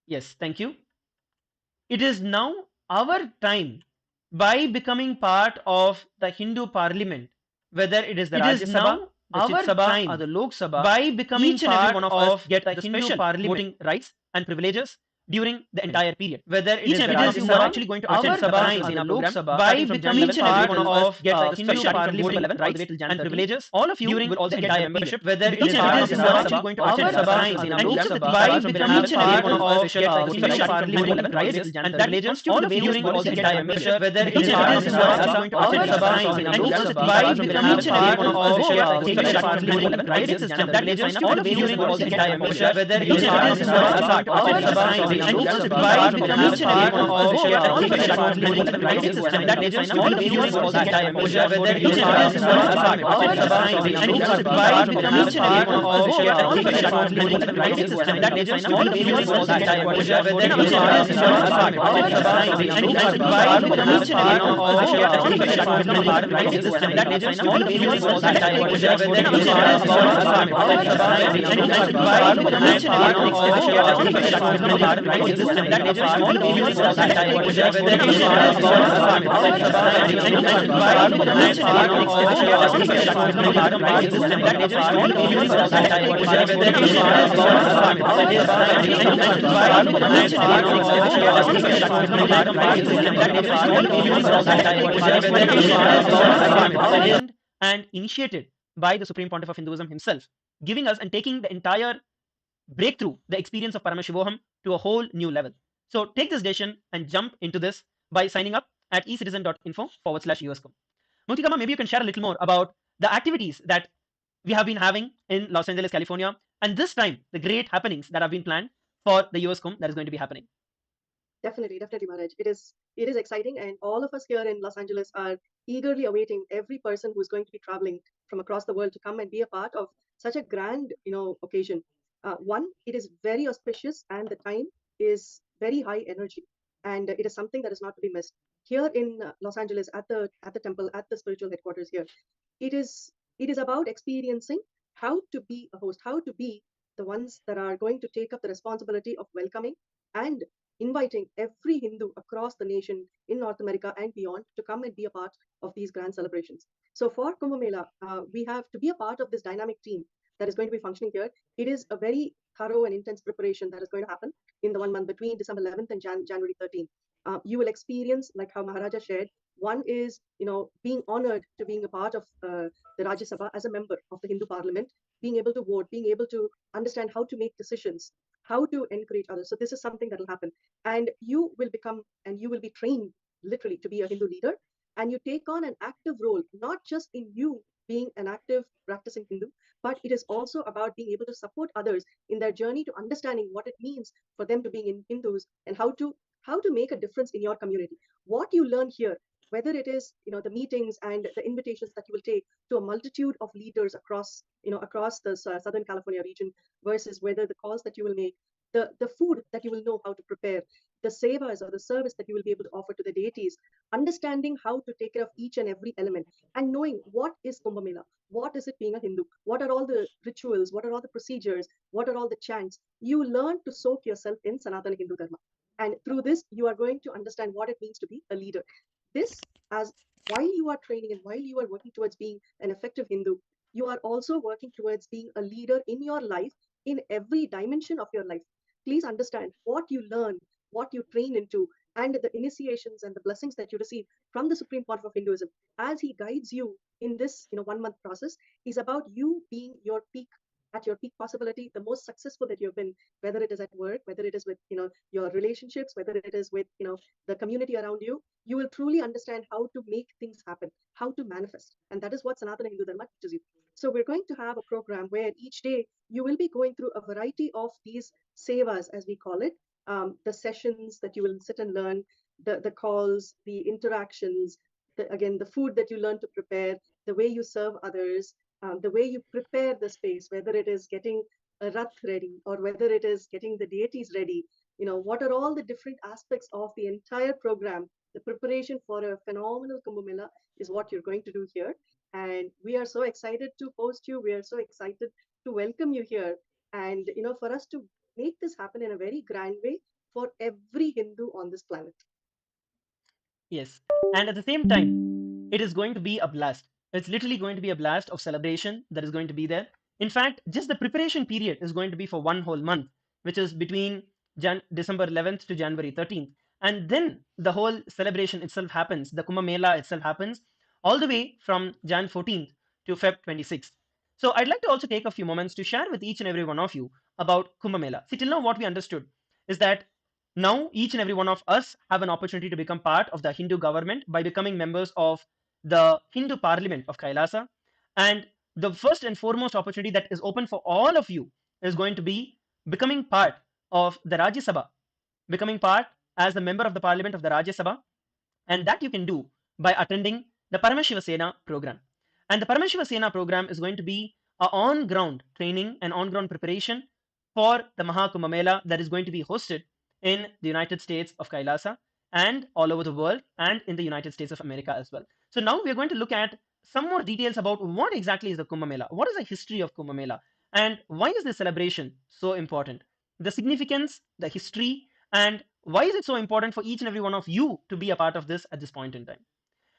Yes, thank you. It is now our time, by becoming part of the Hindu parliament, whether it is the Rajya Sabha, the Chit Sabha, or the Lok Sabha, by becoming each and every one of us get the Hindu parliament voting rights and privileges during the entire period. Whether it is the Rajya Sabha, actually going to attend the Paramashiva Sena program, by becoming each and every one of us get the Hindu parliament voting rights and privileges. All of you will also get the membership. Whether it is the Rajya Sabha, actually going to attend the Paramashiva Sena program, by becoming each and every one of us get the Hindu parliament voting rights and privileges. All of you will also get the membership. Whether it is the Rajya Sabha, actually going to attend the Paramashiva Sena program, by becoming each and every one of us get the Hindu parliament voting rights and privileges. All of you will also get the membership. Whether it is the Rajya Sabha, actually going to attend the Paramashiva Sena program, by becoming each and every one of us get the Hindu parliament voting rights and privileges. All of you will also get the membership. Whether it is the Rajya Sabha, actually going to attend the Paramashiva Sena program, by becoming each and every one of us get the Hindu parliament voting rights and privileges. All of you will also get the membership. Whether it is the Rajya Sabha, actually going to attend the Paramashiva Sena program, by becoming each and every one of us get the Hindu parliament voting rights and privileges. All of you will also get the membership. Whether it is the Rajya Sabha, actually going to attend the Paramashiva Sena program, by becoming each and every one of us get the Hindu parliament voting rights and privileges. All of you will also get the membership. Whether it is the Rajya Sabha, actually going to attend the Paramashiva Sena program, by becoming each and every one of us get the Hindu parliament voting rights and privileges. All of you will also get the membership. Whether it is the Rajya Sabha, actually going to attend the Paramashiva Sena program, by becoming each and every one of us get the Hindu parliament voting rights and privileges. All of you will also get the membership. Whether it is the Rajya Sabha, actually going to attend and initiated by the Supreme Pontiff of Hinduism himself, giving us and taking the entire breakthrough, the experience of Paramashivoham, to a whole new level. So take this decision and jump into this by signing up at ecitizen.info/USCom. Mutikama, maybe you can share a little more about the activities that we have been having in Los Angeles, California, and this time the great happenings that have been planned for the USCom that is going to be happening. Definitely, Maharaj. It is exciting, and all of us here in Los Angeles are eagerly awaiting every person who's going to be traveling from across the world to come and be a part of such a grand, occasion. One, it is very auspicious, and the time is very high energy, and it is something that is not to be missed. Here in Los Angeles, at the temple, at the spiritual headquarters here, it is about experiencing how to be a host, how to be the ones that are going to take up the responsibility of welcoming and inviting every Hindu across the nation in North America and beyond to come and be a part of these grand celebrations. So for Kumbh Mela, we have to be a part of this dynamic team that is going to be functioning here. It is a very thorough and intense preparation that is going to happen in the 1 month between December 11th and January 13th. You will experience, like how Maharaja shared, one is, being honored to being a part of the Rajya Sabha as a member of the Hindu Parliament, being able to vote, being able to understand how to make decisions, how to encourage others. So this is something that will happen. And you will become, and you will be trained literally to be a Hindu leader. And you take on an active role, not just in you being an active practicing Hindu, but it is also about being able to support others in their journey to understanding what it means for them to be in Hindus and how to make a difference in your community. What you learn here, whether it is the meetings and the invitations that you will take to a multitude of leaders across the Southern California region, versus whether the calls that you will make, the food that you will know how to prepare, the sevas or the service that you will be able to offer to the deities, understanding how to take care of each and every element, and knowing what is Kumbh Mela, what is it being a Hindu, what are all the rituals, what are all the procedures, what are all the chants. You learn to soak yourself in Sanatana Hindu Dharma. And through this, you are going to understand what it means to be a leader. This, as while you are training and while you are working towards being an effective Hindu, you are also working towards being a leader in your life, in every dimension of your life. Please understand what you learn, what you train into, and the initiations and the blessings that you receive from the Supreme Pontiff of Hinduism as he guides you in this 1 month process is about you being your peak, at your peak possibility, the most successful that you've been, whether it is at work, whether it is with your relationships, whether it is with the community around you. You will truly understand how to make things happen, how to manifest, and that is what Sanatana Hindu Dharma teaches you. So we're going to have a program where each day you will be going through a variety of these sevas, as we call it, the sessions that you will sit and learn, the calls, the interactions, again, the food that you learn to prepare, the way you serve others, the way you prepare the space, whether it is getting a rath ready or whether it is getting the deities ready. What are all the different aspects of the entire program? The preparation for a phenomenal Kumbh Mela is what you're going to do here. And we are so excited to host you. We are so excited to welcome you here. And, for us to make this happen in a very grand way, for every Hindu on this planet. Yes. And at the same time, it is going to be a blast. It's literally going to be a blast of celebration that is going to be there. In fact, just the preparation period is going to be for one whole month, which is between December 11th to January 13th. And then the whole celebration itself happens. The Kumbha Mela itself happens all the way from Jan 14th to Feb 26th. So I'd like to also take a few moments to share with each and every one of you about Kumbha Mela. See, till now what we understood is that now each and every one of us have an opportunity to become part of the Hindu government by becoming members of the Hindu parliament of Kailasa. And the first and foremost opportunity that is open for all of you is going to be becoming part of the Rajya Sabha, becoming part as the member of the parliament of the Rajya Sabha, and that you can do by attending the Paramashiva Sena program. And the Paramashiva Sena program is going to be a on-ground training and on-ground preparation for the Mahakumbha Mela that is going to be hosted in the United States of Kailasa and all over the world and in the United States of America as well. So now we are going to look at some more details about what exactly is the Kumbha Mela, what is the history of Kumbha Mela, and why is this celebration so important, the significance, the history, and why is it so important for each and every one of you to be a part of this at this point in time.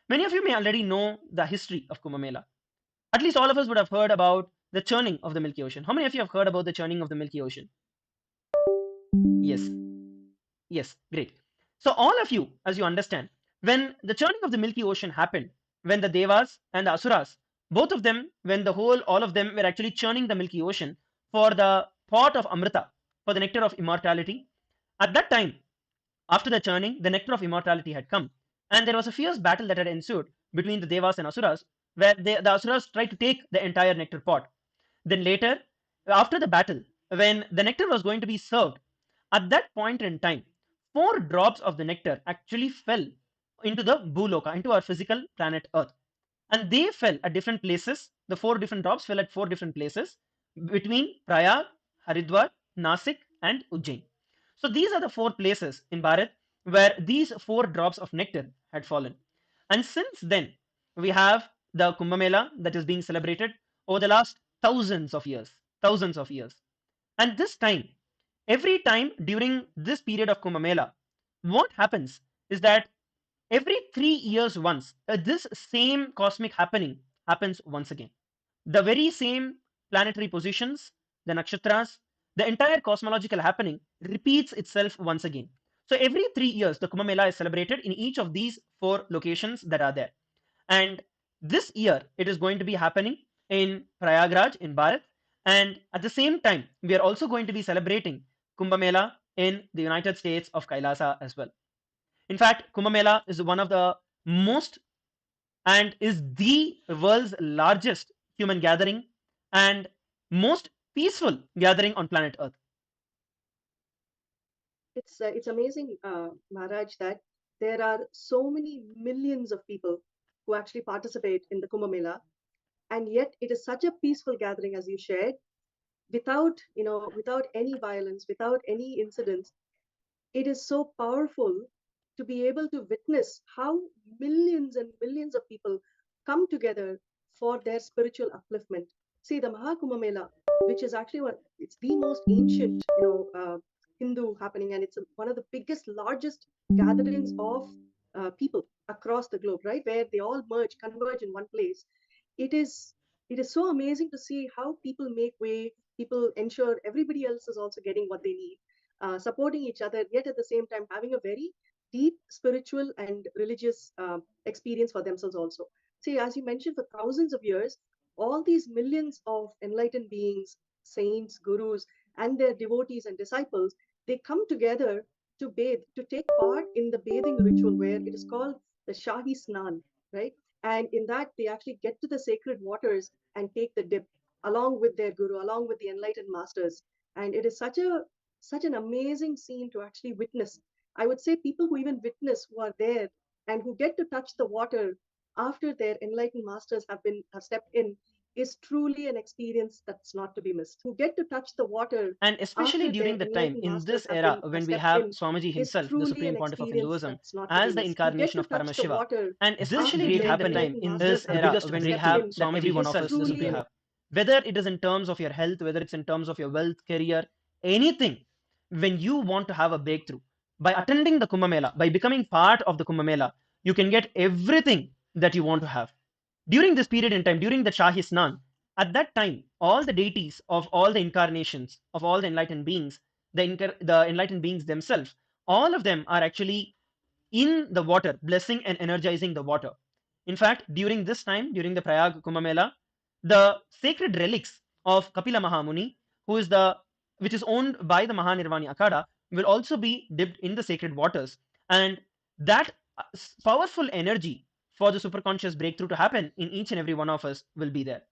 Many of you may already know the history of Kumbha Mela. At least all of us would have heard about the churning of the Milky Ocean. How many of you have heard about the churning of the Milky Ocean? Yes. Yes, great. So all of you, as you understand, when the churning of the Milky Ocean happened, when the Devas and the Asuras, both of them, when all of them were actually churning the Milky Ocean for the pot of Amrita, for the nectar of immortality, at that time, after the churning, the nectar of immortality had come, and there was a fierce battle that had ensued between the Devas and Asuras, where the Asuras tried to take the entire nectar pot. Then later, after the battle, when the nectar was going to be served, at that point in time, 4 drops of the nectar actually fell into the Bhuloka, into our physical planet Earth. And they fell at different places. The 4 different drops fell at 4 different places between Prayag, Haridwar, Nasik, and Ujjain. So these are the 4 places in Bharat where these 4 drops of nectar had fallen. And since then, we have the Kumbh Mela that is being celebrated over the last thousands of years. Thousands of years. And this time, every time during this period of Kumbh Mela, what happens is that every 3 years once, this same cosmic happening happens once again. The very same planetary positions, the nakshatras, the entire cosmological happening repeats itself once again. So every 3 years, the Kumbh Mela is celebrated in each of these 4 locations that are there. And this year, it is going to be happening in Prayagraj in Bharat. And at the same time, we are also going to be celebrating Kumbh Mela in the United States of Kailasa as well. In fact, Kumbh Mela is one of the most and is the world's largest human gathering and most peaceful gathering on planet Earth. It's amazing, Maharaj, that there are so many millions of people who actually participate in the Kumbh Mela, and yet it is such a peaceful gathering, as you shared, without any violence, without any incidents. It is so powerful to be able to witness how millions and millions of people come together for their spiritual upliftment. See, the Mahakumbha Mela, which is actually it's the most ancient, Hindu happening, and it's one of the biggest, largest gatherings of people across the globe, right? Where they all converge in one place. It is it is so amazing to see how people make way, people ensure everybody else is also getting what they need, supporting each other, yet at the same time having a very deep spiritual and religious experience for themselves also. See, as you mentioned, for thousands of years, all these millions of enlightened beings, saints, gurus, and their devotees and disciples, they come together to bathe, to take part in the bathing ritual where it is called the Shahi Snan, right? And in that, they actually get to the sacred waters and take the dip along with their guru, along with the enlightened masters. And it is such an amazing scene to actually witness. I would say people who even witness, who are there and who get to touch the water after their enlightened masters have stepped in, is truly an experience that's not to be missed. Who get to touch the water And especially after during their the time enlightened in masters this era have when we stepped have in, Swamiji is himself, the truly Supreme an Pontiff of experience Hinduism, that's not to be as the missed. Who get incarnation to of touch the Paramashiva. water And after especially their during the time enlightened in masters this have era have when we stepped have in, Swamiji is himself, the truly Supreme an Pontiff, whether it is in terms of your health, whether it's in terms of your wealth, career, anything, when you want to have a breakthrough, by attending the Kumbha Mela, by becoming part of the Kumbha Mela, you can get everything that you want to have. During this period in time, during the Shahi Snan, at that time, all the deities of all the incarnations of all the enlightened beings, the enlightened beings themselves, all of them are actually in the water, blessing and energizing the water. In fact, during this time, during the Prayag Kumbh Mela, the sacred relics of Kapila Mahamuni, who is the which is owned by the Mahanirvani Akada, will also be dipped in the sacred waters, and that powerful energy for the superconscious breakthrough to happen in each and every one of us will be there.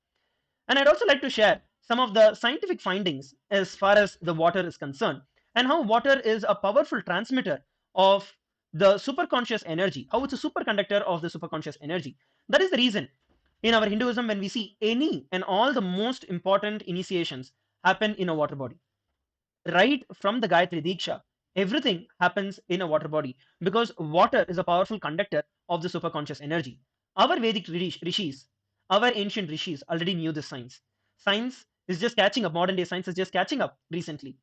And I'd also like to share some of the scientific findings as far as the water is concerned, and how water is a powerful transmitter of the superconscious energy, how it's a superconductor of the superconscious energy. That is the reason in our Hinduism, when we see any and all the most important initiations happen in a water body, right from the Gayatri Diksha, everything happens in a water body, because water is a powerful conductor of the superconscious energy. Our Vedic rishis, our ancient rishis already knew this science. Science is just catching up, modern day science is just catching up recently.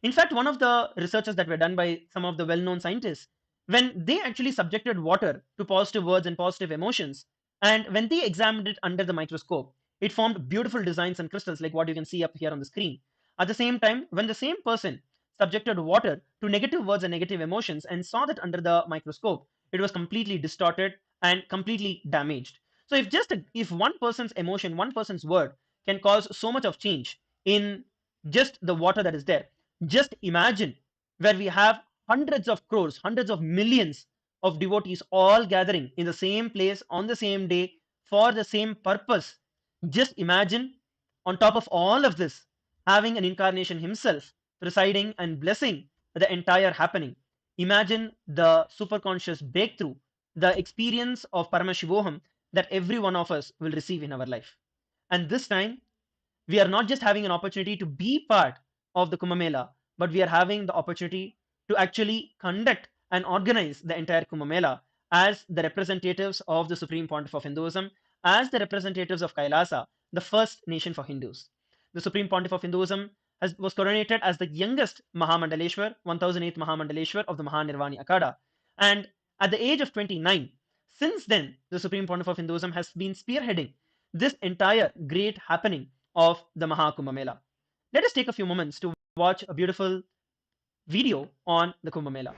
In fact, one of the researches that were done by some of the well-known scientists, when they actually subjected water to positive words and positive emotions, and when they examined it under the microscope, it formed beautiful designs and crystals like what you can see up here on the screen. At the same time, when the same person subjected water to negative words and negative emotions and saw that under the microscope, it was completely distorted and completely damaged. So if one person's emotion, one person's word can cause so much of change in just the water that is there, just imagine where we have hundreds of crores, hundreds of millions of devotees all gathering in the same place on the same day for the same purpose. Just imagine, on top of all of this, having an Incarnation Himself presiding and blessing the entire happening. Imagine the superconscious breakthrough, the experience of Paramashivoham that every one of us will receive in our life. And this time, we are not just having an opportunity to be part of the Kumbh Mela, but we are having the opportunity to actually conduct and organize the entire Kumbh Mela as the representatives of the Supreme Pontiff of Hinduism, as the representatives of Kailasa, the first nation for Hindus. The Supreme Pontiff of Hinduism was coronated as the youngest Mahamandaleshwar, 1008th Mahamandaleshwar of the Mahanirvani Akada. And at the age of 29, since then, the Supreme Pontiff of Hinduism has been spearheading this entire great happening of the Mahakumbha Mela. Let us take a few moments to watch a beautiful video on the Kumbha Mela.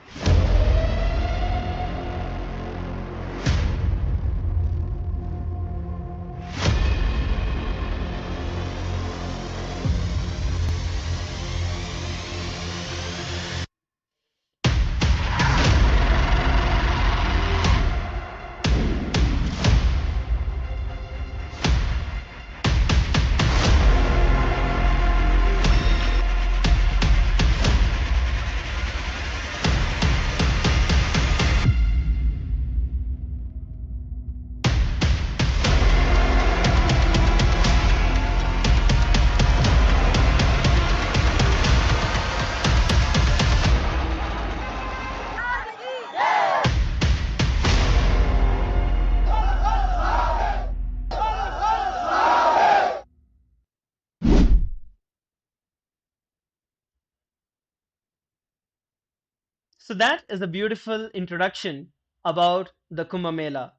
So that is a beautiful introduction about the Kumbha Mela.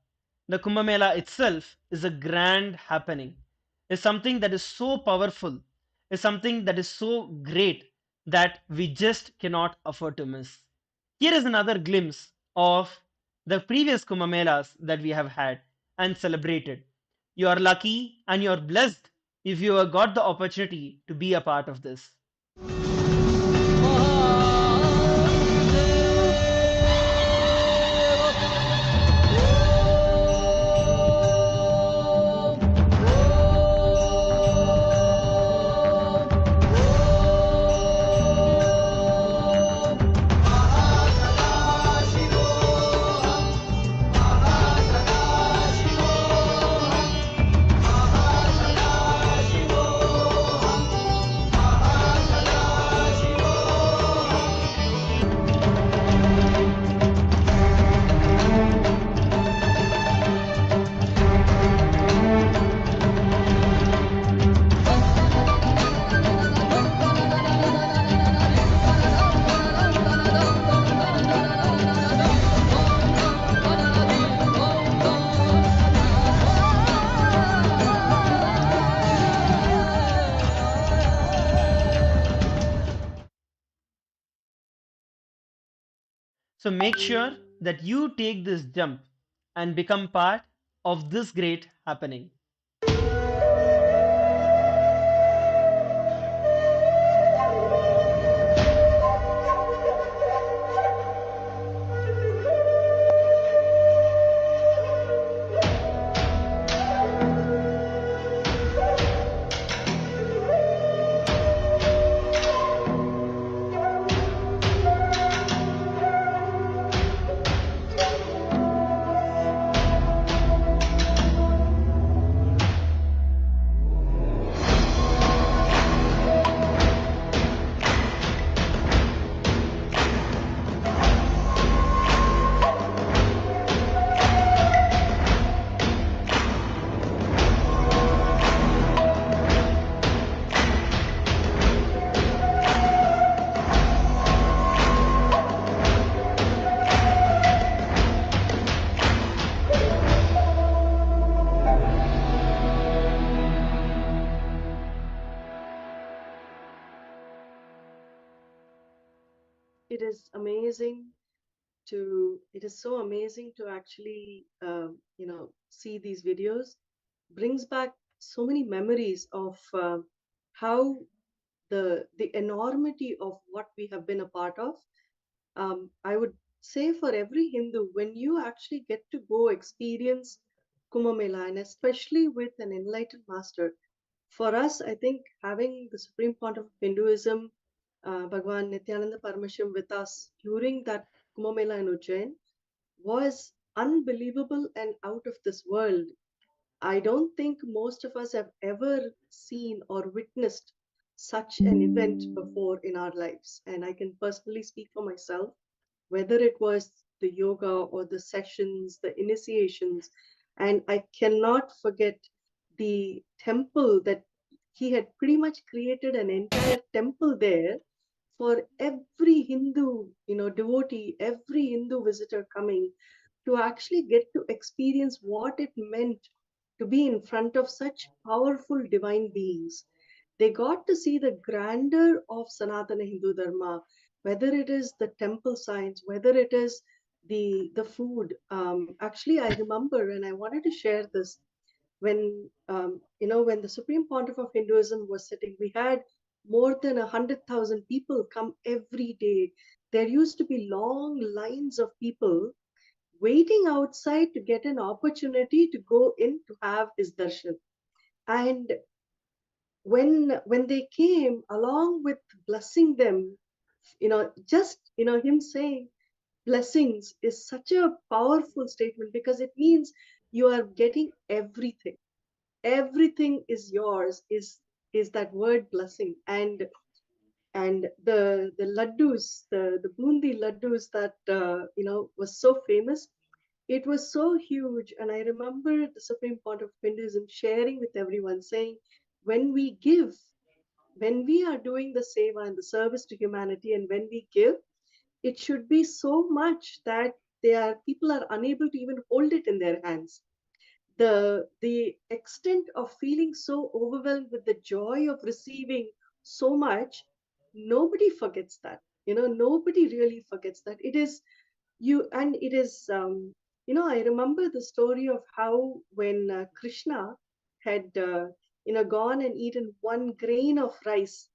The Kumbha Mela itself is a grand happening, is something that is so powerful, is something that is so great that we just cannot afford to miss. Here is another glimpse of the previous Kumbha Melas that we have had and celebrated. You are lucky and you are blessed if you have got the opportunity to be a part of this. So make sure that you take this jump and become part of this great happening. It is amazing it is so amazing to actually see these videos. Brings back so many memories of how the enormity of what we have been a part of. I would say for every Hindu, when you actually get to go experience Kumbh Mela, and especially with an enlightened master, for us, I think having the Supreme Pontiff of Hinduism, Bhagavan Nithyananda Paramashivam with us during that Kumbh Mela in Ujjain was unbelievable and out of this world. I don't think most of us have ever seen or witnessed such an event before in our lives. And I can personally speak for myself, whether it was the yoga or the sessions, the initiations. And I cannot forget the temple that he had pretty much created an entire temple there for every Hindu, devotee, every Hindu visitor coming to actually get to experience what it meant to be in front of such powerful divine beings. They got to see the grandeur of Sanatana Hindu Dharma, whether it is the temple signs, whether it is the food. Actually, I remember, and I wanted to share this when when the Supreme Pontiff of Hinduism was sitting, we had more than 100,000 people come every day. There used to be long lines of people waiting outside to get an opportunity to go in to have his darshan. And when they came, along with blessing them, just him saying blessings is such a powerful statement, because it means you are getting everything. Everything is yours, is that word blessing. And the laddus, the bundi laddus that was so famous. It was so huge. And I remember the Supreme Pontiff of Hinduism sharing with everyone, saying, when we give, when we are doing the seva and the service to humanity, and when we give, it should be so much that people are unable to even hold it in their hands. The extent of feeling so overwhelmed with the joy of receiving so much, nobody forgets that. Nobody really forgets that. It is you and it is I remember the story of how when Krishna had gone and eaten one grain of rice,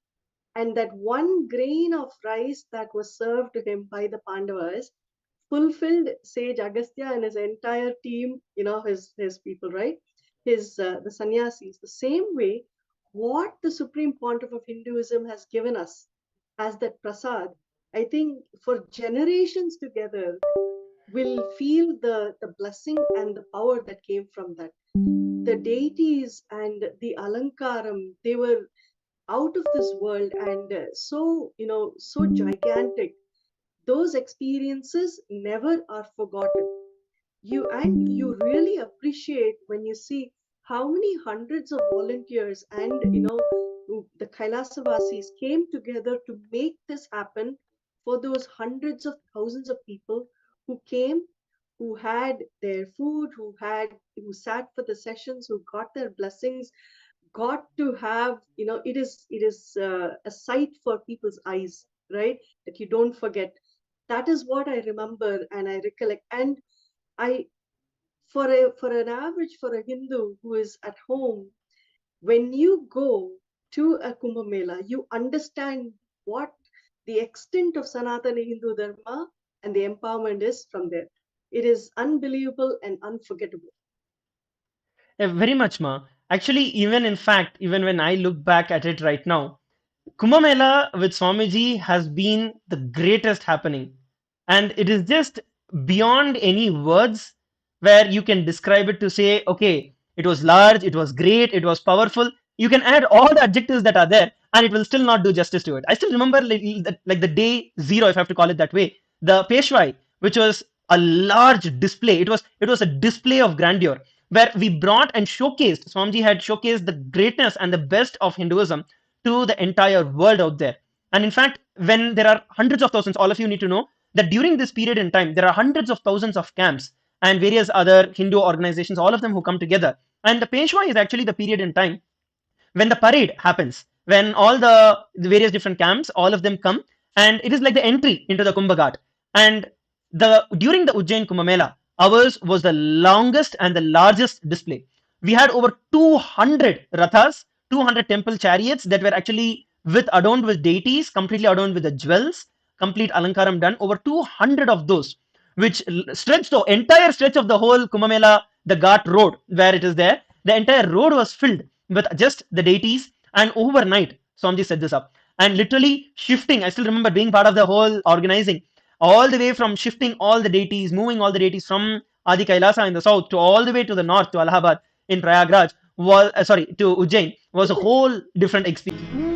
and that one grain of rice that was served to him by the Pandavas fulfilled sage Agastya and his entire team, his people, right? The sannyasis. The same way, what the Supreme Pontiff of Hinduism has given us as that prasad, I think for generations together will feel the blessing and the power that came from that. The deities and the alankaram, they were out of this world, and so gigantic. Those experiences never are forgotten. You really appreciate when you see how many hundreds of volunteers and the Kailasa Vasis came together to make this happen for those hundreds of thousands of people who came, who had their food, who sat for the sessions, who got their blessings, got to have, it is a sight for people's eyes, right? That you don't forget. That is what I remember and I recollect. And for an average, for a Hindu who is at home, when you go to a Kumbha Mela, you understand what the extent of Sanatana Hindu Dharma and the empowerment is from there. It is unbelievable and unforgettable. Very much, Ma. Actually, even when I look back at it right now, Kumbh Mela with Swamiji has been the greatest happening. And it is just beyond any words where you can describe it to say, okay, it was large, it was great, it was powerful. You can add all the adjectives that are there and it will still not do justice to it. I still remember like the day zero, if I have to call it that way, the Peshwai, which was a large display. It was a display of grandeur where we brought and showcased, Swamiji had showcased the greatness and the best of Hinduism to the entire world out there. And in fact, when there are hundreds of thousands, all of you need to know that during this period in time, there are hundreds of thousands of camps and various other Hindu organizations, all of them who come together. And the Peshwa is actually the period in time when the parade happens, when all the various different camps, all of them come, and it is like the entry into the Kumbh Ghat. And during the Ujjain Kumbh Mela, ours was the longest and the largest display. We had over 200 rathas, 200 temple chariots that were actually adorned with deities, completely adorned with the jewels, complete alankaram done. Over 200 of those, which stretched the entire stretch of the whole Kumbh Mela, the Ghat road where it is there. The entire road was filled with just the deities, and overnight Swamiji set this up and literally shifting. I still remember being part of the whole organizing, all the way from shifting all the deities, moving all the deities from Adi Kailasa in the south to all the way to the north to Allahabad in Prayagraj was to Ujjain was a whole different experience.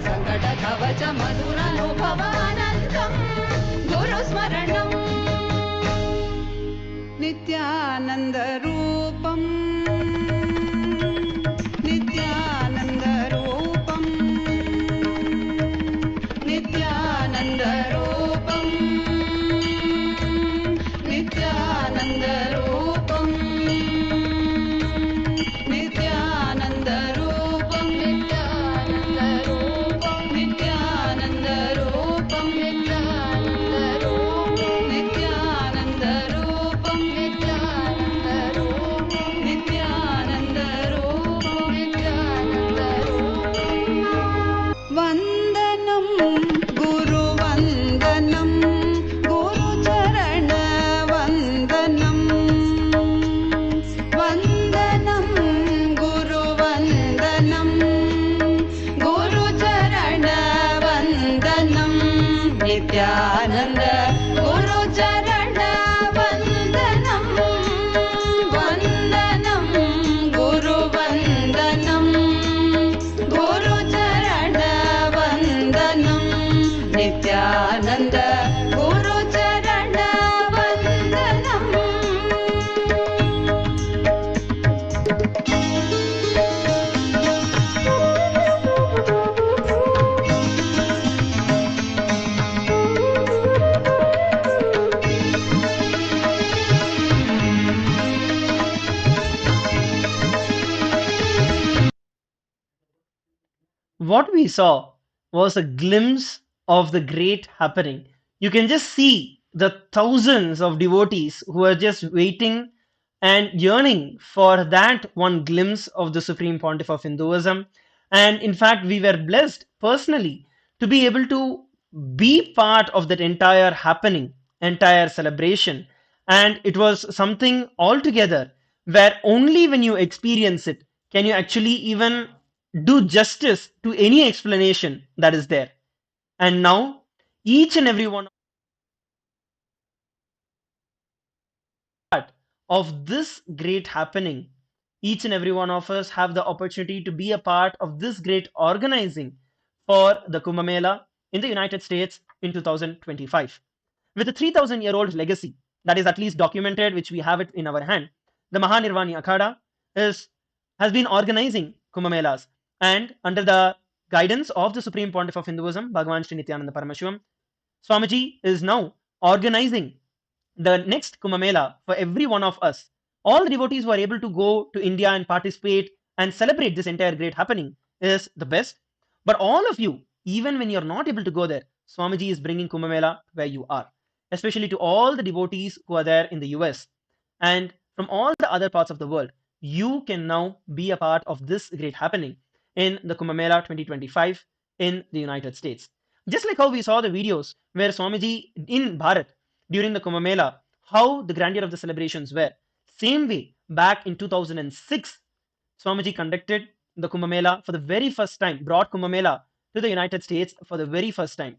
సంకట కవచ మధురానుభవానందం గురుస్మరణం నిత్యానంద రూపం నిత్యానంద రూపం నిత్యానంద రూపం నిత్యానంద రూపం నిత్యానంద రూపం నిత్యానంద రూపం నిత్యానంద రూపం నిత్యానంద రూపం నిత్యానంద రూపం నిత్యానంద రూపం Nityananda Nityanand Gurucharan वन्दनम् What we saw was a glimpse of the great happening. You can just see the thousands of devotees who are just waiting and yearning for that one glimpse of the Supreme Pontiff of Hinduism. And in fact, we were blessed personally to be able to be part of that entire happening, entire celebration. And it was something altogether where only when you experience it can you actually even do justice to any explanation that is there. And now, each and every one of this great happening, each and every one of us have the opportunity to be a part of this great organizing for the Kumbh Mela in the United States in 2025. With a 3,000-year-old legacy that is at least documented, which we have it in our hand, the Mahanirvani Akhada has been organizing Kumbh Melas, and under the guidance of the Supreme Pontiff of Hinduism, Bhagavan Nithyananda Paramashivam, Swamiji is now organizing the next Kumbh Mela for every one of us. All the devotees who are able to go to India and participate and celebrate this entire great happening is the best. But all of you, even when you're not able to go there, Swamiji is bringing Kumbh Mela where you are, especially to all the devotees who are there in the US and from all the other parts of the world. You can now be a part of this great happening in the Kumbh Mela 2025 in the United States. Just like how we saw the videos where Swamiji in Bharat during the Kumbh Mela, how the grandeur of the celebrations were. Same way, back in 2006, Swamiji conducted the Kumbh Mela for the very first time, brought Kumbh Mela to the United States for the very first time,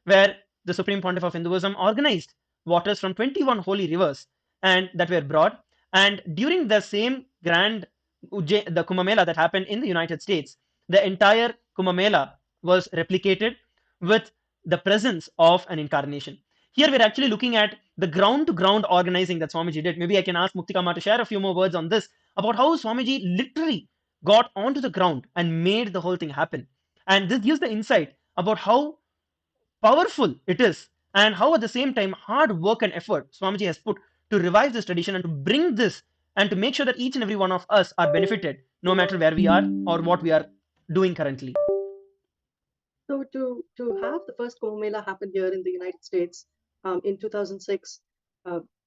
where the Supreme Pontiff of Hinduism organized waters from 21 holy rivers and that were brought. And during the same grand the Kumbh Mela that happened in the United States, the entire Kumbh Mela was replicated with the presence of an incarnation. Here we're actually looking at the ground to ground organizing that Swamiji did. Maybe I can ask Muktikama to share a few more words on this about how Swamiji literally got onto the ground and made the whole thing happen. And this gives the insight about how powerful it is and how at the same time hard work and effort Swamiji has put to revive this tradition and to bring this and to make sure that each and every one of us are benefited no matter where we are or what we are doing currently. So to have the first Kumbh Mela happen here in the United States in 2006,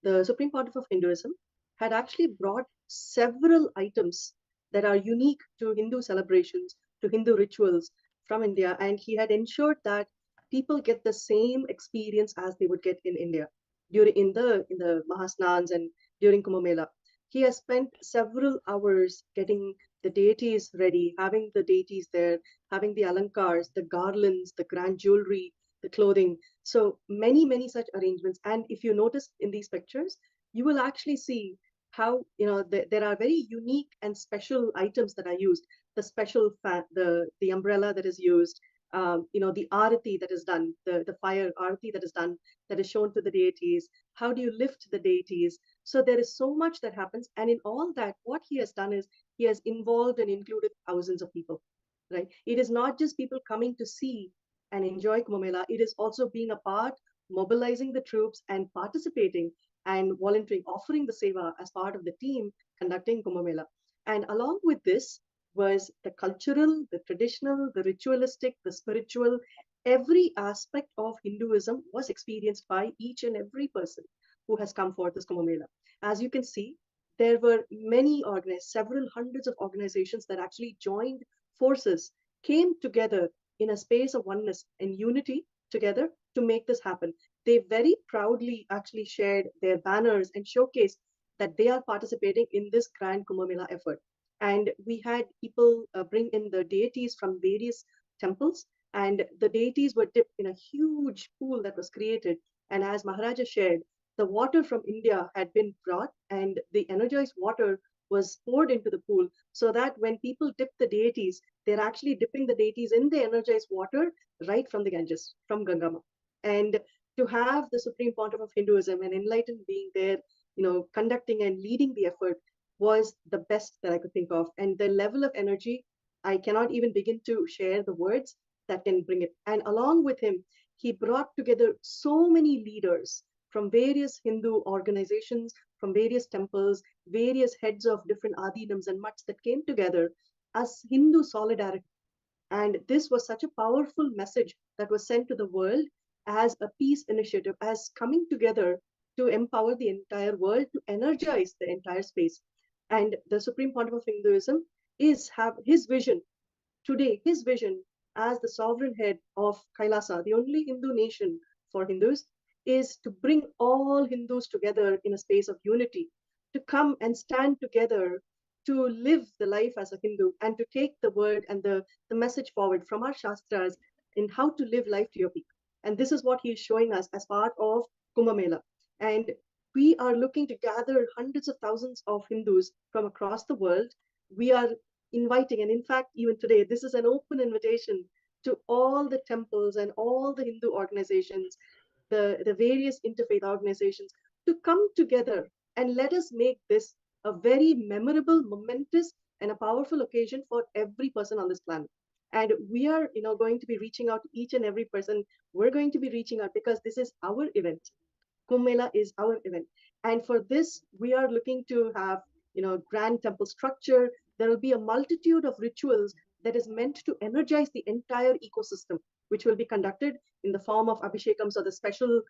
the Supreme Pontiff of Hinduism had actually brought several items that are unique to Hindu celebrations, to Hindu rituals from India, and he had ensured that people get the same experience as they would get in India during in the Mahasnans and during Kumbh Mela. He has spent several hours getting the deities ready, having the deities there, having the alankars, the garlands, the grand jewelry, the clothing. So many such arrangements. And if you notice in these pictures, you will actually see how there are very unique and special items that are used. The special the umbrella that is used, the arati that is done, the fire arati that is done, that is shown to the deities. How do you lift the deities? So there is so much that happens, and in all that, what he has done is he has involved and included thousands of people, right? It is not just people coming to see and enjoy Kumbh Mela. It is also being a part, mobilizing the troops and participating and volunteering, offering the seva as part of the team conducting Kumbh Mela. And along with this was the cultural, the traditional, the ritualistic, the spiritual. Every aspect of Hinduism was experienced by each and every person who has come for this Kumbh Mela. As you can see, there were many several hundreds of organizations that actually joined forces, came together in a space of oneness and unity together to make this happen. They very proudly actually shared their banners and showcased that they are participating in this grand Kumbh Mela effort. And we had people bring in the deities from various temples, and the deities were dipped in a huge pool that was created. And as Maharaja shared, the water from India had been brought, and the energized water was poured into the pool, so that when people dip the deities, they're actually dipping the deities in the energized water right from the Ganges, from Gangama. And to have the Supreme Pontiff of Hinduism, an enlightened being there, conducting and leading the effort was the best that I could think of. And the level of energy, I cannot even begin to share the words that can bring it. And along with him, he brought together so many leaders from various Hindu organizations, from various temples, various heads of different adinams and mutts that came together as Hindu solidarity. And this was such a powerful message that was sent to the world as a peace initiative, as coming together to empower the entire world, to energize the entire space. And the Supreme Pontiff of Hinduism have his vision today, his vision as the sovereign head of Kailasa, the only Hindu nation for Hindus, is to bring all Hindus together in a space of unity, to come and stand together, to live the life as a Hindu, and to take the word and the message forward from our Shastras in how to live life to your peak. And this is what he is showing us as part of Kumbha Mela. And we are looking to gather hundreds of thousands of Hindus from across the world. We are inviting, and in fact, even today, this is an open invitation to all the temples and all the Hindu organizations, the various interfaith organizations, to come together and let us make this a very memorable, momentous, and a powerful occasion for every person on this planet. And we are, going to be reaching out to each and every person. We're going to be reaching out because this is our event. Kumbh Mela is our event. And for this, we are looking to have, grand temple structure. There will be a multitude of rituals that is meant to energize the entire ecosystem, which will be conducted in the form of abhishekams, or the special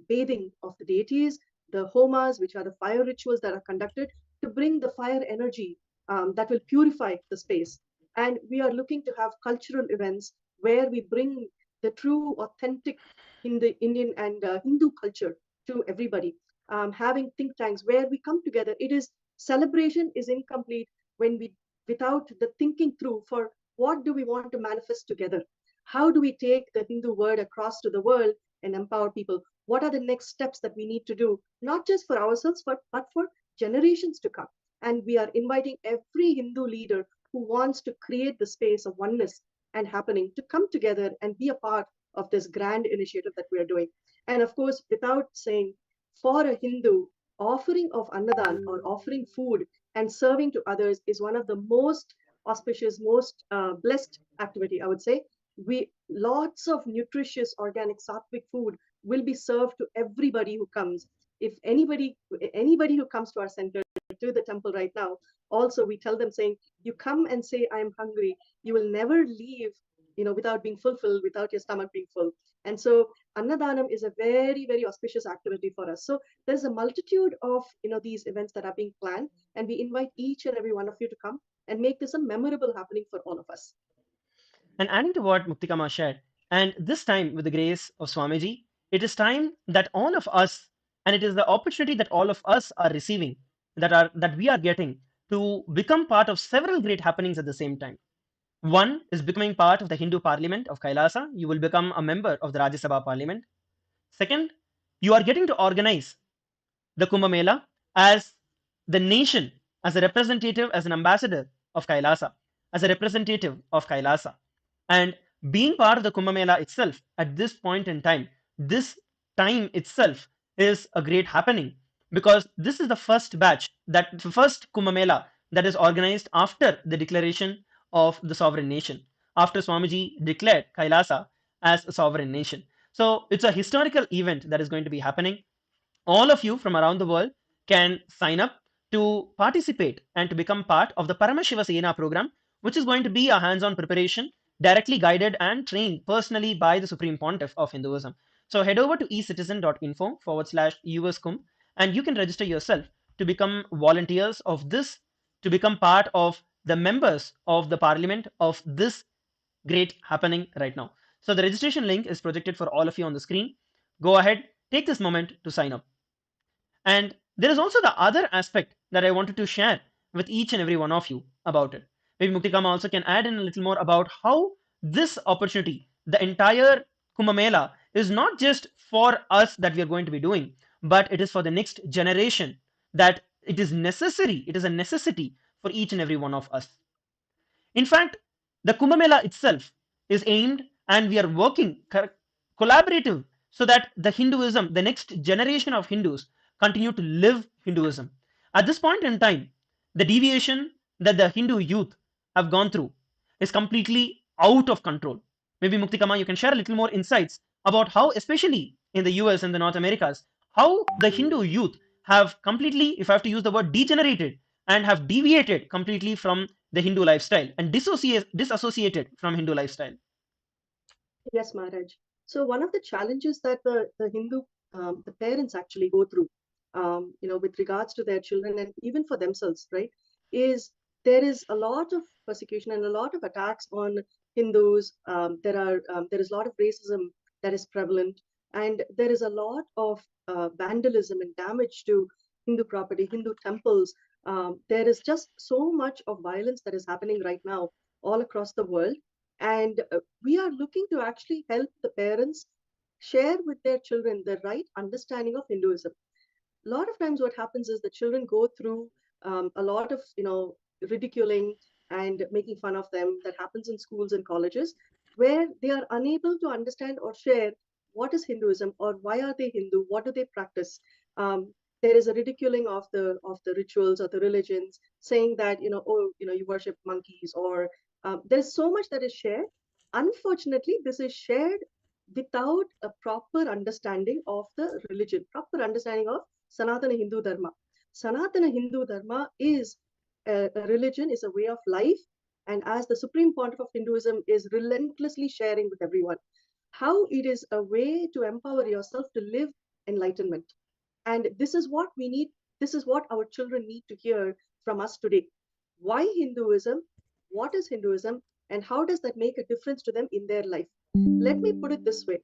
bathing of the deities, the homas, which are the fire rituals that are conducted to bring the fire energy that will purify the space. And we are looking to have cultural events where we bring the true, authentic Indian and Hindu culture to everybody. Having think tanks where we come together. It is celebration is incomplete when we without the thinking through for what do we want to manifest together. How do we take the Hindu word across to the world and empower people? What are the next steps that we need to do, not just for ourselves, but for generations to come? And we are inviting every Hindu leader who wants to create the space of oneness and happening to come together and be a part of this grand initiative that we are doing. And of course, without saying, for a Hindu, offering of Annadan or offering food and serving to others is one of the most auspicious, most blessed activity, I would say. Lots of nutritious, organic, sattvic food will be served to everybody who comes. If anybody who comes to our center, to the temple right now, also we tell them saying, you come and say, I'm hungry. You will never leave, without being fulfilled, without your stomach being full. And so Annadanam is a very, very auspicious activity for us. So there's a multitude of, these events that are being planned, and we invite each and every one of you to come and make this a memorable happening for all of us. And adding to what Muktikama shared, and this time with the grace of Swamiji, it is time that all of us, and it is the opportunity that all of us are receiving, that we are getting to become part of several great happenings at the same time. One is becoming part of the Hindu Parliament of Kailasa. You will become a member of the Rajya Sabha Parliament. Second, you are getting to organize the Kumbh Mela as the nation, as a representative, as an ambassador of Kailasa, as a representative of Kailasa. And being part of the Kumbh Mela itself at this point in time, this time itself is a great happening, because this is the first batch, that the first Kumbh Mela that is organized after the declaration of the sovereign nation, after Swamiji declared Kailasa as a sovereign nation. So it's a historical event that is going to be happening. All of you from around the world can sign up to participate and to become part of the Paramashiva Sena program, which is going to be a hands-on preparation, directly guided and trained personally by the Supreme Pontiff of Hinduism. So head over to ecitizen.info/USCUM and you can register yourself to become volunteers of this, to become part of the members of the parliament of this great happening right now. So the registration link is projected for all of you on the screen. Go ahead, take this moment to sign up. And there is also the other aspect that I wanted to share with each and every one of you about it. Maybe Muktikama also can add in a little more about how this opportunity, the entire Kumbh Mela, is not just for us that we are going to be doing, but it is for the next generation, that it is necessary, it is a necessity for each and every one of us. In fact, the Kumbh Mela itself is aimed, and we are working collaborative so that the Hinduism, the next generation of Hindus, continue to live Hinduism. At this point in time, the deviation that the Hindu youth have gone through is completely out of control. Maybe Muktikama, you can share a little more insights about how, especially in the US and the North Americas, how the Hindu youth have completely, if I have to use the word, degenerated and have deviated completely from the Hindu lifestyle and disassociated from Hindu lifestyle. Yes, Maharaj. So one of the challenges that the Hindu the parents actually go through, with regards to their children and even for themselves, right, is there is a lot of persecution and a lot of attacks on Hindus. There is a lot of racism that is prevalent, and there is a lot of vandalism and damage to Hindu property, Hindu temples. There is just so much of violence that is happening right now all across the world, and we are looking to actually help the parents share with their children the right understanding of Hinduism. A lot of times what happens is the children go through a lot of ridiculing and making fun of them that happens in schools and colleges, where they are unable to understand or share what is Hinduism or why are they Hindu, what do they practice. There is a ridiculing of the rituals or the religions, saying that you worship monkeys, or there's so much that is shared. Unfortunately, this is shared without a proper understanding of the religion, proper understanding of Sanatana Hindu Dharma. Sanatana Hindu Dharma is a religion, is a way of life, and as the Supreme Pontiff of Hinduism is relentlessly sharing with everyone, how it is a way to empower yourself to live enlightenment. And this is what we need, this is what our children need to hear from us today. Why Hinduism? What is Hinduism? And how does that make a difference to them in their life? Let me put it this way.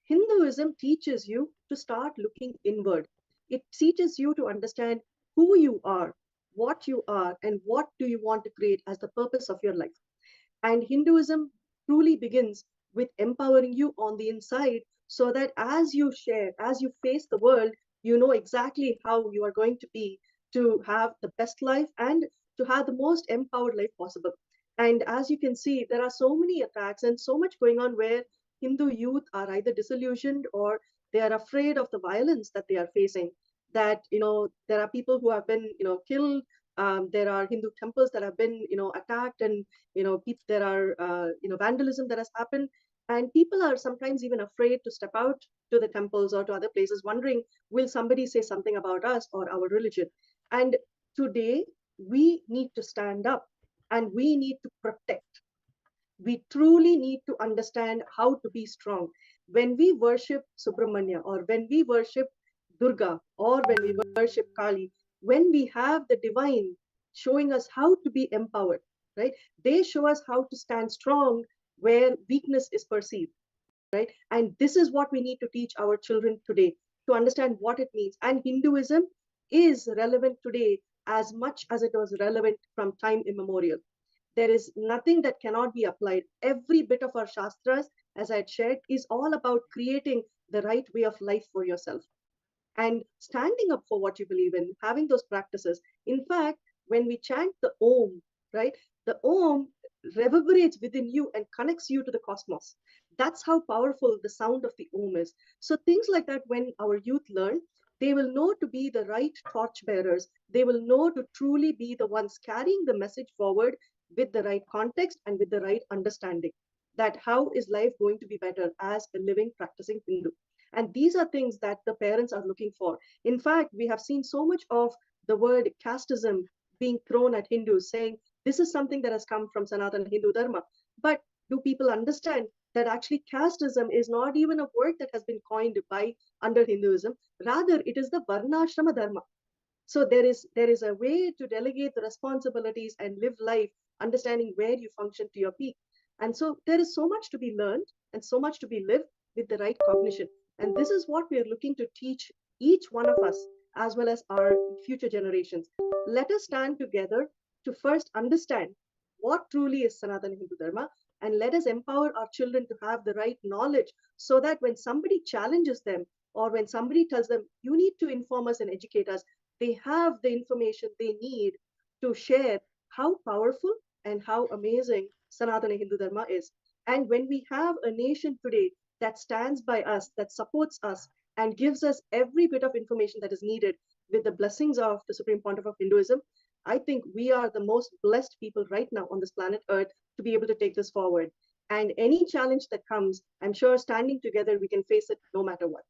Hinduism teaches you to start looking inward. It teaches you to understand who you are, and what do you want to create as the purpose of your life. And Hinduism truly begins with empowering you on the inside, so that as you share, as you face the world, you know exactly how you are going to be to have the best life and to have the most empowered life possible. And as you can see, there are so many attacks and so much going on where Hindu youth are either disillusioned or they are afraid of the violence that they are facing. That there are people who have been killed. There are Hindu temples that have been attacked, and there are vandalism that has happened, and people are sometimes even afraid to step out to the temples or to other places, wondering, will somebody say something about us or our religion? And today we need to stand up and we need to protect. We truly need to understand how to be strong. When we worship Subramanya, or when we worship Durga, or when we worship Kali, when we have the divine showing us how to be empowered, right? They show us how to stand strong where weakness is perceived, right? And this is what we need to teach our children today, to understand what it means. And Hinduism is relevant today as much as it was relevant from time immemorial. There is nothing that cannot be applied. Every bit of our Shastras, as I had shared, is all about creating the right way of life for yourself and standing up for what you believe in, having those practices. In fact, when we chant the Om, right, the Om reverberates within you and connects you to the cosmos. That's how powerful the sound of the Om is. So things like that, when our youth learn, they will know to be the right torch bearers. They will know to truly be the ones carrying the message forward with the right context and with the right understanding, that how is life going to be better as a living practicing Hindu. And these are things that the parents are looking for. In fact, we have seen so much of the word casteism being thrown at Hindus, saying this is something that has come from Sanatana Hindu Dharma. But do people understand that actually casteism is not even a word that has been coined by under Hinduism? Rather, it is the Varnashrama Dharma. So there is a way to delegate the responsibilities and live life, understanding where you function to your peak. And so there is so much to be learned and so much to be lived with the right cognition. And this is what we are looking to teach each one of us, as well as our future generations. Let us stand together to first understand what truly is Sanatana Hindu Dharma, and let us empower our children to have the right knowledge, so that when somebody challenges them, or when somebody tells them, you need to inform us and educate us, they have the information they need to share how powerful and how amazing Sanatana Hindu Dharma is. And when we have a nation today that stands by us, that supports us, and gives us every bit of information that is needed with the blessings of the Supreme Pontiff of Hinduism, I think we are the most blessed people right now on this planet Earth to be able to take this forward. And any challenge that comes, I'm sure standing together, we can face it no matter what.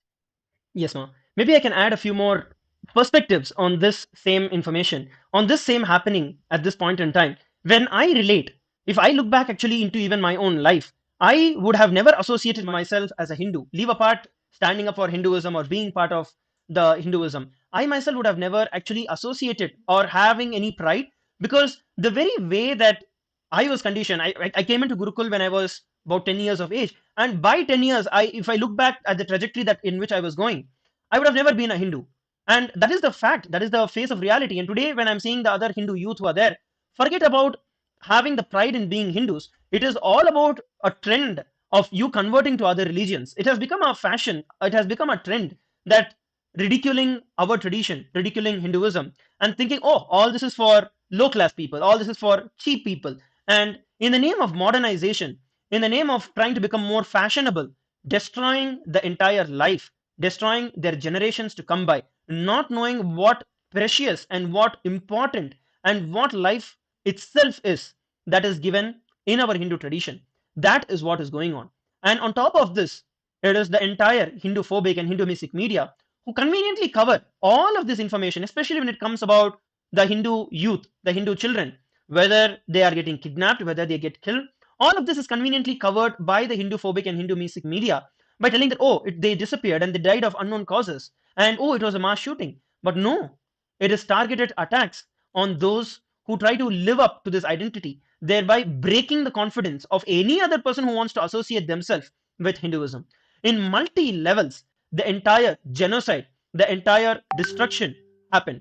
Yes, ma. Maybe I can add a few more perspectives on this same information, on this same happening at this point in time. When I relate, if I look back actually into even my own life, I would have never associated myself as a Hindu. Leave apart standing up for Hinduism or being part of the Hinduism. I myself would have never actually associated or having any pride, because the very way that I was conditioned, I came into Gurukul when I was about 10 years of age, and by 10 years, if I look back at the trajectory that in which I was going, I would have never been a Hindu. And that is the fact, that is the face of reality. And today, when I'm seeing the other Hindu youth who are there, forget about having the pride in being Hindus. It is all about a trend of you converting to other religions. It has become a fashion, it has become a trend that ridiculing our tradition, ridiculing Hinduism, and thinking, oh, all this is for low class people, all this is for cheap people. And in the name of modernization, in the name of trying to become more fashionable, destroying the entire life, destroying their generations to come by, not knowing what precious and what important and what life itself is that is given in our Hindu tradition. That is what is going on. And on top of this, it is the entire Hindu phobic and Hindu mystic media who conveniently cover all of this information, especially when it comes about the Hindu youth, the Hindu children, whether they are getting kidnapped, whether they get killed. All of this is conveniently covered by the Hindu phobic and Hindu mystic media by telling that, oh, they disappeared and they died of unknown causes, and oh, it was a mass shooting. But no, it is targeted attacks on those who try to live up to this identity, thereby breaking the confidence of any other person who wants to associate themselves with Hinduism. In multi levels, the entire genocide, the entire destruction happened.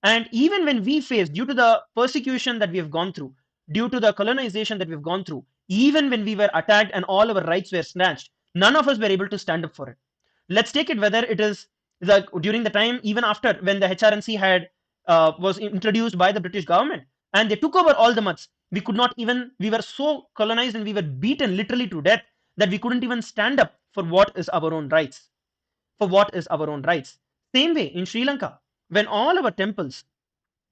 And even when we face, due to the persecution that we have gone through, due to the colonization that we've gone through, even when we were attacked and all our rights were snatched, none of us were able to stand up for it. Let's take it whether it is during the time, even after when the HRNC had was introduced by the British government and they took over all the muds. We could not even, we were so colonized and we were beaten literally to death that we couldn't even stand up for what is our own rights. For what is our own rights. Same way in Sri Lanka, when all our temples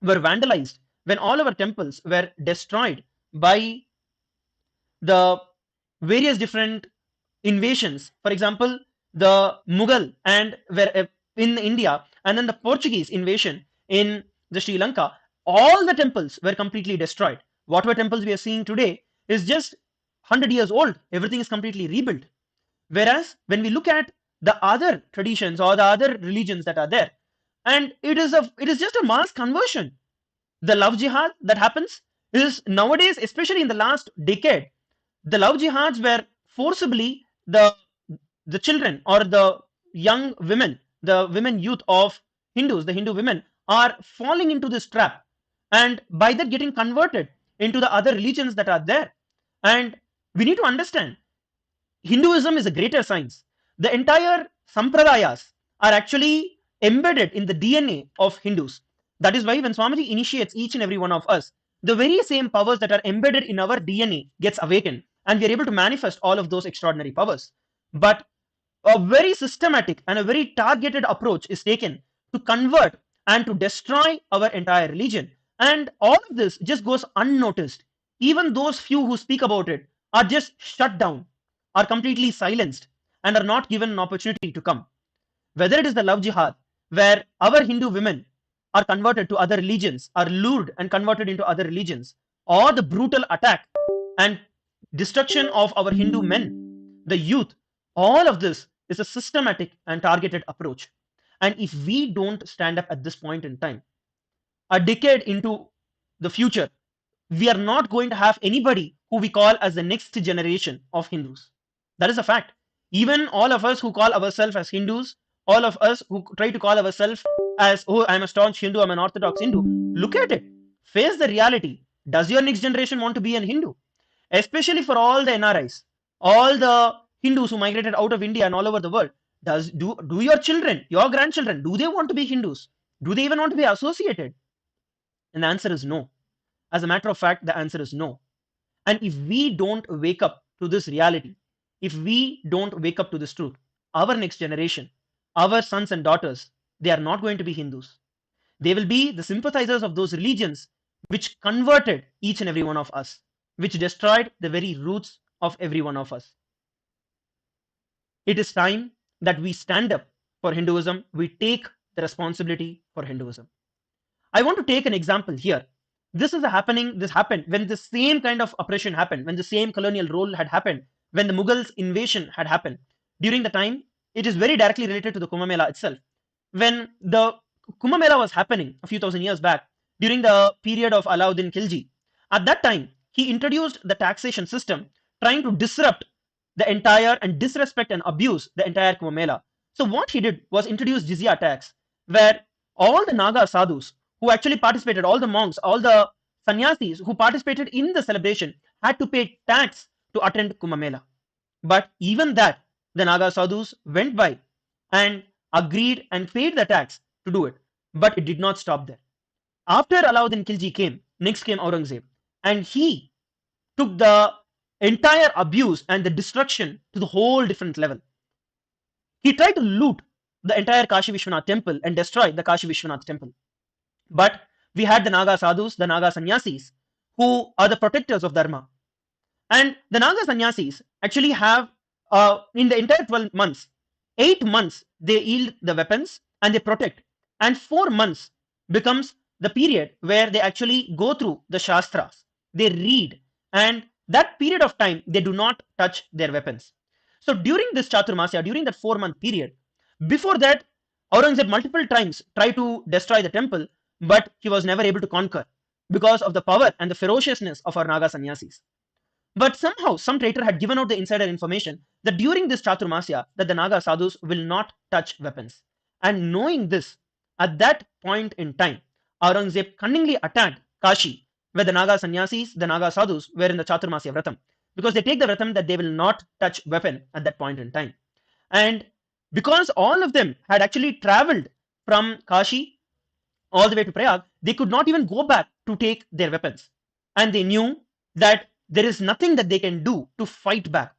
were vandalized, when all our temples were destroyed by the various different invasions. For example, the Mughal and where in India, and then the Portuguese invasion in the Sri Lanka, all the temples were completely destroyed. Whatever temples we are seeing today is just 100 years old. Everything is completely rebuilt. Whereas when we look at the other traditions or the other religions that are there, and it is just a mass conversion. The love jihad that happens is nowadays, especially in the last decade, the love jihads were forcibly the children or the young women, the women youth of Hindus, the Hindu women are falling into this trap, and by that getting converted into the other religions that are there. And we need to understand, Hinduism is a greater science. The entire sampradayas are actually embedded in the DNA of Hindus. That is why when Swamiji initiates each and every one of us, the very same powers that are embedded in our DNA gets awakened, and we are able to manifest all of those extraordinary powers. But a very systematic and a very targeted approach is taken to convert and to destroy our entire religion. And all of this just goes unnoticed. Even those few who speak about it are just shut down, are completely silenced, and are not given an opportunity to come. Whether it is the love jihad, where our Hindu women are converted to other religions, are lured and converted into other religions, or the brutal attack and destruction of our Hindu men, the youth, all of this is a systematic and targeted approach. And if we don't stand up at this point in time, a decade into the future, we are not going to have anybody who we call as the next generation of Hindus. That is a fact. Even all of us who call ourselves as Hindus, all of us who try to call ourselves as, oh, I'm a staunch Hindu, I'm an orthodox Hindu, look at it. Face the reality. Does your next generation want to be an Hindu? Especially for all the NRIs, all the Hindus who migrated out of India and all over the world. Do your children, your grandchildren, do they want to be Hindus? Do they even want to be associated? And the answer is no. As a matter of fact, the answer is no. And if we don't wake up to this reality, if we don't wake up to this truth, our next generation, our sons and daughters, they are not going to be Hindus. They will be the sympathizers of those religions which converted each and every one of us, which destroyed the very roots of every one of us. It is time that we stand up for Hinduism. We take the responsibility for Hinduism. I want to take an example here. This happened when the same kind of oppression happened, when the same colonial role had happened, when the Mughals invasion had happened. During the time, it is very directly related to the Kumbha Mela itself. When the Kumbha Mela was happening a few thousand years back, during the period of Alauddin Khilji, at that time, he introduced the taxation system, trying to disrupt the entire and disrespect and abuse the entire Kumbh Mela. So what he did was introduce jizya tax, where all the Naga sadhus who actually participated, all the monks, all the sannyasis who participated in the celebration had to pay tax to attend Kumbh Mela. But even that, the Naga sadhus went by and agreed and paid the tax to do it. But it did not stop there. After Alauddin Khilji came, next came Aurangzeb, and he took the entire abuse and the destruction to the whole different level. He tried to loot the entire Kashi Vishwanath temple and destroy the Kashi Vishwanath temple. But we had the Naga sadhus, the Naga sannyasis, who are the protectors of Dharma. And the Naga sannyasis actually have, in the entire 12 months, 8 months they yield the weapons and they protect. And 4 months becomes the period where they actually go through the Shastras. They read, and that period of time, they do not touch their weapons. So during this Chaturmasya, during that 4-month period, before that, Aurangzeb multiple times tried to destroy the temple, but he was never able to conquer because of the power and the ferociousness of our Naga sannyasis. But somehow, some traitor had given out the insider information that during this Chaturmasya, that the Naga sadhus will not touch weapons. And knowing this, at that point in time, Aurangzeb cunningly attacked Kashi, where the Naga sannyasis, the Naga sadhus, were in the Chaturmasya Vratam, because they take the Vratam that they will not touch weapon at that point in time. And because all of them had actually traveled from Kashi all the way to Prayag, they could not even go back to take their weapons. And they knew that there is nothing that they can do to fight back.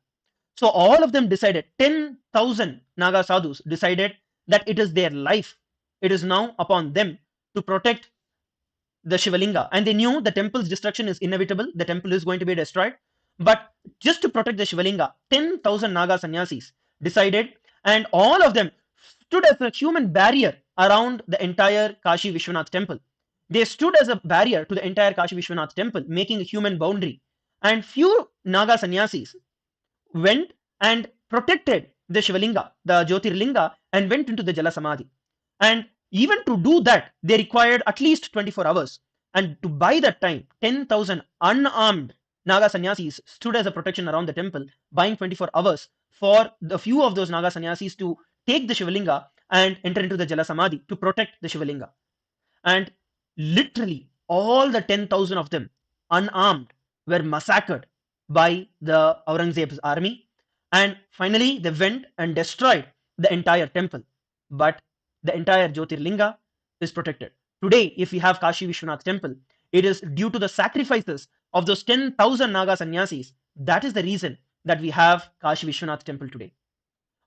So all of them decided, 10,000 Naga sadhus decided that it is their life. It is now upon them to protect the Shivalinga. And they knew the temple's destruction is inevitable. The temple is going to be destroyed. But just to protect the Shivalinga, 10,000 Naga sannyasis decided, and all of them stood as a human barrier around the entire Kashi Vishwanath temple. They stood as a barrier to the entire Kashi Vishwanath temple, making a human boundary. And few Naga sannyasis went and protected the Shivalinga, the Jyotirlinga, and went into the Jala Samadhi. And even to do that, they required at least 24 hours. And to buy that time, 10,000 unarmed Naga sannyasis stood as a protection around the temple, buying 24 hours for the few of those Naga sannyasis to take the Shivalinga and enter into the Jala Samadhi to protect the Shivalinga. And literally all the 10,000 of them, unarmed, were massacred by the Aurangzeb's army. And finally, they went and destroyed the entire temple. But the entire Jyotirlinga is protected. Today, if we have Kashi Vishwanath temple, it is due to the sacrifices of those 10,000 Naga sannyasis. That is the reason that we have Kashi Vishwanath temple today.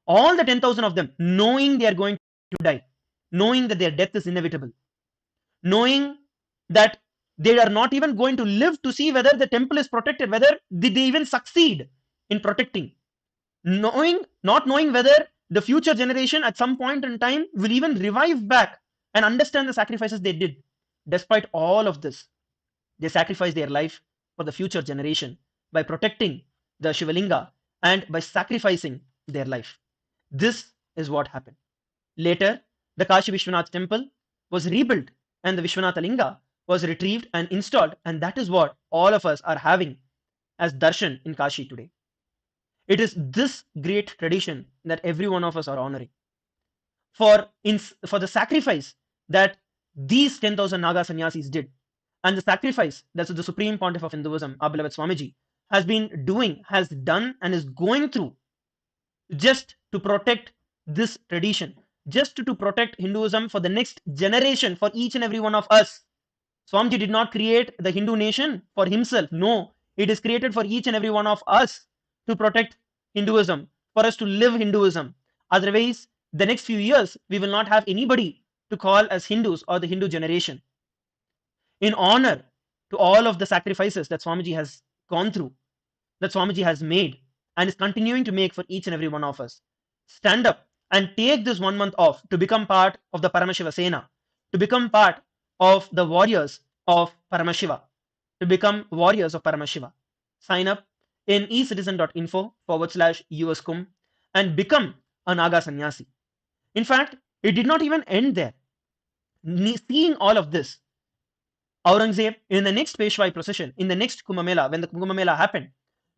All the 10,000 of them, knowing they are going to die, knowing that their death is inevitable, knowing that they are not even going to live to see whether the temple is protected, whether did they even succeed in protecting, not knowing whether the future generation at some point in time will even revive back and understand the sacrifices they did. Despite all of this, they sacrificed their life for the future generation by protecting the Shivalinga and by sacrificing their life. This is what happened. Later, the Kashi Vishwanath temple was rebuilt and the Vishwanatha Linga was retrieved and installed, and that is what all of us are having as darshan in Kashi today. It is this great tradition that every one of us are honoring. For the sacrifice that these 10,000 Naga sannyasis did, and the sacrifice that the Supreme Pontiff of Hinduism, our beloved Swamiji, has been doing, has done, and is going through just to protect this tradition, just to protect Hinduism for the next generation, for each and every one of us. Swamiji did not create the Hindu nation for himself. No, it is created for each and every one of us to protect Hinduism, for us to live Hinduism. Otherwise, the next few years, we will not have anybody to call as Hindus or the Hindu generation. In honor to all of the sacrifices that Swamiji has gone through, that Swamiji has made, and is continuing to make for each and every one of us, stand up and take this 1 month off to become part of the Paramashiva Sena, to become part of the warriors of Paramashiva, to become warriors of Paramashiva. Sign up in ecitizen.info/US Kumbh and become a Naga Sannyasi. In fact, it did not even end there. Seeing all of this, Aurangzeb, in the next Peshwai procession, in the next Kumbh Mela, when the Kumbh Mela happened,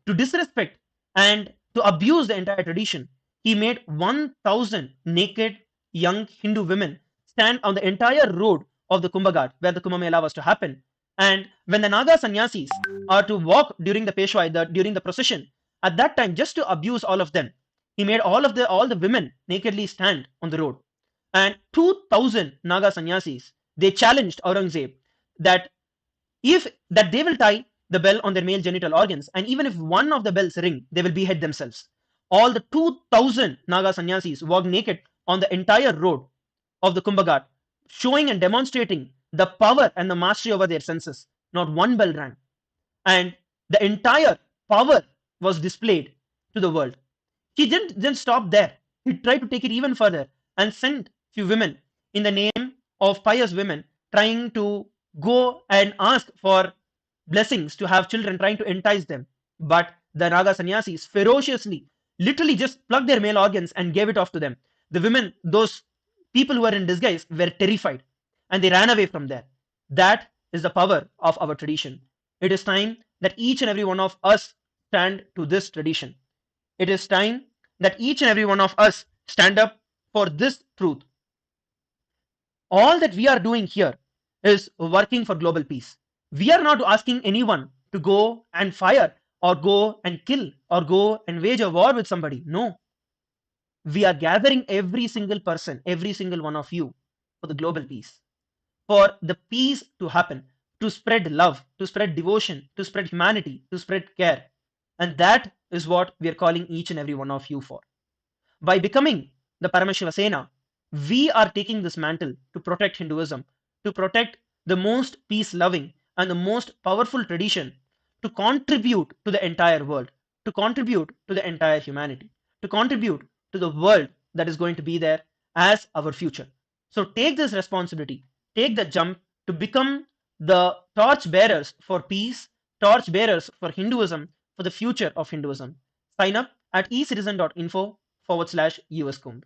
to disrespect and to abuse the entire tradition, he made 1,000 naked young Hindu women stand on the entire road of the Kumbh Ghat, where the Kumbh Mela was to happen. And when the Naga sannyasis are to walk during the Peshwai, during the procession, at that time, just to abuse all of them, he made all the women nakedly stand on the road. And 2,000 Naga sannyasis, they challenged Aurangzeb that that they will tie the bell on their male genital organs, and even if one of the bells ring, they will behead themselves. All the 2,000 Naga sannyasis walked naked on the entire road of the Kumbh Ghat, showing and demonstrating the power and the mastery over their senses. Not one bell rang, and the entire power was displayed to the world. He didn't stop there. He tried to take it even further and sent few women in the name of pious women trying to go and ask for blessings to have children, trying to entice them. But the Naga sannyasis ferociously, literally just plucked their male organs and gave it off to them. The women, those people who were in disguise, were terrified and they ran away from there. That is the power of our tradition. It is time that each and every one of us stand to this tradition. It is time that each and every one of us stand up for this truth. All that we are doing here is working for global peace. We are not asking anyone to go and fire or go and kill or go and wage a war with somebody. No. We are gathering every single person, every single one of you, for the global peace, for the peace to happen, to spread love, to spread devotion, to spread humanity, to spread care. And that is what we are calling each and every one of you for. By becoming the Paramashiva Sena, we are taking this mantle to protect Hinduism, to protect the most peace loving and the most powerful tradition, to contribute to the entire world, to contribute to the entire humanity, to contribute to the world that is going to be there as our future. So take this responsibility, take the jump to become the torch bearers for peace, torch bearers for Hinduism, for the future of Hinduism. Sign up at ecitizen.info/US Kumbh.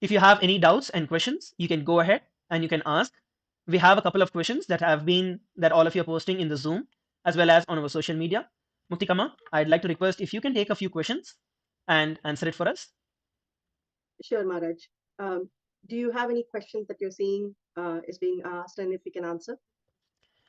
If you have any doubts and questions, you can go ahead and you can ask. We have a couple of questions that all of you are posting in the Zoom as well as on our social media. Muktikama, I'd like to request if you can take a few questions and answer it for us. Sure, Maharaj. Do you have any questions that you're seeing is being asked, and if we can answer?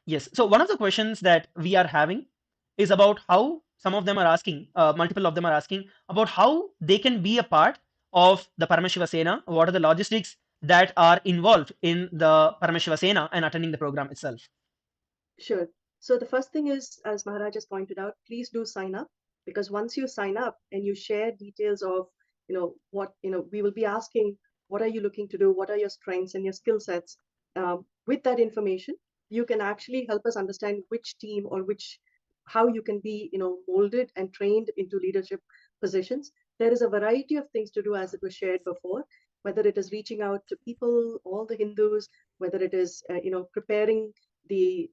Yes. So one of the questions that we are having is about how some of them are asking, multiple of them are asking about how they can be a part of the Paramashiva Sena. What are the logistics that are involved in the Paramashiva Sena and attending the program itself? Sure. So the first thing is, as Maharaj has pointed out, please do sign up, because once you sign up and you share details of, what, we will be asking, what are you looking to do? What are your strengths and your skill sets? With that information, you can actually help us understand which team or how you can be, molded and trained into leadership positions. There is a variety of things to do, as it was shared before, whether it is reaching out to people, all the Hindus, whether it is, preparing the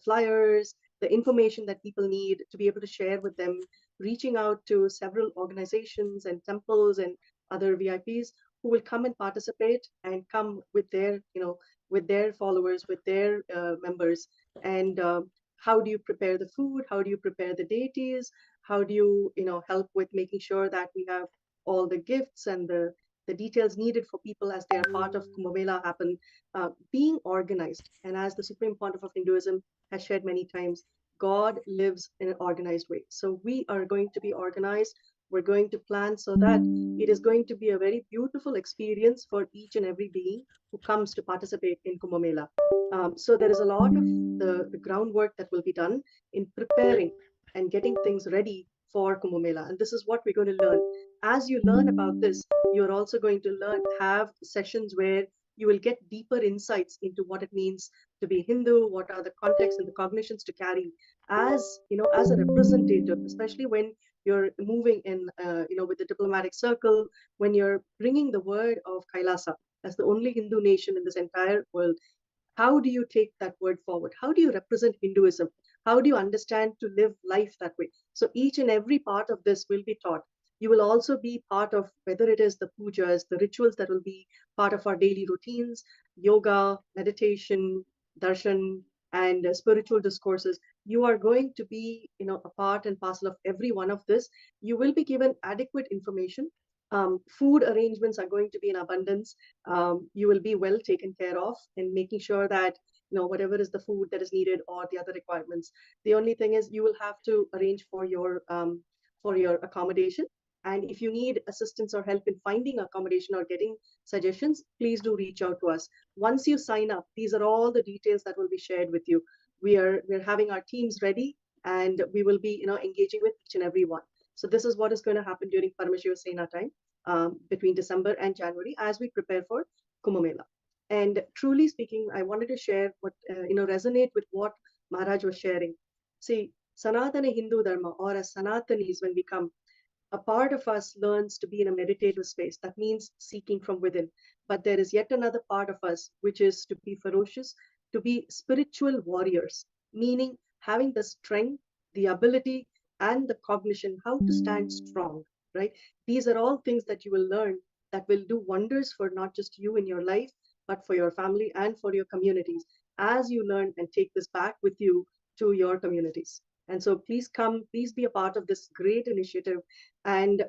flyers, the information that people need to be able to share with them, reaching out to several organizations and temples and other VIPs who will come and participate and come with their followers, with their members. And how do you prepare the food? How do you prepare the deities? How do you, help with making sure that we have all the gifts and the details needed for people as they are part of Kumbh Mela happen, being organized. And as the Supreme Pontiff of Hinduism has shared many times, God lives in an organized way. So we are going to be organized We're going to plan so that it is going to be a very beautiful experience for each and every being who comes to participate in Kumbh Mela. So there is a lot of the groundwork that will be done in preparing and getting things ready for Kumbh Mela. And this is what we're going to learn. As you learn about this, you're also going to have sessions where you will get deeper insights into what it means to be Hindu, what are the contexts and the cognitions to carry as, as a representative, especially when you're moving in, with the diplomatic circle, when you're bringing the word of Kailasa as the only Hindu nation in this entire world. How do you take that word forward? How do you represent Hinduism? How do you understand to live life that way? So each and every part of this will be taught. You will also be part of whether it is the pujas, the rituals that will be part of our daily routines, yoga, meditation, darshan, and spiritual discourses. You are going to be, a part and parcel of every one of this. You will be given adequate information. Food arrangements are going to be in abundance. You will be well taken care of in making sure that whatever is the food that is needed or the other requirements. The only thing is you will have to arrange for your accommodation. And if you need assistance or help in finding accommodation or getting suggestions, please do reach out to us. Once you sign up, these are all the details that will be shared with you. We're having our teams ready, and we will be engaging with each and every one. So this is what is going to happen during Paramashiva Sena time, between December and January as we prepare for Kumbh Mela. And truly speaking, I wanted to share what, resonate with what Maharaj was sharing. See, Sanatana Hindu Dharma, or as Sanatanis, when we come, a part of us learns to be in a meditative space. That means seeking from within. But there is yet another part of us, which is to be ferocious, to be spiritual warriors, meaning having the strength, the ability, and the cognition, how to stand strong, right? These are all things that you will learn that will do wonders for not just you in your life, but for your family and for your communities as you learn and take this back with you to your communities. And so please come, please be a part of this great initiative. And,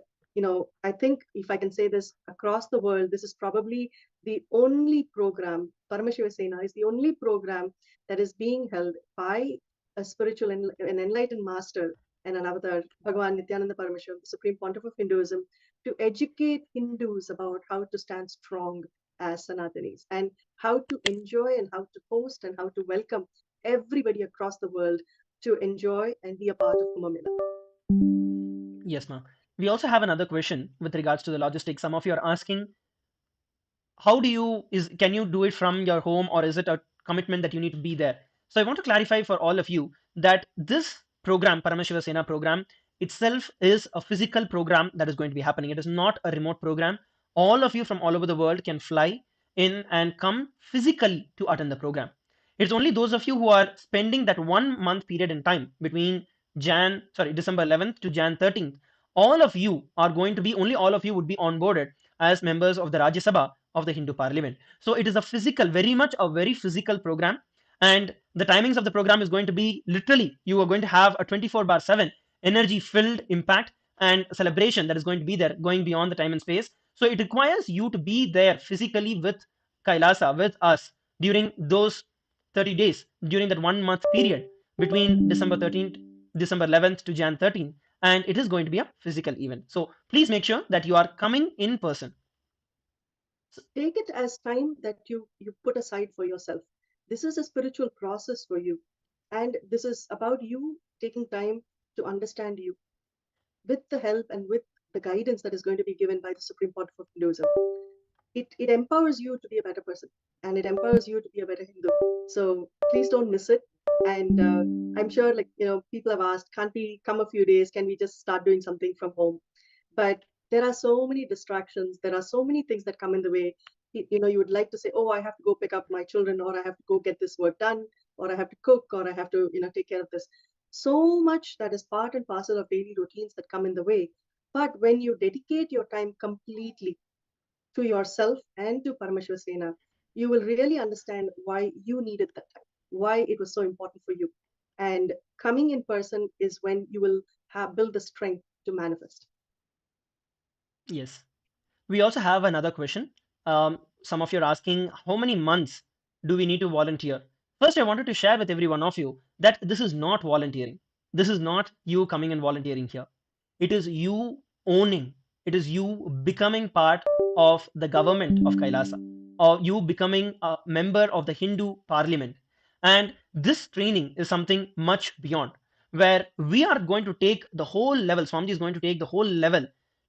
I think if I can say this across the world, this is probably the only program, Paramashiva Sena is the only program that is being held by a spiritual and an enlightened master and an avatar, Bhagavan Nithyananda Paramashivam, the Supreme Pontiff of Hinduism, to educate Hindus about how to stand strong as Sanatanis and how to enjoy and how to host and how to welcome everybody across the world to enjoy and be a part of Kumbh Mela. Yes, ma'am. We also have another question with regards to the logistics. Some of you are asking, how do you can you do it from your home, or is it a commitment that you need to be there? So I want to clarify for all of you that this program, Paramashiva Sena program, itself is a physical program that is going to be happening. It is not a remote program. All of you from all over the world can fly in and come physically to attend the program. It's only those of you who are spending that 1 month period in time between December 11th to Jan 13th. All of you are going to be, only all of you would be onboarded as members of the Rajya Sabha of the Hindu Parliament. So it is a physical, very much a very physical program. And the timings of the program is going to be literally, you are going to have a 24/7 energy filled impact and celebration that is going to be there, going beyond the time and space. So it requires you to be there physically with Kailasa, with us, during those 30 days, during that 1 month period between December 13th, December 11th to Jan 13th. And it is going to be a physical event. So please make sure that you are coming in person. So take it as time that you put aside for yourself. This is a spiritual process for you. And this is about you taking time to understand you with the help and with the guidance that is going to be given by the Supreme Pontiff of Hinduism. It empowers you to be a better person, and it empowers you to be a better Hindu. So please don't miss it. And I'm sure, people have asked, can't we come a few days? Can we just start doing something from home? But there are so many distractions. There are so many things that come in the way. You would like to say, oh, I have to go pick up my children, or I have to go get this work done, or I have to cook, or I have to, take care of this. So much that is part and parcel of daily routines that come in the way. But when you dedicate your time completely to yourself and to Paramashiva Sena, you will really understand why you needed that time, why it was so important for you. And coming in person is when you will build the strength to manifest. Yes. We also have another question. Some of you are asking, how many months do we need to volunteer? First, I wanted to share with every one of you that this is not volunteering. This is not you coming and volunteering here. It is you owning. It is you becoming part of the government of Kailasa, or you becoming a member of the Hindu parliament. And this training is something much beyond, where we are going to take the whole level, Swamiji is going to take the whole level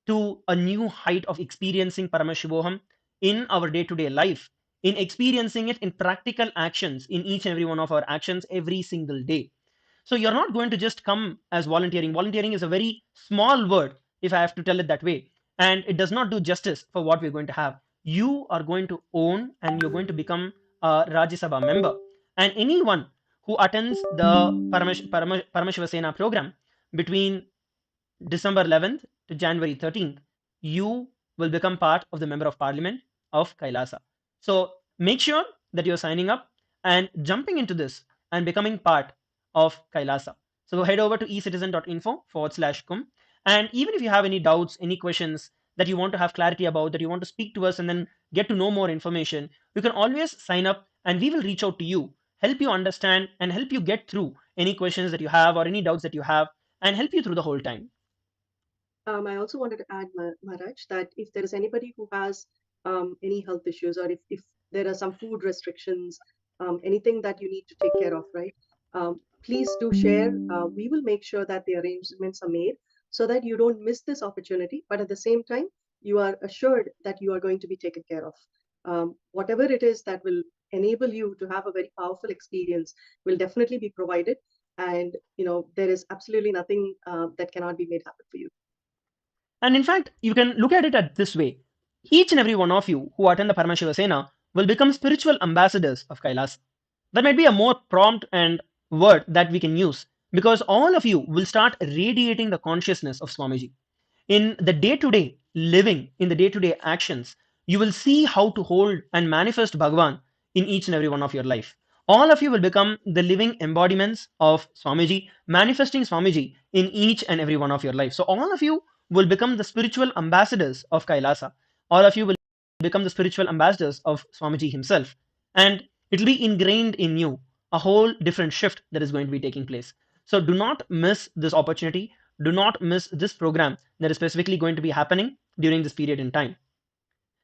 to a new height of experiencing Paramashivoham in our day-to-day life, in experiencing it in practical actions, in each and every one of our actions every single day. So you're not going to just come as volunteering. Volunteering is a very small word, if I have to tell it that way, and it does not do justice for what we're going to have. You are going to own and you're going to become a Rajya Sabha member. And anyone who attends the Paramashiva Sena program between December 11th to January 13th, you will become part of the Member of Parliament of Kailasa. So make sure that you're signing up and jumping into this and becoming part of Kailasa. So head over to ecitizen.info/kum. And even if you have any doubts, any questions that you want to have clarity about, that you want to speak to us and then get to know more information, you can always sign up and we will reach out to you, help you understand and help you get through any questions that you have or any doubts that you have and help you through the whole time. I also wanted to add, Maharaj, that if there is anybody who has any health issues, or if there are some food restrictions, anything that you need to take care of, right? Please do share. We will make sure that the arrangements are made so that you don't miss this opportunity. But at the same time, you are assured that you are going to be taken care of. Whatever it is that will enable you to have a very powerful experience will definitely be provided. And there is absolutely nothing that cannot be made happen for you. And in fact, you can look at it at this way. Each and every one of you who attend the Paramashiva Sena will become spiritual ambassadors of Kailas. That might be a more prompt and word that we can use, because all of you will start radiating the consciousness of Swamiji. In the day-to-day living, in the day-to-day actions, you will see how to hold and manifest Bhagavan in each and every one of your life. All of you will become the living embodiments of Swamiji, manifesting Swamiji in each and every one of your life. So all of you will become the spiritual ambassadors of Kailasa. All of you will become the spiritual ambassadors of Swamiji himself. And it will be ingrained in you, a whole different shift that is going to be taking place. So do not miss this opportunity. Do not miss this program that is specifically going to be happening during this period in time.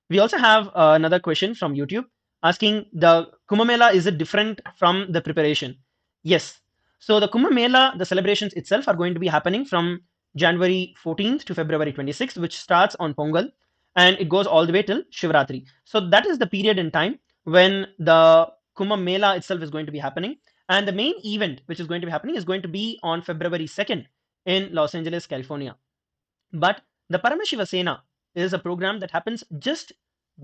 We also have another question from YouTube asking, the Kumbha Mela, is it different from the preparation? Yes. So the Kumbha Mela, the celebrations itself are going to be happening from January 14th to February 26th, which starts on Pongal and it goes all the way till Shivratri. So that is the period in time when the Kumbha Mela itself is going to be happening. And the main event which is going to be happening is going to be on February 2nd in Los Angeles, California. But the Paramashiva Sena is a program that happens just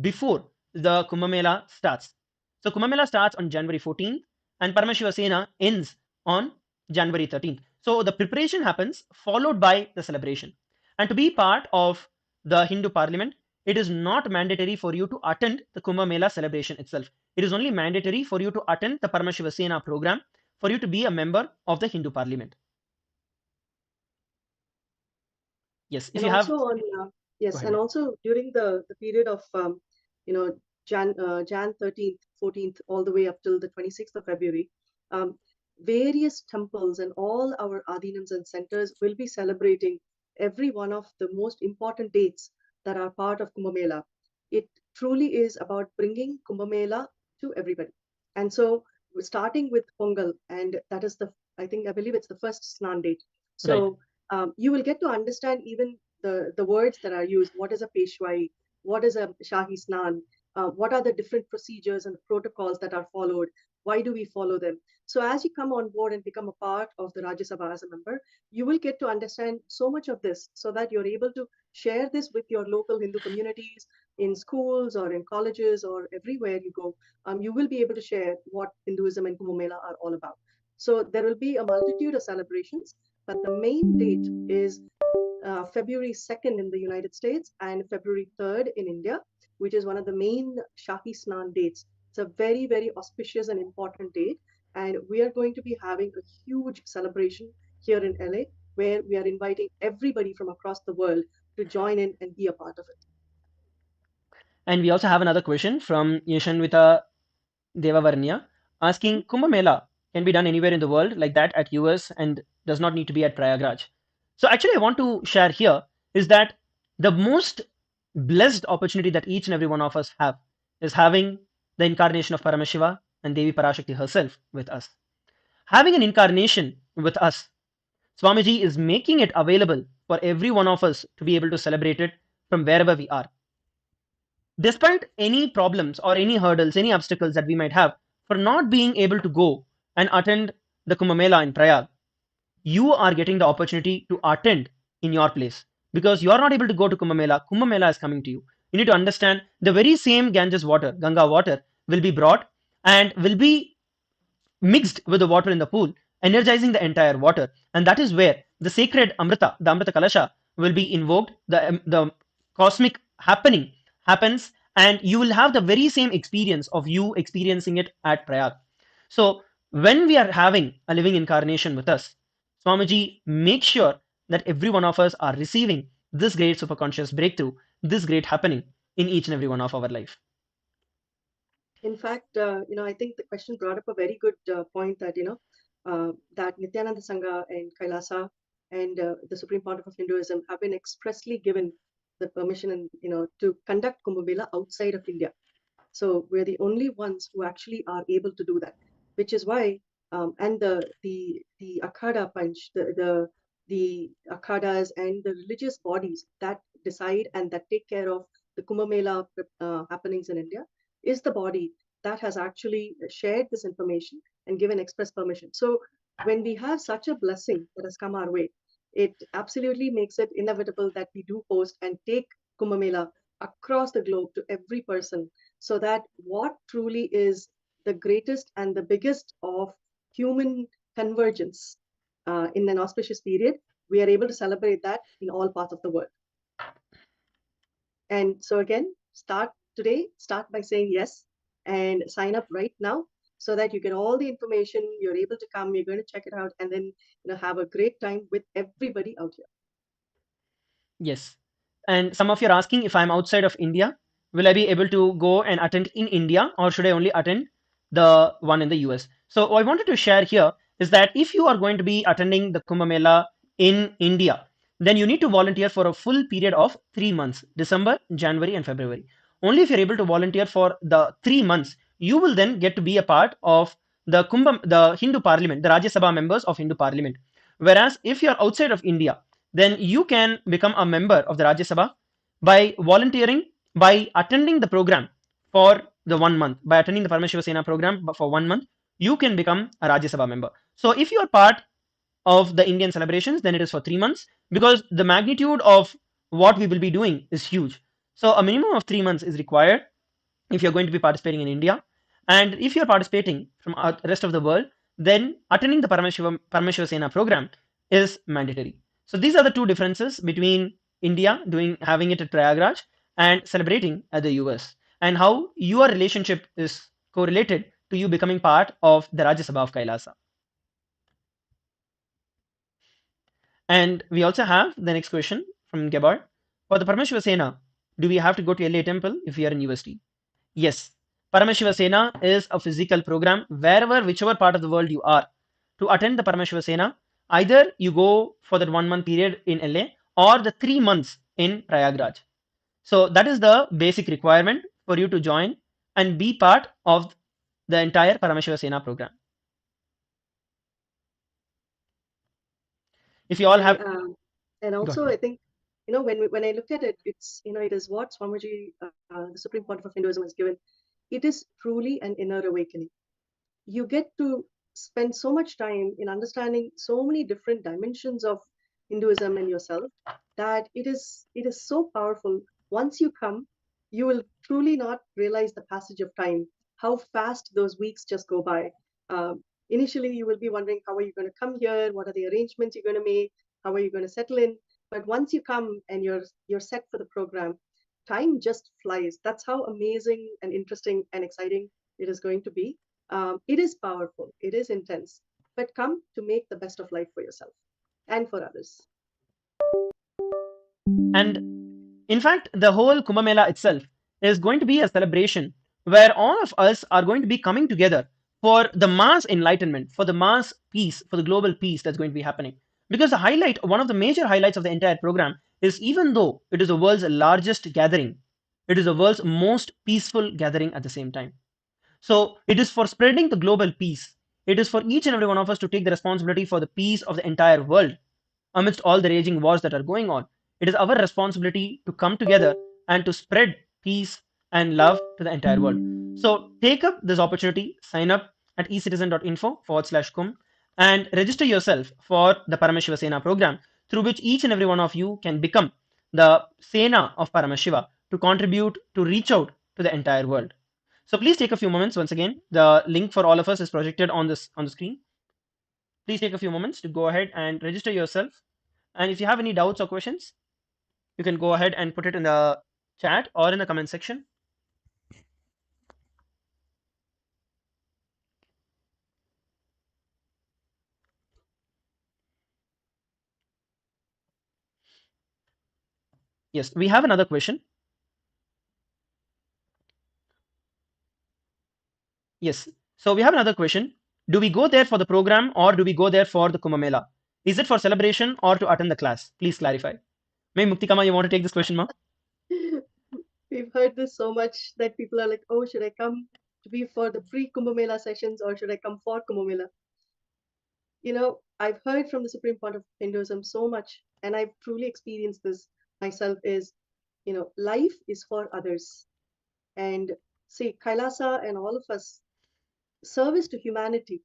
before the Kumbha Mela starts. So Kumbha Mela starts on January 14th and Paramashiva Sena ends on January 13th. So the preparation happens followed by the celebration. And to be part of the Hindu parliament, it is not mandatory for you to attend the Kumbha Mela celebration itself. It is only mandatory for you to attend the Paramashiva Sena program for you to be a member of the Hindu parliament. Yes, if And you have. also on yes, and also during the period of Jan 13th, 14th, all the way up till the 26th of February, various temples and all our adinams and centers will be celebrating every one of the most important dates that are part of Kumbha Mela. It truly is about bringing Kumbha Mela to everybody. And so we're starting with Pongal, and that is I believe it's the first Snan date. So you will get to understand even the words that are used. What is a Peshwai? What is a Shahi Snan? What are the different procedures and protocols that are followed? Why do we follow them? So as you come on board and become a part of the Rajya Sabha as a member, you will get to understand so much of this so that you're able to share this with your local Hindu communities in schools or in colleges or everywhere you go. You will be able to share what Hinduism and Kumbh Mela are all about. So there will be a multitude of celebrations, but the main date is February 2nd in the United States and February 3rd in India, which is one of the main Shahi Snan dates. It's a very, very auspicious and important date. And we are going to be having a huge celebration here in LA, where we are inviting everybody from across the world to join in and be a part of it. And we also have another question from Yashanvita Devavarnya asking, Kumbha Mela can be done anywhere in the world like that at US and does not need to be at Prayagraj. So actually I want to share here, is that the most blessed opportunity that each and every one of us have is having the incarnation of Paramashiva and Devi Parashakti herself with us. Having an incarnation with us, Swamiji is making it available for every one of us to be able to celebrate it from wherever we are. Despite any problems or any hurdles, any obstacles that we might have for not being able to go and attend the Kumbh Mela in Prayag, you are getting the opportunity to attend in your place, because you are not able to go to Kumbh Mela is coming to you. You need to understand the very same Ganges water, Ganga water, will be brought and will be mixed with the water in the pool, energizing the entire water. And that is where the sacred Amrita, the Amrita Kalasha, will be invoked. The cosmic happening happens, and you will have the very same experience of you experiencing it at Prayag. So, when we are having a living incarnation with us, Swamiji makes sure that every one of us are receiving this great superconscious breakthrough, this great happening in each and every one of our life. In fact, I think the question brought up a very good point that, that Nityananda Sangha and Kailasa and the Supreme Pontiff of Hinduism have been expressly given the permission and, to conduct Kumbh Mela outside of India. So we're the only ones who actually are able to do that, which is why, and the Akhada Panch, the Akhadas and the religious bodies that decide and that take care of the Kumbh Mela happenings in India is the body that has actually shared this information and given express permission. So when we have such a blessing that has come our way, it absolutely makes it inevitable that we do post and take Kumbh Mela across the globe to every person, so that what truly is the greatest and the biggest of human convergence in an auspicious period, we are able to celebrate that in all parts of the world. And so again, start by saying yes and sign up right now, so that you get all the information, you're able to come, you're going to check it out, and then have a great time with everybody out here. Yes. And some of you are asking, if I'm outside of India, will I be able to go and attend in India, or should I only attend the one in the US? So what I wanted to share here is that if you are going to be attending the Kumbh Mela in India, then you need to volunteer for a full period of 3 months, December, January, and February. Only if you're able to volunteer for the 3 months, you will then get to be a part of the Hindu Parliament, the Rajya Sabha members of Hindu Parliament. Whereas if you're outside of India, then you can become a member of the Rajya Sabha by volunteering, by attending the program for the 1 month, by attending the Paramashiva Sena program for 1 month, you can become a Rajya Sabha member. So if you are part of the Indian celebrations, then it is for 3 months, because the magnitude of what we will be doing is huge. So a minimum of 3 months is required if you're going to be participating in India. And if you're participating from the rest of the world, then attending the Paramashiva Sena program is mandatory. So these are the two differences between India having it at Prayagraj and celebrating at the US, and how your relationship is correlated to you becoming part of the Rajya Sabha of Kailasa. And we also have the next question from Gebhard. For the Paramashiva Sena, do we have to go to LA temple if we are in UST? Yes, Paramashiva Sena is a physical program wherever, whichever part of the world you are. To attend the Paramashiva Sena, either you go for that 1 month period in LA or the 3 months in Prayagraj. So that is the basic requirement for you to join and be part of the entire Paramashiva Sena program. If you all have, and also I think, when I look at it, it's, it is what Swamiji, the Supreme Pontiff of Hinduism, has given. It is truly an inner awakening. You get to spend so much time in understanding so many different dimensions of Hinduism and yourself, that it is so powerful. Once you come, you will truly not realize the passage of time, how fast those weeks just go by. Initially, you will be wondering, how are you going to come here? What are the arrangements you're going to make? How are you going to settle in? But once you come and you're set for the program, time just flies. That's how amazing and interesting and exciting it is going to be. It is powerful, it is intense, but come to make the best of life for yourself and for others. And in fact, the whole Kumbh Mela itself is going to be a celebration where all of us are going to be coming together for the mass enlightenment, for the mass peace, for the global peace that's going to be happening. Because one of the major highlights of the entire program is even though it is the world's largest gathering, it is the world's most peaceful gathering at the same time. So it is for spreading the global peace. It is for each and every one of us to take the responsibility for the peace of the entire world amidst all the raging wars that are going on. It is our responsibility to come together and to spread peace and love to the entire world. So take up this opportunity, sign up at ecitizen.info/kum and register yourself for the Paramashiva Sena program, through which each and every one of you can become the Sena of Paramashiva to contribute to reach out to the entire world. So please take a few moments. Once again, the link for all of us is projected on the screen. Please take a few moments to go ahead and register yourself. And if you have any doubts or questions, you can go ahead and put it in the chat or in the comment section. Yes, we have another question. Yes, so we have another question. Do we go there for the program or do we go there for the Kumbha Mela? Is it for celebration or to attend the class? Please clarify. May Muktikama, you want to take this question, ma? We've heard this so much that people are like, oh, should I come to be for the pre-Kumbh Mela sessions or should I come for Kumbh Mela? You know, I've heard from the Supreme Point of Hinduism so much, and I've truly experienced this myself, is, you know, life is for others. And see, Kailasa and all of us, service to humanity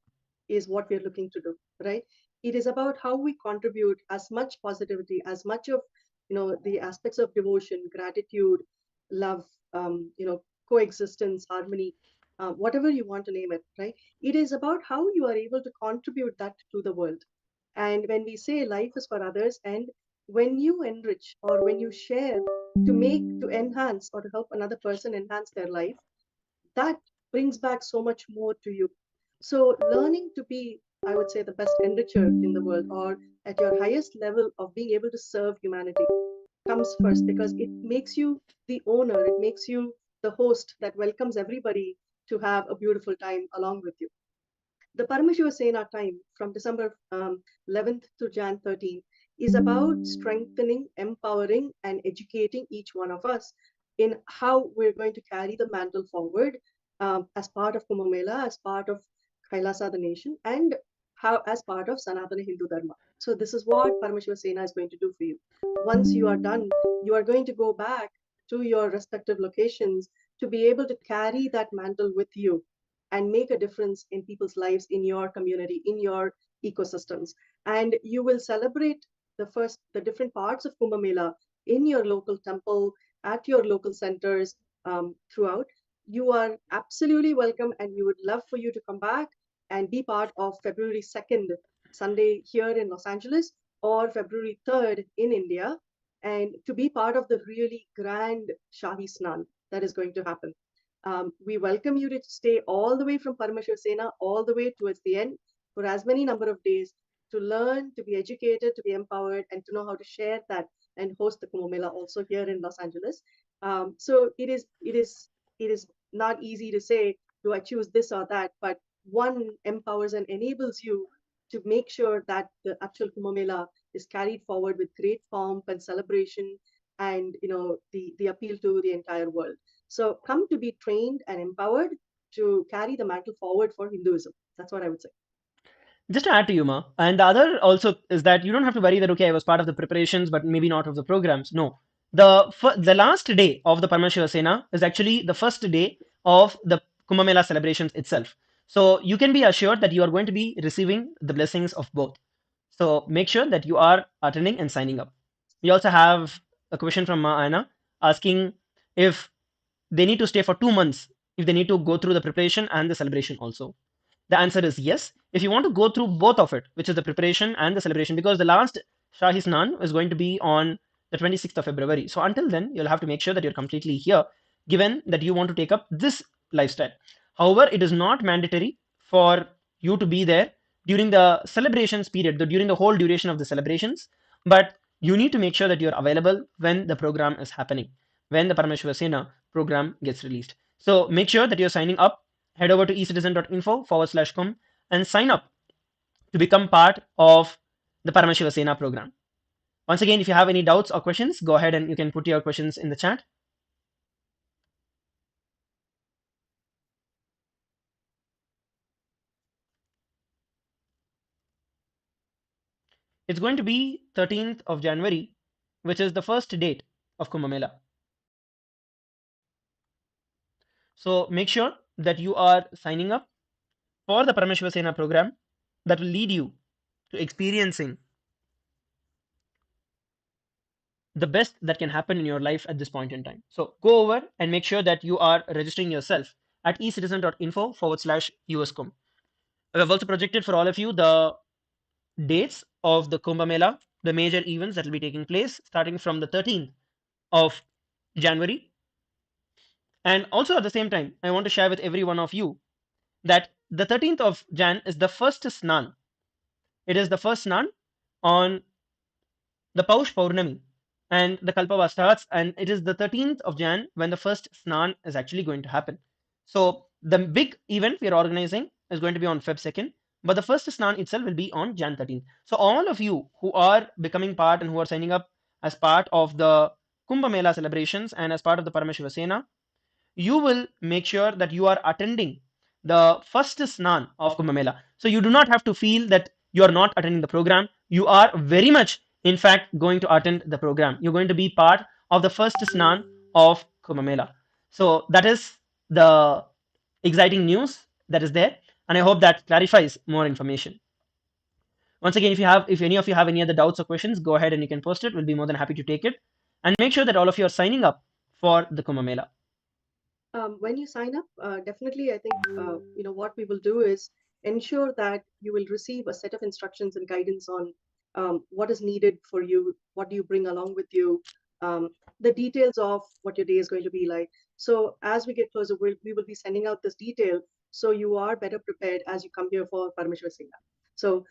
is what we're looking to do, right? It is about how we contribute as much positivity, as much of, you know, the aspects of devotion, gratitude, love, coexistence, harmony, whatever you want to name it, right? It is about how you are able to contribute that to the world. And when we say life is for others, and when you enrich or when you share to enhance or to help another person enhance their life, that brings back so much more to you. So learning to be, I would say, the best enricher in the world, or at your highest level of being able to serve humanity, comes first, because it makes you the owner, it makes you the host that welcomes everybody to have a beautiful time along with you. The Paramashiva Sena time from December 11th to Jan 13th is about strengthening, empowering, and educating each one of us in how we're going to carry the mantle forward, as part of Kumbh Mela, as part of Kailasa, the nation, and how as part of Sanatana Hindu Dharma. So this is what Paramashiva Sena is going to do for you. Once you are done, you are going to go back to your respective locations to be able to carry that mantle with you and make a difference in people's lives, in your community, in your ecosystems. And you will celebrate the different parts of Kumbh Mela in your local temple, at your local centers, throughout. You are absolutely welcome, and we would love for you to come back and be part of February 2nd, Sunday here in Los Angeles, or February 3rd in India, and to be part of the really grand Shahi Snan that is going to happen. We welcome you to stay all the way from Paramashiva Sena all the way towards the end for as many number of days to learn, to be educated, to be empowered, and to know how to share that and host the Kumbh Mela also here in Los Angeles. So it is not easy to say, do I choose this or that? But one empowers and enables you to make sure that the actual Kumbh Mela is carried forward with great pomp and celebration, and the appeal to the entire world. So come to be trained and empowered to carry the mantle forward for Hinduism. That's what I would say. Just to add to you, Ma, and the other also is that you don't have to worry that, okay, I was part of the preparations, but maybe not of the programs. No. The last day of the Paramashiva Sena is actually the first day of the Kumbh Mela celebrations itself. So you can be assured that you are going to be receiving the blessings of both. So make sure that you are attending and signing up. We also have a question from Ma Anna asking if they need to stay for 2 months, if they need to go through the preparation and the celebration also. The answer is yes. If you want to go through both of it, which is the preparation and the celebration, because the last Shahi Snan is going to be on the 26th of February. So until then, you'll have to make sure that you're completely here, given that you want to take up this lifestyle. However, it is not mandatory for you to be there during the celebrations period, during the whole duration of the celebrations, but you need to make sure that you're available when the program is happening, when the Paramashiva Sena program gets released. So make sure that you're signing up. Head over to ecitizen.info/com and sign up to become part of the Paramashiva Sena program. Once again, if you have any doubts or questions, go ahead and you can put your questions in the chat. It's going to be 13th of January, which is the first date of Kumbh Mela. So make sure that you are signing up for the Paramashiva Sena program that will lead you to experiencing the best that can happen in your life at this point in time. So go over and make sure that you are registering yourself at ecitizen.info/USCom. We have also projected for all of you the dates of the Kumbh Mela, the major events that will be taking place starting from the 13th of January. And also at the same time, I want to share with every one of you that the 13th of Jan is the first Snan. It is the first Snan on the Paush Paurnami, and the Kalpava starts, and it is the 13th of Jan when the first Snan is actually going to happen. So the big event we are organizing is going to be on Feb 2nd, but the first Snan itself will be on Jan 13th. So all of you who are becoming part and who are signing up as part of the Kumbh Mela celebrations and as part of the Paramashiva Sena, you will make sure that you are attending the first Snan of Kumbh Mela. So you do not have to feel that you are not attending the program. You are very much, in fact, going to attend the program. You're going to be part of the first Snan of Kumbh Mela. So that is the exciting news that is there, and I hope that clarifies more information. Once again, if any of you have any other doubts or questions, go ahead and you can post it. We'll be more than happy to take it. And make sure that all of you are signing up for the Kumbh Mela. When you sign up, definitely, I think what we will do is ensure that you will receive a set of instructions and guidance on what is needed for you, what do you bring along with you, the details of what your day is going to be like. So as we get closer, we will be sending out this detail so you are better prepared as you come here for Paramashiva Sena. So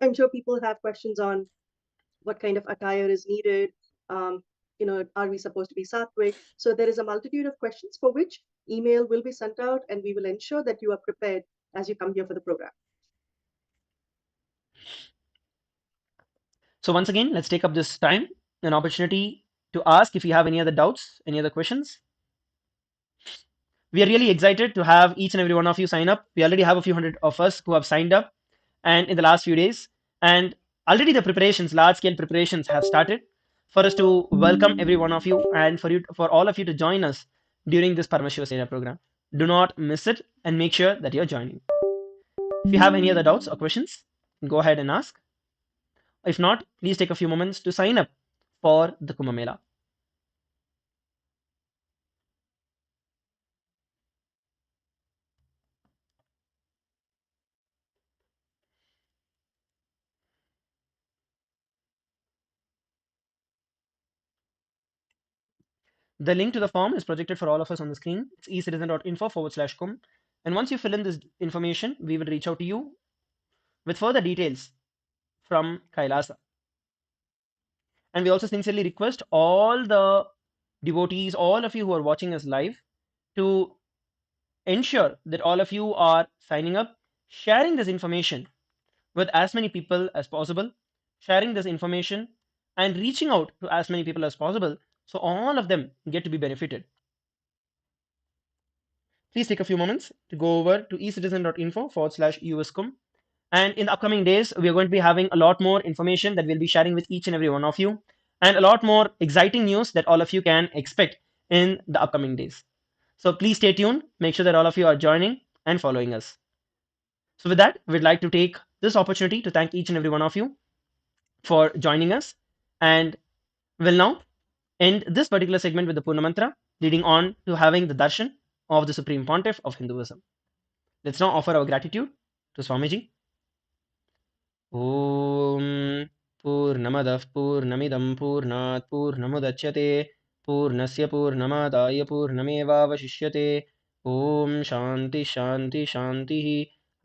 I'm sure people have questions on what kind of attire is needed. Are we supposed to be sattvic? So there is a multitude of questions for which email will be sent out, and we will ensure that you are prepared as you come here for the program. So once again, let's take up this time, an opportunity to ask if you have any other doubts, any other questions. We are really excited to have each and every one of you sign up. We already have a few hundred of us who have signed up, and in the last few days, and already the preparations, large-scale preparations, have started for us to welcome every one of you and for all of you to join us during this Paramashiva Sena program. Do not miss it and make sure that you're joining. If you have any other doubts or questions, go ahead and ask. If not, please take a few moments to sign up for the Kumbh Mela. The link to the form is projected for all of us on the screen. It's ecitizen.info/kum. And once you fill in this information, we will reach out to you with further details from Kailasa. And we also sincerely request all the devotees, all of you who are watching us live, to ensure that all of you are signing up, sharing this information with as many people as possible, sharing this information and reaching out to as many people as possible so all of them get to be benefited. Please take a few moments to go over to ecitizen.info/USCom. And in the upcoming days, we are going to be having a lot more information that we'll be sharing with each and every one of you, and a lot more exciting news that all of you can expect in the upcoming days. So please stay tuned. Make sure that all of you are joining and following us. So with that, we'd like to take this opportunity to thank each and every one of you for joining us. And we'll now end this particular segment with the Purna Mantra, leading on to having the Darshan of the Supreme Pontiff of Hinduism. Let's now offer our gratitude to Swamiji. ॐ पूर्णमदः पूर्णमिदं पूर्णात् पूर्णमुदच्यते पूर्णस्य पूर्णमादाय पूर्णमेवावशिष्यते ॐ शान्ति शान्ति शान्तिः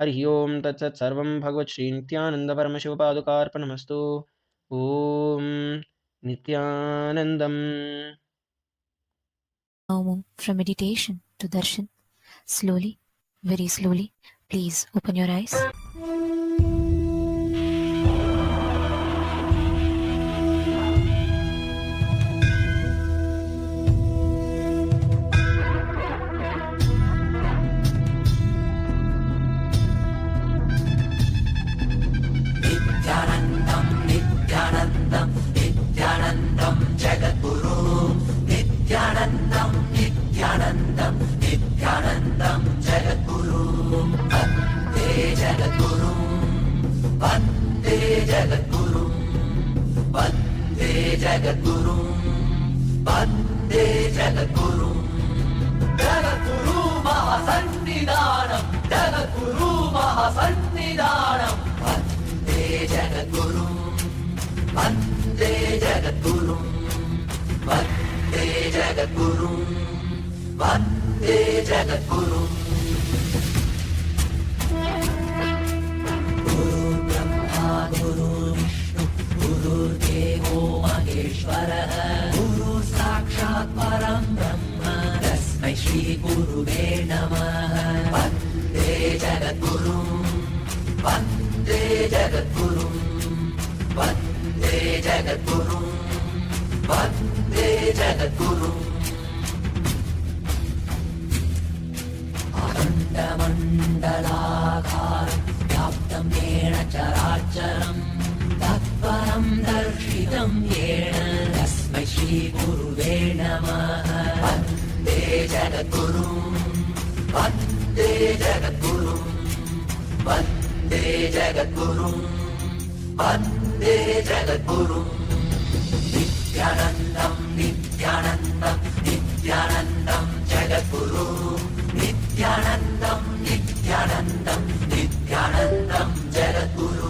हरिः ओं तत्सत् सर्वं भगवत्श्रीनित्यानन्दपरमशिवपादुकार्पणमस्तु ॐ नित्यानन्दम्. Now move from meditation to darshan. Slowly, very slowly, please open your eyes. Jagadgurum, Vande Jagadgurum, Vande Jagadgurum, Vande Jagadgurum, Jagadguru Mahasannidhanam, Jagadguru Mahasannidhanam, Vande Jagadgurum, Vande Jagadgurum, Vande Jagadgurum, Vande Jagadgurum. Guru Brahma, Guru Vishnu, Guru Devo Maheshwarah, Guru Sakshat Param Brahma, Tasmai Shri Guruve Namaha. Vande Jagadgurum, Vande Jagadgurum, Vande Jagadgurum, Vande Jagadgurum. Mandalakaram Vyaptam Yena Characharam Tatparam Darshitam Yena Tasmai Shri Guruve Namaha. Vande Jagadgurum, Vande Jagadgurum, Vande Jagadgurum, Vande Jagadgurum. Nithyanandam, Nithyanandam, Nithyanandam Jagadguru, Nithyanandam, Nithyanandam, Nithyanandam Jagadguru.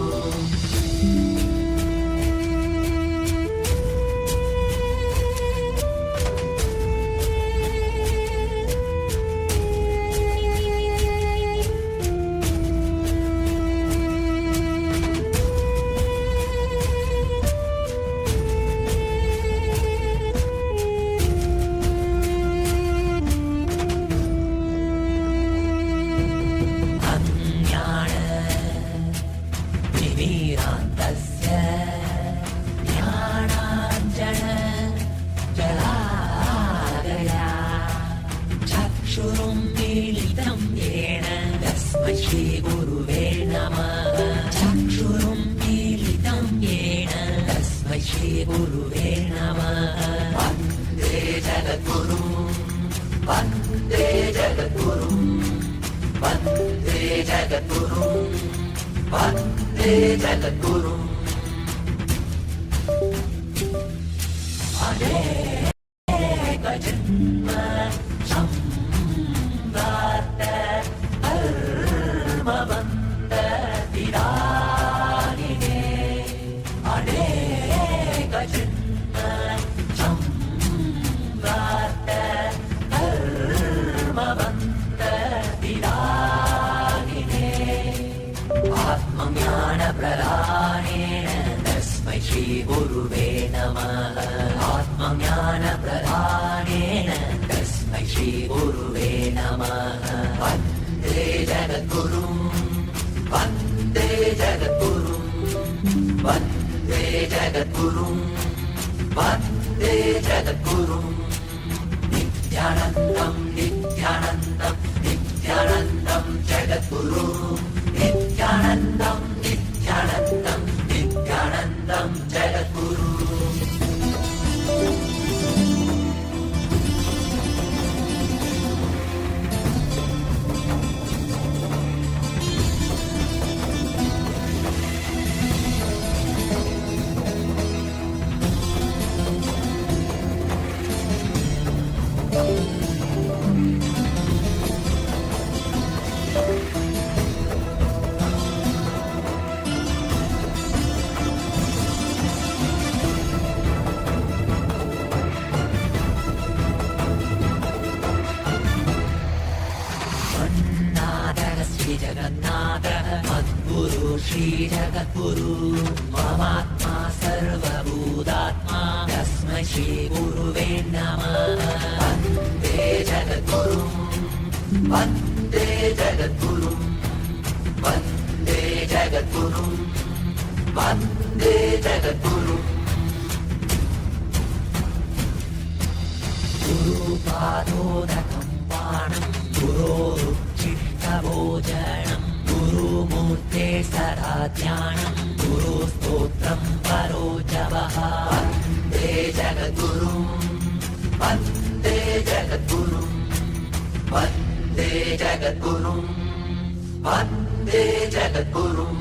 वन्दे जगद्गुरुं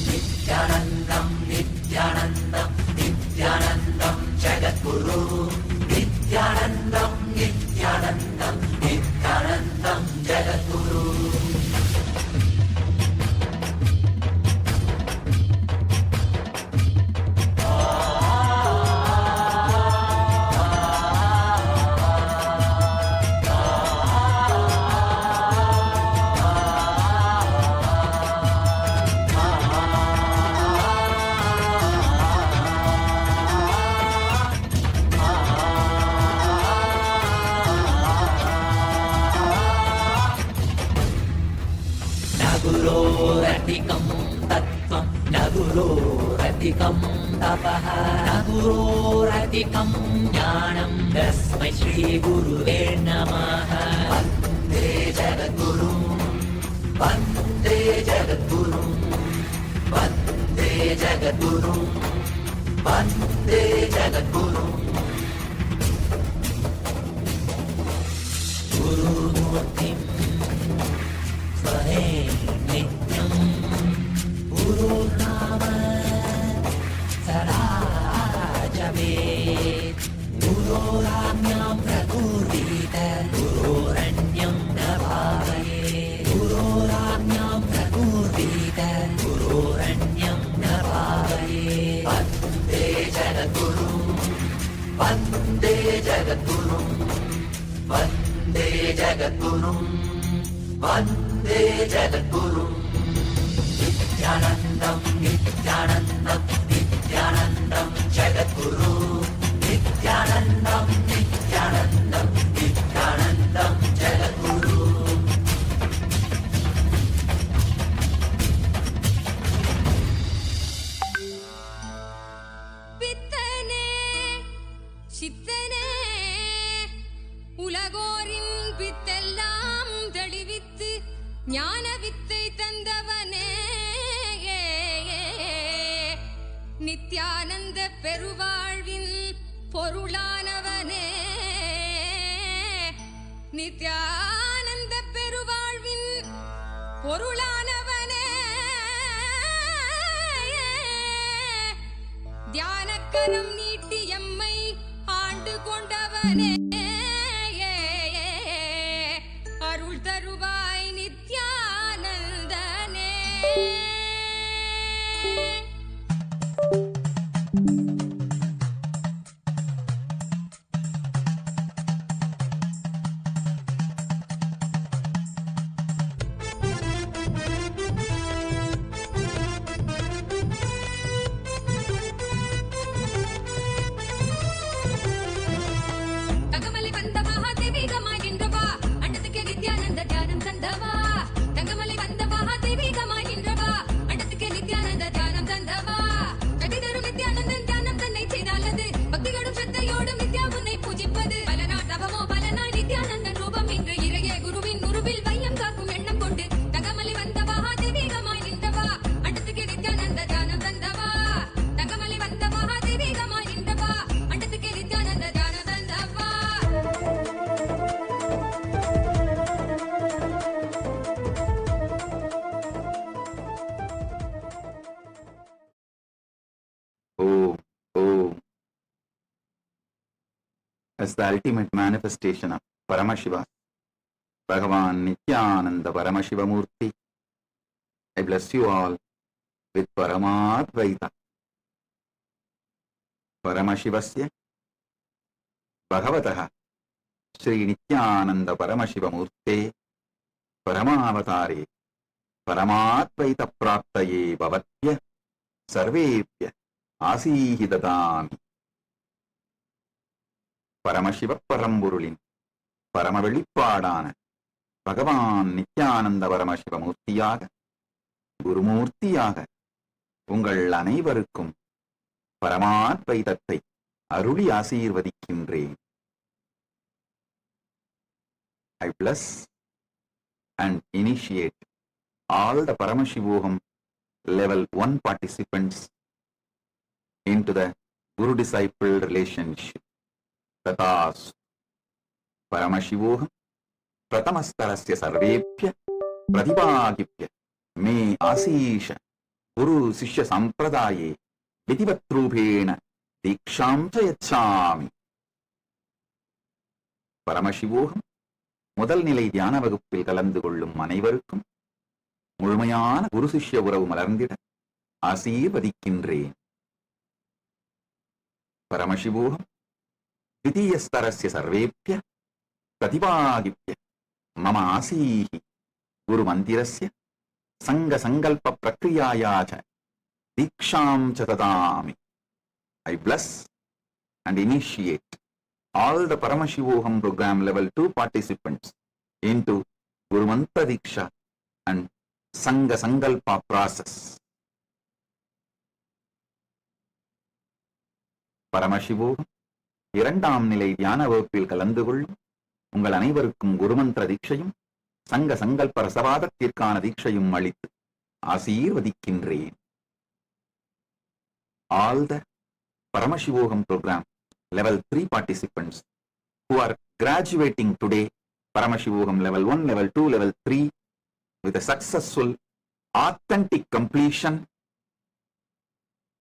नित्यानन्दं नित्यानन्दं नित्यानन्दं जगद्गुरु नित्यानन्दं नित्यानन्दं नित्यानन्दं जगद्गुरु गुरोरधिकं तत्त्वं न गुरोरधिकं तपः न गुरोरधिकं ज्ञानं तस्मै श्रीगुरुवे नमः वन्दे जगद्गुरुं वन्दे जगद्गुरुं वन्दे जगद्गुरुं वन्दे जगद्गुरुं गुरुमूर्तिं स्वहे नित्यं गुरुर्नाम सदा जपेत् गुरोराज्ञां प्रकुर्वीत गुरोरन्यं न भावयेत् गुरोराज्ञां प्रकुर्वीत गुरोरन्यं न भावयेत् वन्दे जगद्गुरुं वन्दे जगद्गुरुं वन्दे जगद्गुरुं वन्दे जगद्गुरुं नित्यानन्दं नित्यानन्दं नित्यानन्दं जगद्गुरु नित्यानन्दं नित्यानन्दं नित्यानन्दं जगद्गुरु பித்தனே சித்தனே உலகோரின் பித்தெல்லாம் தெளிவித்து ஞான வித்தை தந்தவனே நித்யானந்த பெருவாழ்வின் பொருளானவனே நித்யானந்த பெருவாழ்வின் பொருளானவனே தியானக்கரம் நீட்டி எம்மை ஆண்டு கொண்டவனே அருள் தருவாய் நித்யானந்தனே தங்கமலை வந்த மகாதேவிகமாகின்றவா அண்டத்துக்கு நித்யானந்த தியானம் தந்தவா தங்கமலை வந்த மகாதேவிகமாகின்றவா அண்டத்துக்கு நித்யானந்த தியானம் தந்தவா கதி தரும் நித்யானந்தன் தியானம் தன்னை செய்தாலது பக்தியோடும் ஸ்ரத்தையோடும் நித்யா உன்னை பூஜிப்பது பல நாள் தவமோ பல நாள் நித்யானந்தன் ரூபம் இன்று இறைய குருவின் உருவில் வையம் காக்கும் எண்ணம் கொண்டு தங்கமலை வந்த மகாதேவிகமாகின்றவா அண்டத்துக்கு நித்யானந்த தியானம் தந்தவா தங்கமலை வந்த மகாதேவிகமாகின்றவா அண்டத்துக்கு நித்யானந்த தியானம் தந்தவா Om, Om. As the ultimate manifestation of Paramashiva, Bhagavan Nithyananda Paramashivam Murthy, I bless you all with Paramadvaita. Paramashivasya Bhagavataha Sri Nithyananda Paramashivam Murthy Parama Avatare Paramadvaita Praptaye Bhavatya Sarvepya ஆசீஹி ததாமி. Paramasiva பரம்பொருளின் பரம வெளிப்பாடான பகவான் நித்யானந்த பரமசிவ மூர்த்தியாக குருமூர்த்தியாக உங்கள் அனைவருக்கும் பரமாத்வைதத்தை அருளி ஆசீர்வதிக்கின்றேன். I bless and initiate all the Paramashivoham level 1 participants into the Guru-disciple relationship. Tathas Paramashivoham Pratamastarasya Sarvepya Pratibhagipya மே ஆசீஷ குரு சிஷ்ய சம்பிரதாயே விதிவத்ரூபேண தீக்ஷாம் ச யச்சாமி. பரமசிவோகம் முதல் நிலை தியான வகுப்பில் கலந்து கொள்ளும் அனைவருக்கும் முழுமையான குரு சிஷ்ய உறவு மலர்ந்திட ஆசீர்வதிக்கின்றேன். பரமசிவோகம் द्वितीयस्तरस्य सर्वेभ्य प्रतिभागिभ्य मम आसीः गुरुमन्दिरस्य सङ्गसङ्कल्पप्रक्रियाया च दीक्षां च ददामि. I bless and initiate all the Paramashivoham program level 2 participants into Guru Mantra Diksha and Sangha Sankalpa process. Paramashivoham இரண்டாம் நிலை தியான வகுப்பில் கலந்து கொள்ளும் உங்கள் அனைவருக்கும் குருமந்திர தீட்சையும் சங்க சங்கல்ப ரசவாதத்திற்கான தீட்சையும் அளித்து ஆசீர்வதிக்கின்றேன். All the Paramashivoham program level 3 participants who are graduating today Paramashivoham level 1, level 2, level 3 with a successful authentic completion,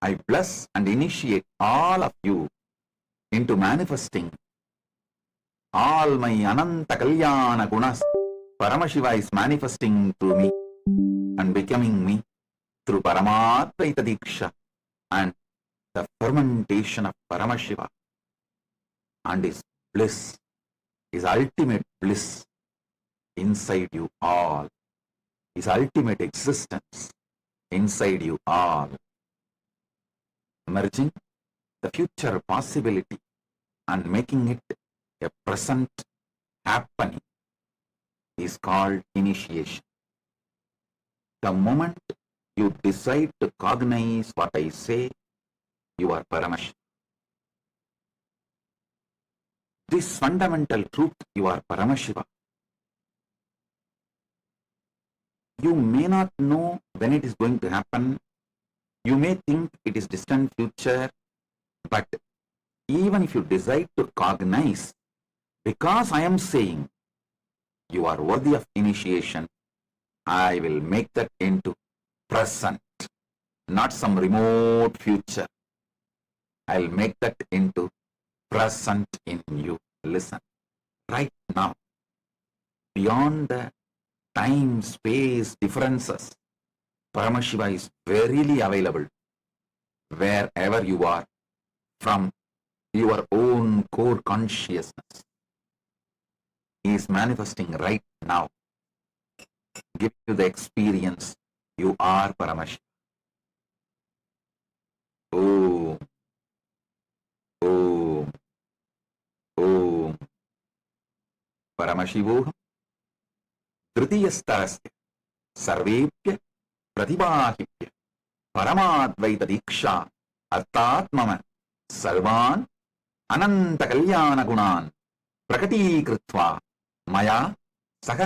I bless and initiate all of you into manifesting all my Ananta Kalyana Gunas. Paramashiva is manifesting through me and becoming me through Paramatvaita Diksha and the fermentation of Paramashiva and his bliss, his ultimate bliss inside you all, his ultimate existence inside you all, merging the future possibility and making it a present happening is called initiation. The moment you decide to cognize what I say, you are Paramashiva. This fundamental truth, you are Paramashiva. You may not know when it is going to happen. You may think it is distant future. But even if you decide to cognize, because I am saying you are worthy of initiation, I will make that into present, not some remote future. I'll make that into present in you. Listen, right now, beyond the time-space differences, Paramashiva is verily available wherever you are, from your own core consciousness. He is manifesting right now. Give you the experience. You are Paramashiva. Om. Om. Om. Paramashivoham Tritiya-starasya Sarvebhya Pratibhahibhya Paramadvaita Diksha Artatmama सर्वान् अनंत कल्याण गुणान् प्रकटीकृत्वा मया सह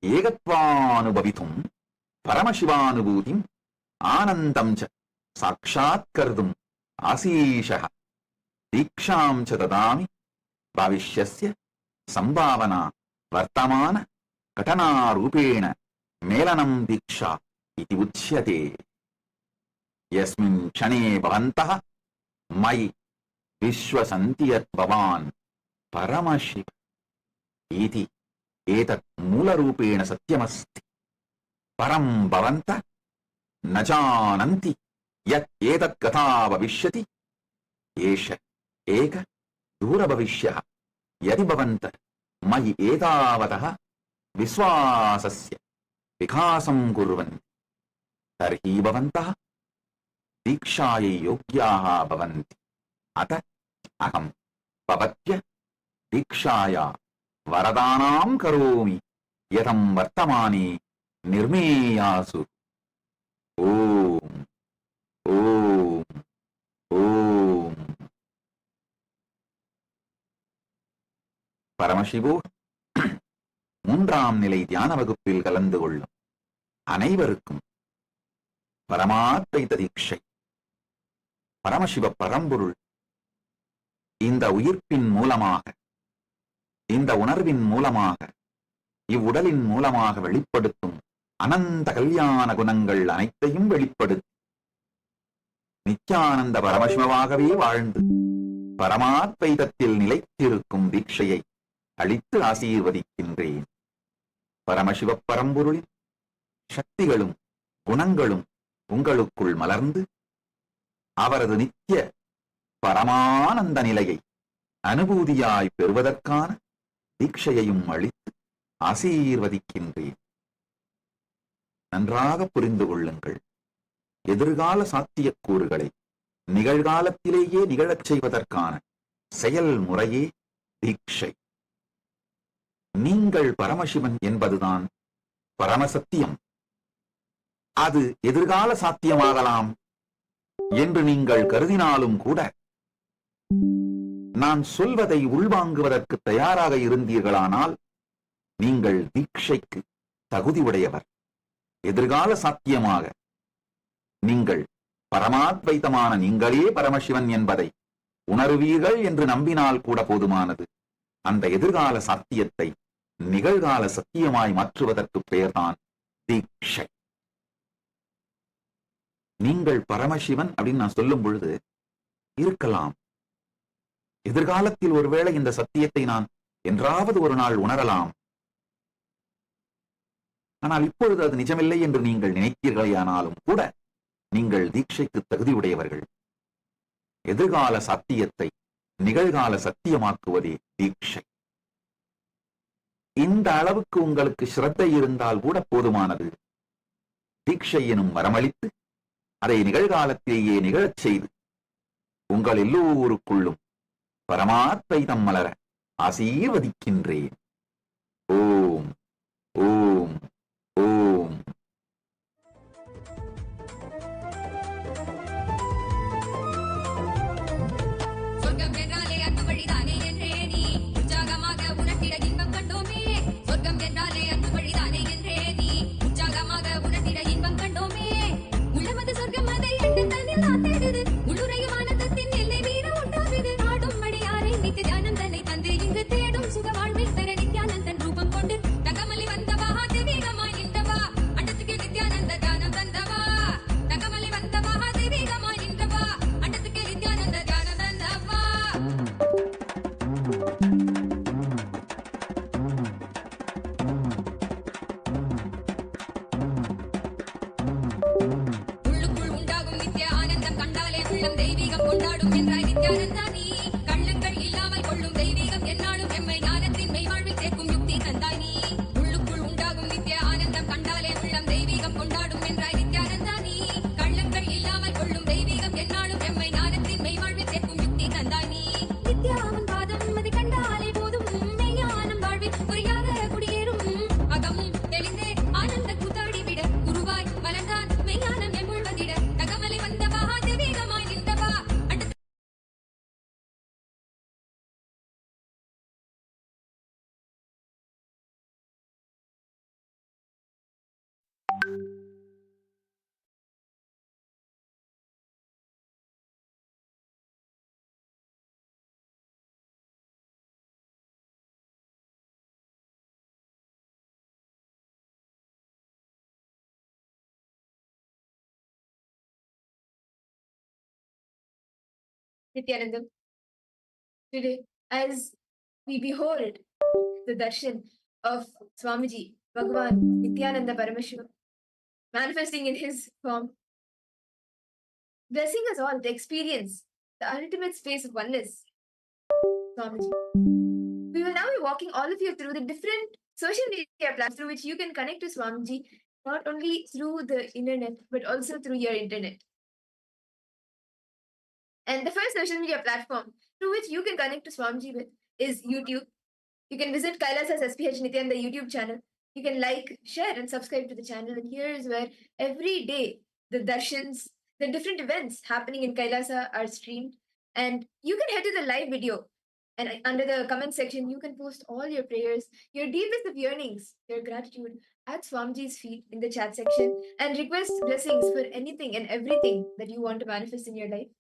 एकत्वानुभवितुं परमशिवानुभूतिम् आनन्दं च साक्षात्कर्तुम् आशीषः दीक्षां च ददामि. भविष्यस्य संभावना वर्तमान घटनारूपेण मेलनं दीक्षा इति उच्यते. यस्मिन् क्षणे भवन्तः मयि विश्वसन्ति यत् भवान् परमशिव इति एतत् मूलरूपेण सत्यमस्ति. परं भवन्तः न जानन्ति यत् एतत् कथा भविष्यति. एष एक दूरभविष्यः. यदि भवन्तः मयि एतावतः विश्वासस्य विकासं कुर्वन्ति तर्हि भवन्तः दीक्षायै योग्याः भवन्ति. अतः अहं भवत्य दीक्षाया वरदानां करोमि यथं वर्तमाने निर्मेयासु. ओम ओम ओम. பரமசிவோ மூன்றாம் நிலை தியான வகுப்பில் கலந்து கொள்ளும் அனைவருக்கும் பரமாத்வைத தீட்சை. பரமசிவ பரம்பொருள் இந்த உயிர்ப்பின் மூலமாக, இந்த உணர்வின் மூலமாக, இவ்வுடலின் மூலமாக வெளிப்படுத்தும் அனந்த கல்யாண குணங்கள் அனைத்தையும் வெளிப்படுத்தி நித்யானந்த பரமசிவமாகவே வாழ்ந்து பரமாத்வைதத்தில் நிலைத்திருக்கும் தீட்சையை அளித்து ஆசீர்வதிக்கின்றேன். பரமசிவ பரம்பொருளின் சக்திகளும் குணங்களும் உங்களுக்குள் மலர்ந்து அவரது நித்திய பரமானந்த நிலையை அனுபூதியாய் பெறுவதற்கான தீட்சையையும் அளித்து ஆசீர்வதிக்கின்றேன். நன்றாக புரிந்து கொள்ளுங்கள். எதிர்கால சாத்தியக்கூறுகளை நிகழ்காலத்திலேயே நிகழச் செய்வதற்கான செயல்முறையே தீட்சை. நீங்கள் பரமசிவன் என்பதுதான் பரமசத்தியம். அது எதிர்கால சாத்தியமாகலாம் என்று நீங்கள் கருதினாலும் கூட நான் சொல்வதை உள்வாங்குவதற்கு தயாராக இருந்தீர்களானால் நீங்கள் தீட்சைக்கு தகுதி உடையவர். எதிர்கால சாத்தியமாக நீங்கள் பரமாத்வைத்தமான நீங்களே பரமசிவன் என்பதை உணர்வீர்கள் என்று நம்பினால் கூட போதுமானது. அந்த எதிர்கால சாத்தியத்தை நிகழ்கால சத்தியமாய் மாற்றுவதற்கு பெயர்தான் தீட்சை. நீங்கள் பரமசிவன் அப்படின்னு நான் சொல்லும் பொழுது இருக்கலாம், எதிர்காலத்தில் ஒருவேளை இந்த சத்தியத்தை நான் என்றாவது ஒரு நாள் உணரலாம், ஆனால் இப்பொழுது அது நிஜமில்லை என்று நீங்கள் நினைத்தீர்களேயானாலும் கூட நீங்கள் தீட்சைக்கு தகுதியுடையவர்கள். எதிர்கால சத்தியத்தை நிகழ்கால சத்தியமாக்குவதே தீட்சை. இந்த அளவுக்கு உங்களுக்கு ஸ்ரத்தை இருந்தால் கூட போதுமானது. தீட்சை எனும் வரமளித்து அதை நிகழ்காலத்திலேயே நிகழச் செய்து உங்கள் எல்லோருக்குள்ளும் பரமாத்வைதம் மலர ஆசீர்வதிக்கின்றேன். ஓம் ஓம் ஓம். சொர்க்கம் என்றாலே அன்பு வழிதானே என்றே நீ உற்சாகமாக உணர்த்திட இன்பம் கண்டோமே. சொர்க்கம் என்றாலே அன்பு வழிதானே என்றே நீ உற்சாகமாக உணர்த்திட இன்பம் கண்டோமே. உள்ளமது சொர்க்கம் அதை எண்ண தன்னில் ஆத்திடுது. உள்ளுரையும் ஆனந்தத்தின் எல்லை மீற உண்டாகுது. ஆடும் மடியாரை நித்திய தியானம் தன்னை தந்து இங்கு தேடும் சுக வாழ்வில் பெற நித்யானந்தன் ரூபம் கொண்டு தங்கமலி வந்தவா தெய்வீகமாய் நின்றவா அண்டத்துக்கு நித்யானந்த தியானம் தந்தவா. தங்கமலி வந்தவா தெய்வீகமாய் நின்றவா அண்டத்துக்கு நித்யானந்த தியானம் தந்தவா. உள்ளுக்குள் உண்டாகும் நித்ய ஆனந்தம் கண்டாலே உள்ளம் தெய்வீகம் கொண்டாடும் என்றாய் நித்யானந்தா நீ. கள்ளங்கள் இல்லாமல் கொள்ளும் தெய்வீகம் என்னாலும் எம்மை ஞானத்தின் மெய்வாழ்வில் சேர்க்கும் யுக்தி தந்தாய் நீ. உள்ளுக்குள் உண்டாகும் நித்ய ஆனந்தம் கண்டாலே உள்ளம் தெய்வீகம் கொண்டாடும் என்றாய் நித்யானந்தா நீ. கள்ளங்கள் இல்லாமல் கொள்ளும் தெய்வீகம் என்னாலும் எம்மை ஞானத்தின் மெய்வாழ்வில் சேர்க்கும் யுக்தி தந்தாய் நீ. நித்யாவன் பாதம் அது கண்டாலே போதும் மெய்ஞானம் வாழ்வில் குறியாக குடியேறும். அகமும் தெளிந்தே ஆனந்த கூத்தாடி விட குருவாய் மலர்ந்தான் மெய்ஞானம் எம்புழ்வதிட. தகவலை வந்தவா தெய்வீகமாய் நின்றவா அண்டத்து Nithyanandam. Today, as we behold the darshan of Swamiji, Bhagavan Nithyananda Paramashivam, manifesting in his form, blessing us all to experience the ultimate space of oneness, Swamiji. We will now be walking all of you through the different social media platforms through which you can connect to Swamiji, not only through the internet, but also through your internet. And the first social media platform through which you can connect to Swamiji with is YouTube. You can visit Kailasa's SPH Nithyananda YouTube channel. You can like, share, and subscribe to the channel. And here is where every day the darshans, the different events happening in Kailasa are streamed. And you can head to the live video. And under the comment section, you can post all your prayers, your deepest of yearnings, your gratitude at Swamiji's feet in the chat section, and request blessings for anything and everything that you want to manifest in your life.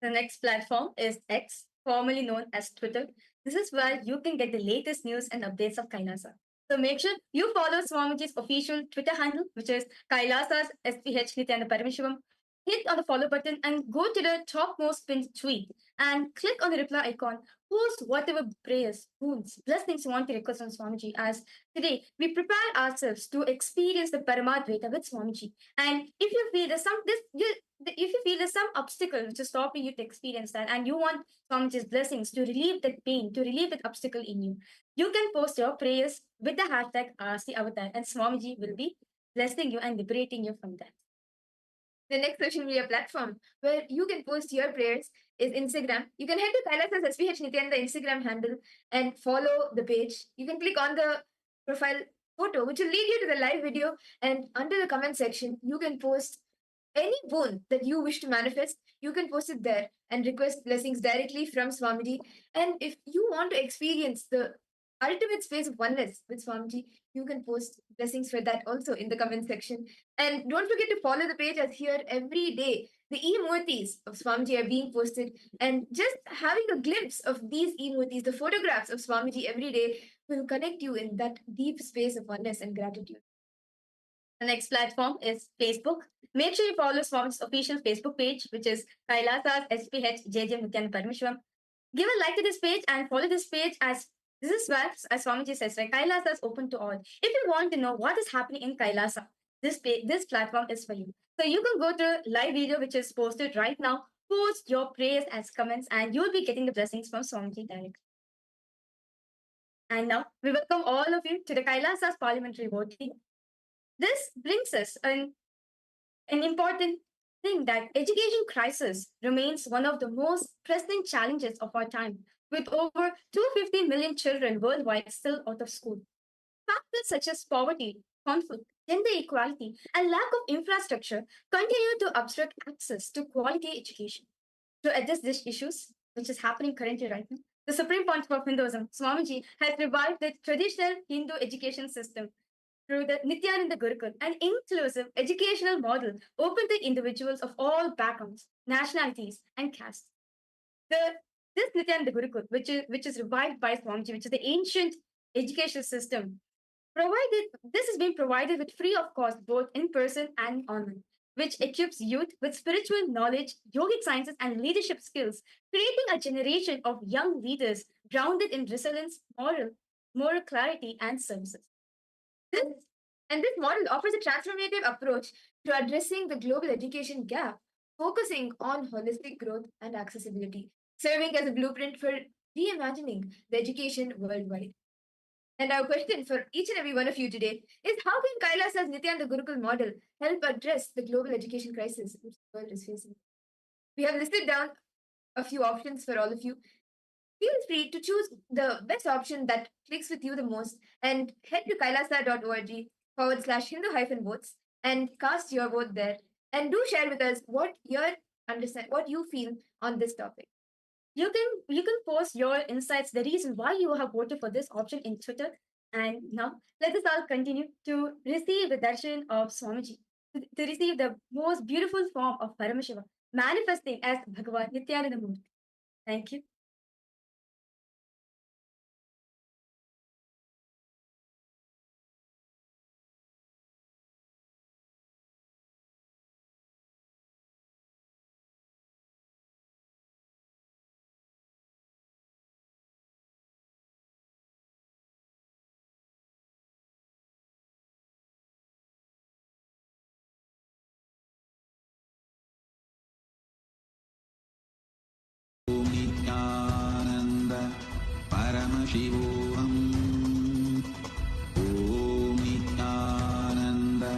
The next platform is X, formerly known as Twitter. This is where you can get the latest news and updates of Kailasa. So make sure you follow Swamiji's official Twitter handle, which is Kailasa's SPH Nithyananda Paramashivam. Hit on the follow button and go to the topmost pinned tweet and click on the reply icon. Post whatever prayers, boons, blessings you want to request on Swamiji. As today we prepare ourselves to experience the Paramadvaita with Swamiji. And if you feel there's some obstacle which is stopping you to experience that, and you want Swamiji's blessings to relieve that pain, to relieve that obstacle in you, you can post your prayers with the hashtag Ask the Avatar, and Swamiji will be blessing you and liberating you from that. The next social media platform where you can post your prayers is Instagram. You can head to Kailasa's SPH Nithyananda Instagram handle and follow the page. You can click on the profile photo, which will lead you to the live video. And under the comment section, you can post any boon that you wish to manifest. You can post it there and request blessings directly from Swamiji. And if you want to experience the ultimate space of oneness with Swamiji, you can post blessings for that also in the comment section. And don't forget to follow the page, as here every day the e-murtis of Swamiji are being posted. And just having a glimpse of these e-murtis, the photographs of Swamiji every day, will connect you in that deep space of oneness and gratitude. The next platform is Facebook. Make sure you follow Swamiji's official Facebook page, which is Kailasa's SPH JJ Nithyananda Paramashivam. Give a like to this page and follow this page, as this is where, as Swamiji says, right, Kailasa is open to all. If you want to know what is happening in Kailasa, this platform is for you. So you can go to live video, which is posted right now, post your prayers as comments, and you will be getting the blessings from Swamiji directly. And now we welcome all of you to the Kailasa's parliamentary voting. This brings us an important thing, that education crisis remains one of the most pressing challenges of our time, with over 250 million children worldwide still out of school. Factors such as poverty, conflict, gender equality, and lack of infrastructure continue to obstruct access to quality education. To address these issues, which is happening currently right now, the Supreme Pontiff of Hinduism, Swamiji, has revived the traditional Hindu education system through the Nithyananda Gurukul, an inclusive educational model open to individuals of all backgrounds, nationalities, and castes. This Nithyananda Gurukul, which is revived by Swamiji, which is the ancient education system, this has been provided with free of cost, both in person and online, which equips youth with spiritual knowledge, yogic sciences, and leadership skills, creating a generation of young leaders grounded in resilience, moral clarity, and services. This model offers a transformative approach to addressing the global education gap, focusing on holistic growth and accessibility, serving as a blueprint for reimagining the education worldwide. And our question for each and every one of you today is, how can Kailasa's Nithyananda Gurukul model help address the global education crisis which the world is facing? We have listed down a few options for all of you. Feel free to choose the best option that clicks with you the most and head to kailasa.org/Hindu-votes and cast your vote there. And do share with us what you feel on this topic. You can post your insights, the reason why you have voted for this option in Twitter. And now let us all continue to receive the darshan of Swamiji, to receive the most beautiful form of Paramashiva, manifesting as Bhagavan Nithyananda Murthy. Thank you. Paramashivoham. Om Nithyananda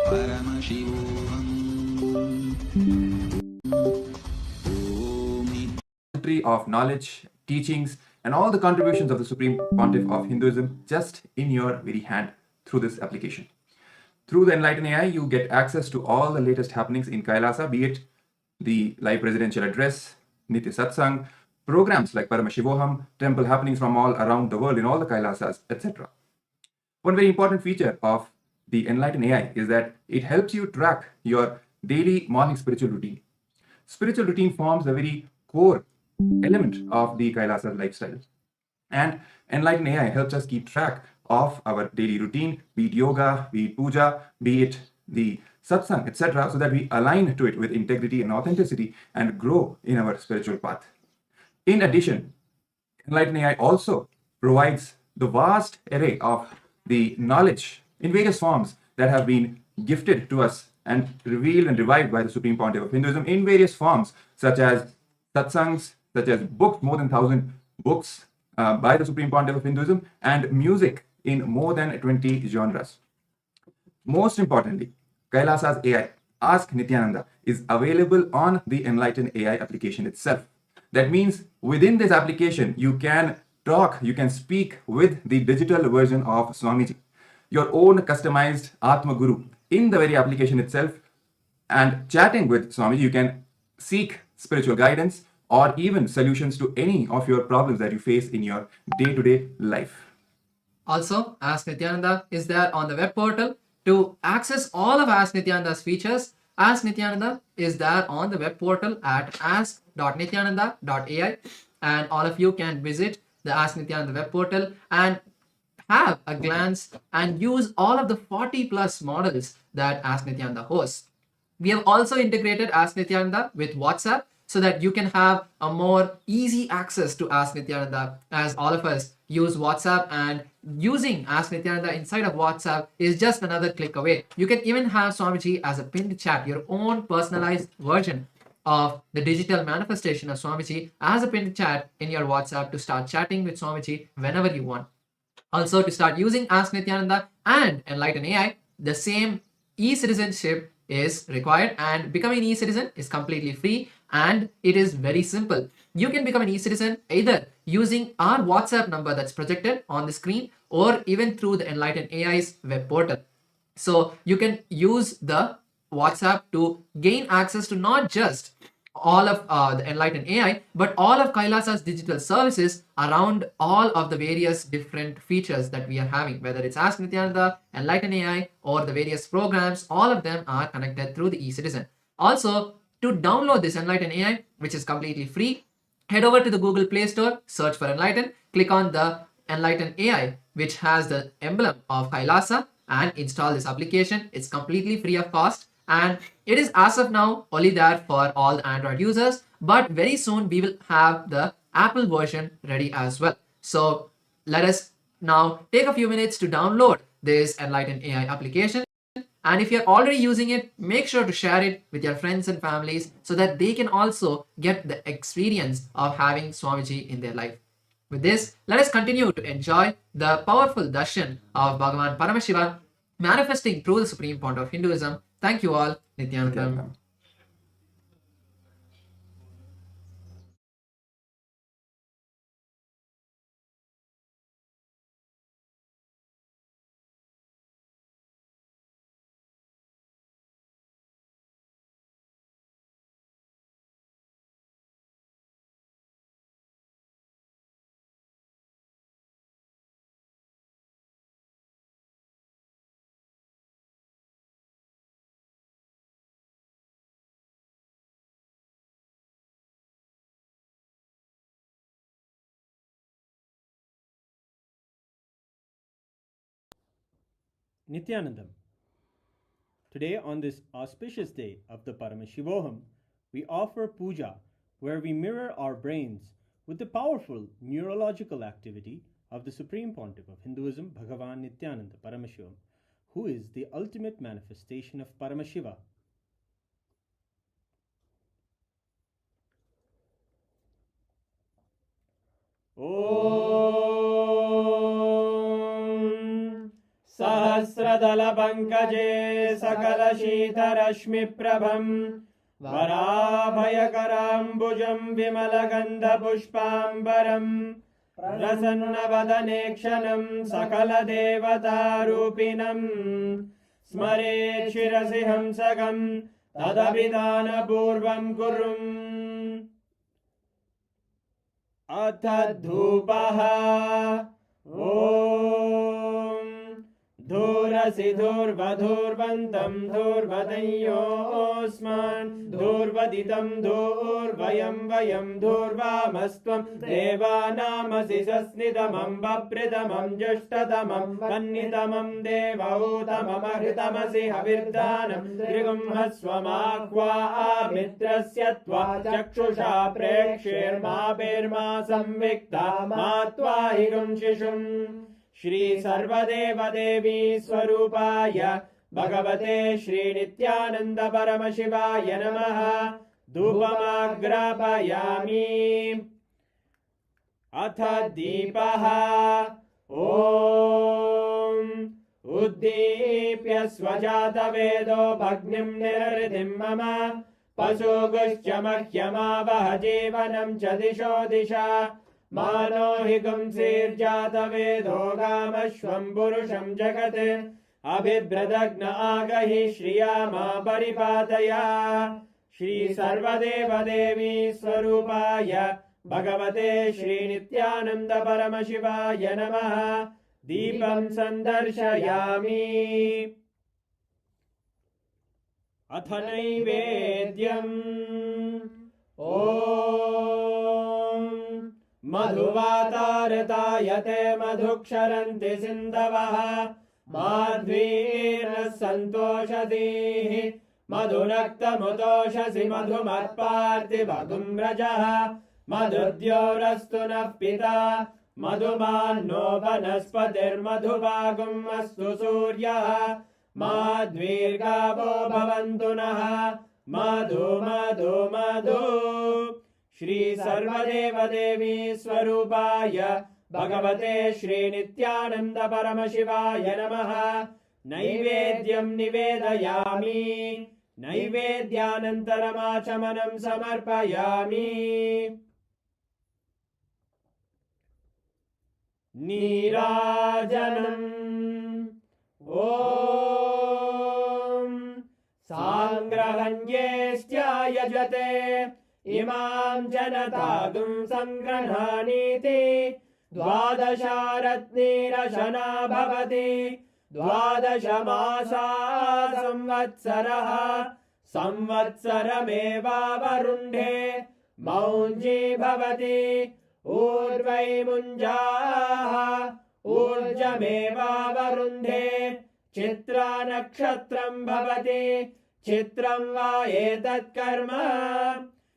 Paramashivoham. Of knowledge, teachings, and all the contributions of the Supreme Pontiff of Hinduism just in your very hand through this application. Through the Enlighten AI, you get access to all the latest happenings in Kailasa, be it the live presidential address, Nitya Satsang, programs like Paramashivoham, temple happenings from all around the world in all the Kailasas, etc. One very important feature of the Enlighten AI is that it helps you track your daily morning spiritual routine. Spiritual routine forms a very core element of the Kailasa lifestyle. And Enlighten AI helps us keep track of our daily routine, be it yoga, be it puja, be it the satsang, etc., so that we align to it with integrity and authenticity and grow in our spiritual path. In addition, Enlightened AI also provides the vast array of the knowledge in various forms that have been gifted to us and revealed and revived by the Supreme Pontiff of Hinduism in various forms, such as satsangs, such as books, more than 1,000 books by the Supreme Pontiff of Hinduism, and music in more than 20 genres. Most importantly, Kailasa's AI, Ask Nithyananda, is available on the Enlightened AI application itself. That means within this application, you can talk, you can speak with the digital version of Swamiji, your own customized Atma Guru in the very application itself. And chatting with Swamiji, you can seek spiritual guidance or even solutions to any of your problems that you face in your day-to-day life. Also, Ask Nithyananda is there on the web portal. To access all of Ask Nithyananda's features, Ask Nithyananda is there on the web portal at ask.nithyananda.ai, and all of you can visit the Ask Nithyananda web portal and have a glance and use all of the 40 plus models that Ask Nithyananda hosts. We have also integrated Ask Nithyananda with WhatsApp so that you can have a more easy access to Ask Nithyananda, as all of us use WhatsApp, and using Ask Nithyananda inside of WhatsApp is just another click away. You can even have Swamiji as a pinned chat, your own personalized version of the digital manifestation of Swamiji as a pinned chat in your WhatsApp to start chatting with Swamiji whenever you want. Also, to start using Ask Nithyananda and Enlighten AI, the same e-citizenship is required, and becoming an e-citizen is completely free and it is very simple. You can become an e-citizen either using our WhatsApp number that's projected on the screen or even through the Enlighten AI's web portal. So you can use the WhatsApp to gain access to not just all of the Enlightened AI, but all of Kailasa's digital services around all of the various different features that we are having, whether it's Ask Nithyananda, Enlightened AI, or the various programs. All of them are connected through the eCitizen. Also, to download this Enlightened AI, which is completely free, head over to the Google Play Store, search for Enlighten, click on the Enlightened AI, which has the emblem of Kailasa, and install this application. It's completely free of cost, and it is as of now only there for all the Android users, but very soon we will have the Apple version ready as well. So let us now take a few minutes to download this Enlightened AI application. And if you're already using it, make sure to share it with your friends and families so that they can also get the experience of having Swamiji in their life. With this, let us continue to enjoy the powerful darshan of Bhagavan Paramashiva manifesting through the Supreme Pontiff of Hinduism. Thank you all. Nithyanandam. Nithyanandam. Today, on this auspicious day of the Paramashivoham, we offer puja, where we mirror our brains with the powerful neurological activity of the Supreme Pontiff of Hinduism, Bhagavan Nithyananda Paramashivam, who is the ultimate manifestation of Paramashiva. Om Sahasradala Pankaje Sakala Shita Rashmi Prabham Varabhayakarambujam Vimalagandha Pushpambaram Prasannavadanekshanam Sakala Devata Rupinam Smare Shirasi Hamsagam Tadabhidana Purvam Kurum Atha Dhupaha Om धूरसि धूर्वधूर्वन्तं धूर्वदयोऽस्मान् धूर्वदितं धूर्वयं वयं धूर्वामस्त्वं देवानामसि सस्नितमं बभृतमं जुष्टतमं वह्नितमं देवहूतममहृतमसि हविर्दानं त्रिगुंहस्वमाक्वा मित्रस्य त्वा चक्षुषा प्रेक्ष्येर्मा संविक्ता मा त्वा हिगुं शिशुम् श्री सर्वदेव देवी स्वरूपाय भगवते श्री नित्यानंद परमशिवाय नमः। धूपमाग्रापयामि। अथ दीपः। ॐ उद्दीप्य स्वजातवेदो भग्निं निरृतिं मम पशुगुश्च मह्यमावह जीवनं च दिशो दिशा मानो हि गुंसीर्जातवेदो गामश्वं पुरुषं जगत् अभिभ्रदग्न आगहि श्रिया मा परिपातया। श्री सर्वदेव देवी स्वरूपाय भगवते श्री नित्यानंद परमशिवाय नमः। दीपं संदर्शयामि। अथ नैवेद्यम्। ॐ मधुवातारतायते मधुक्षरन्ति सिन्धवः माध्वीर्नः सन्तोषधीः मधुनक्तमुतोषसि मधुमत्पार्थिवगुं रजः मधुद्योरस्तु नः पिता मधुमान्नो वनस्पतिर्मधुभागुम् अस्तु सूर्यः माध्वीर्गावो भवन्तु नः मधु मधु मधु। श्री सर्वदेव देवी स्वरूपाय भगवते श्री नित्यानंद परमशिवाय नमः। नैवेद्यं निवेदयामि। नैवेद्यानन्तरमाचमनं समर्पयामि। नीराजनम्। ॐ सांग्रहण्येष्ट्यायजते इमां जनतागुं संगृह्णानीति द्वादशारत्नीरशना भवति द्वादश मासा संवत्सरः संवत्सरमेवावरुन्धे मौञ्जी भवति ऊर्वै मुञ्जाः ऊर्जमेवावरुन्धे चित्रा नक्षत्रं भवति चित्रं वा एतत् कर्म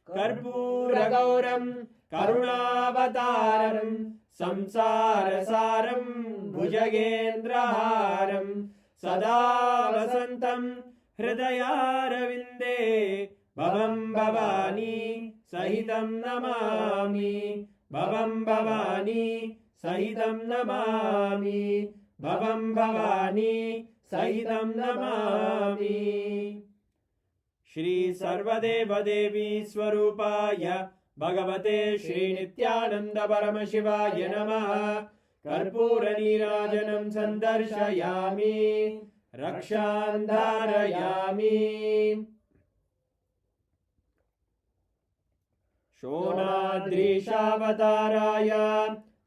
कर्पूरगौरं करुणावतारं संसारसारं भुजगेन्द्रहारं सदा वसन्तं हृदयारविन्दे भवं भवानी सहितं नमामि भवं भवानी सहितं नमामि भवं भवानी सहितं नमामि। श्री सर्वदेव देवी स्वरूपाय भगवते श्री नित्यानंद परमशिवाय नमः। कर्पूर नीराजनं संदर्शयामि रक्षां धारयामि। शोणाद्रीशावताराय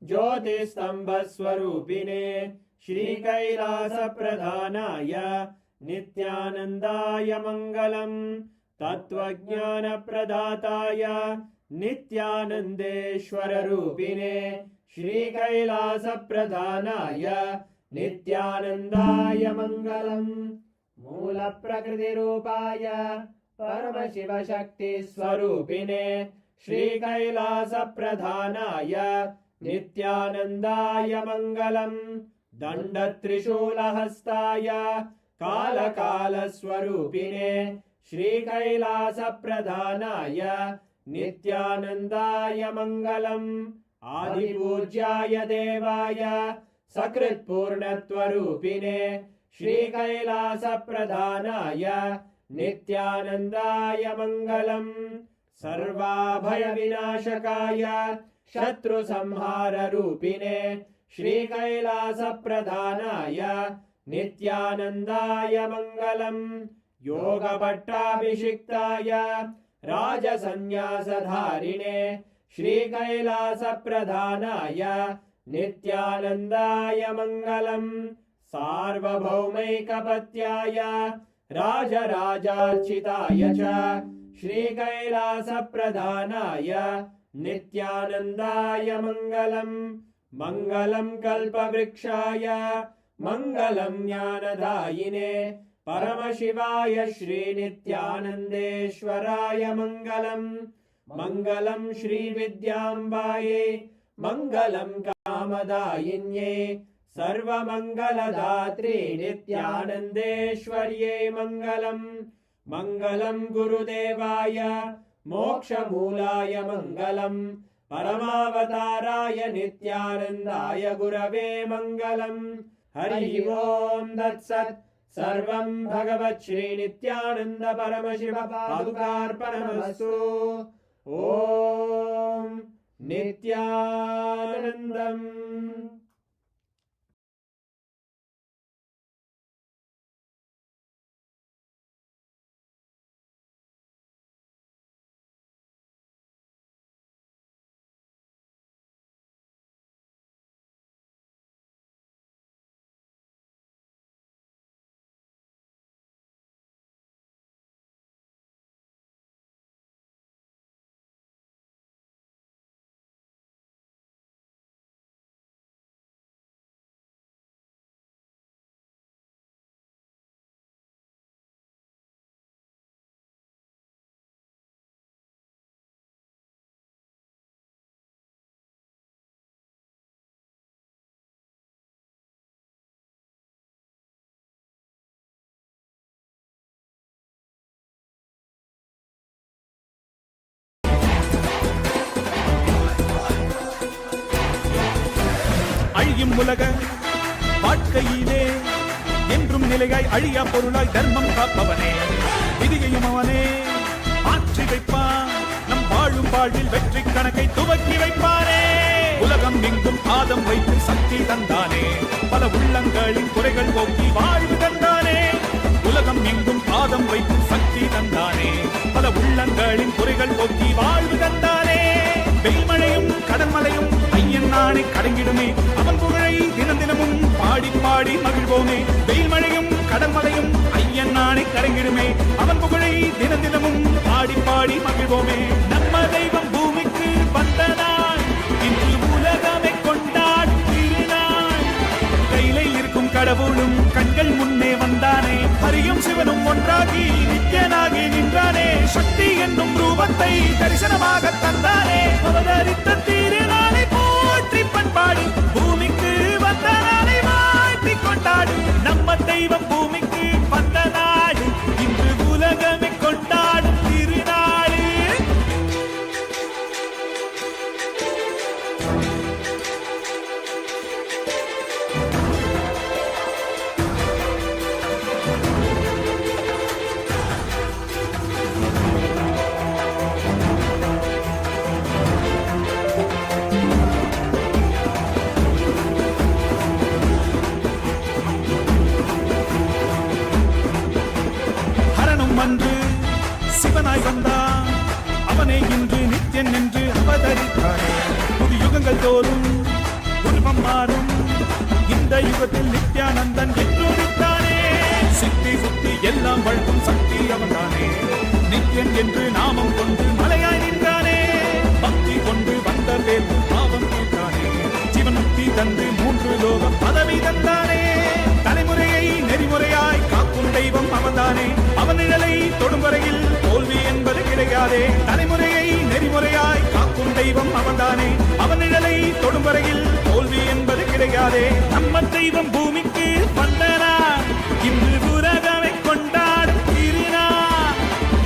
ज्योतिस्तंभस्वरूपिणे श्रीकैलासप्रधानाय नित्यानन्दाय मङ्गलम्। तत्त्वज्ञानप्रदाताय नित्यानन्देश्वररूपिणे श्रीकैलासप्रधानाय नित्यानन्दाय मङ्गलम्। मूलप्रकृतिरूपाय परमशिवशक्तिस्वरूपिणे श्रीकैलासप्रधानाय नित्यानन्दाय मङ्गलम्। दण्डत्रिशूलहस्ताय कालकालस्वरूपिणे श्रीकैलासप्रधानाय नित्यानन्दाय मङ्गलम्। आदिपूज्याय देवाय सकृत्पूर्णत्वरूपिणे श्रीकैलासप्रधानाय नित्यानन्दाय मङ्गलम्। सर्वाभयविनाशकाय शत्रुसंहाररूपिणे श्रीकैलासप्रधानाय नित्यानन्दाय मङ्गलम्। योगभट्टाभिषिक्ताय राजसन्न्यासधारिणे श्रीकैलासप्रधानाय नित्यानन्दाय मङ्गलम्। सार्वभौमैकपत्याय राजराजार्चिताय च श्रीकैलासप्रधानाय नित्यानन्दाय मङ्गलम् मङ्गलं कल्पवृक्षाय मङ्गलं ज्ञानदायिने परमशिवाय श्रीनित्यानन्देश्वराय मङ्गलम् मङ्गलं श्रीविद्याम्बायै मङ्गलं कामदायिन्ये सर्वमङ्गलदात्रे नित्यानन्देश्वर्यै मङ्गलम् मङ्गलं गुरुदेवाय मोक्षमूलाय मङ्गलम् परमावताराय नित्यानन्दाय गुरवे मङ्गलम् हरि ओम् तत्सत् सर्वं भगवत् श्रीनित्यानन्द परमशिव पादुकार्पणमस्तु ॐ नित्यानन्दम् அழியும் உலக வாழ்க்கையிலே என்றும் நிலையாய் அழியா பொருளாய் தர்மம் காப்பவனே, விதியையும் அவனே மாற்றி வைப்பான். நம் வாழும் வாழ்வில் வெற்றி கணக்கை துவக்கி வைப்பானே. உலகம் எங்கும் பாதம் வைத்து சக்தி தந்தானே, பல உள்ளங்களின் குறைகள் போக்கி வாழ்வு தந்தானே. உலகம் எங்கும் பாதம் வைத்து சக்தி தந்தானே, பல உள்ளங்களின் குறைகள் போக்கி வாழ்வு தந்தானே. வெயில்மழையும் கடன்மலையும் ஐயன் நாளை கடங்கிடுமே, அவன் புகழை தினம் தினமும் பாடி பாடி மகிழ்வோமே. வெயில்மழையும் கடன்மலையும் ஐயன் நாளை கடங்கிடுமே, அவன் புகழை தினம் தினமும் பாடி பாடி மகிழ்வோமே. நம்ம தெய்வம் பூமிக்கு வந்த நாள் இன்று உலகமே கொண்டாடும் திருநாள். கையிலே இருக்கும் கடவுளும் கண்கள் முன்னே வந்தானே, ஹரியும் சிவனும் ஒன்றாகி நித்யனாகி நின்றானே. சக்தி என்னும் ரூபத்தை தரிசனமாக தந்தானே. அவதரித்த திருநாளை போற்றி பண்பாடு, பூமிக்கு வந்த நாளை வாழ்த்தி கொண்டாடு. நம்ம தெய்வம் பூமிக்கு வந்த நாடு இன்று உலகமே கொண்டாடும் திருநாடு. அன்று சிவனாய் வந்தான், அவனே இன்று நித்யன் என்று அவதரித்தானே. புது யுகங்கள் தோறும் உருவம் மாறும், இந்த யுகத்தில் நித்யானந்தன் என்றுரித்தானே. சித்தி சுத்தி எல்லாம் வழங்கும் சக்தி அவன்தானே. நித்யன் என்று நாமம் கொண்டு மலையாய் நின்றானே. பக்தி கொண்டு வந்த பேர் பாவம் தீர்த்தானே. ஜீவன் முக்தி தந்து 3 லோகம் பதவி தந்தானே. தலைமுறையை நெறிமுறையாய் காக்கும் தெய்வம் அவன்தானே. அவன் நிழலை தொடும் வரையில் தோல்வி என்பது கிடையாதே. தலைமுறையை நெறிமுறையாய் காக்கும் தெய்வம் அவன்தானே. அவன் நிழலை தொடும் வரையில் தோல்வி என்பது கிடையாதே. நம்ம தெய்வம் பூமிக்கு வந்தனார் இன்று உலகமே கொண்டாடும் திருநாள்.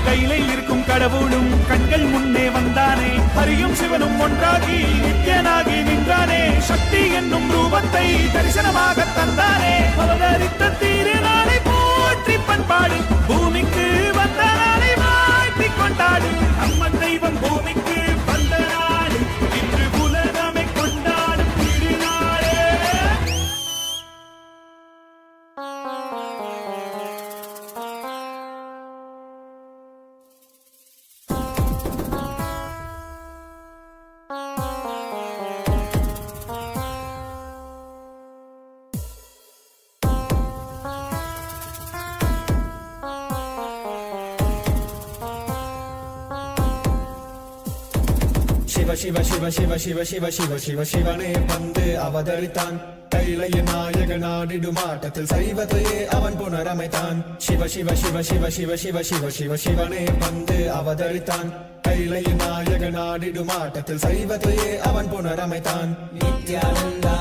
கையிலே இருக்கும் கடவுளும் கண்கள் முன்னே வந்தானே. ஹரியும் சிவனும் ஒன்றாகி நித்யனாகி நின்றானே. சக்தி என்னும் ரூபத்தை தரிசனமாக தந்தானே. அவதரித்த திருநாளை போற்றி பண்பாடு, பூமிக்கு வந்த நாளை வாழ்த்தி கொண்டாடு. நம்ம தெய்வம் பூமிக்கு வந்த நாடு இன்று உலகமே கொண்டாடும் திருநாளே. சிவ சிவ சிவ சிவ சிவ சிவ சிவ சிவ சிவனே வந்து அவதரித்தான் கைலைய நாயக நாடிடுமாட்டத்தில் சைவத்தையே அவன் புனரமைத்தான் சிவ சிவ சிவ சிவ சிவ சிவ சிவ சிவ சிவனே வந்து அவதரித்தான் கைலைய நாயக நாடிடுமாட்டத்தில் சைவத்தையே அவன் புனரமைத்தான் நித்யானந்தா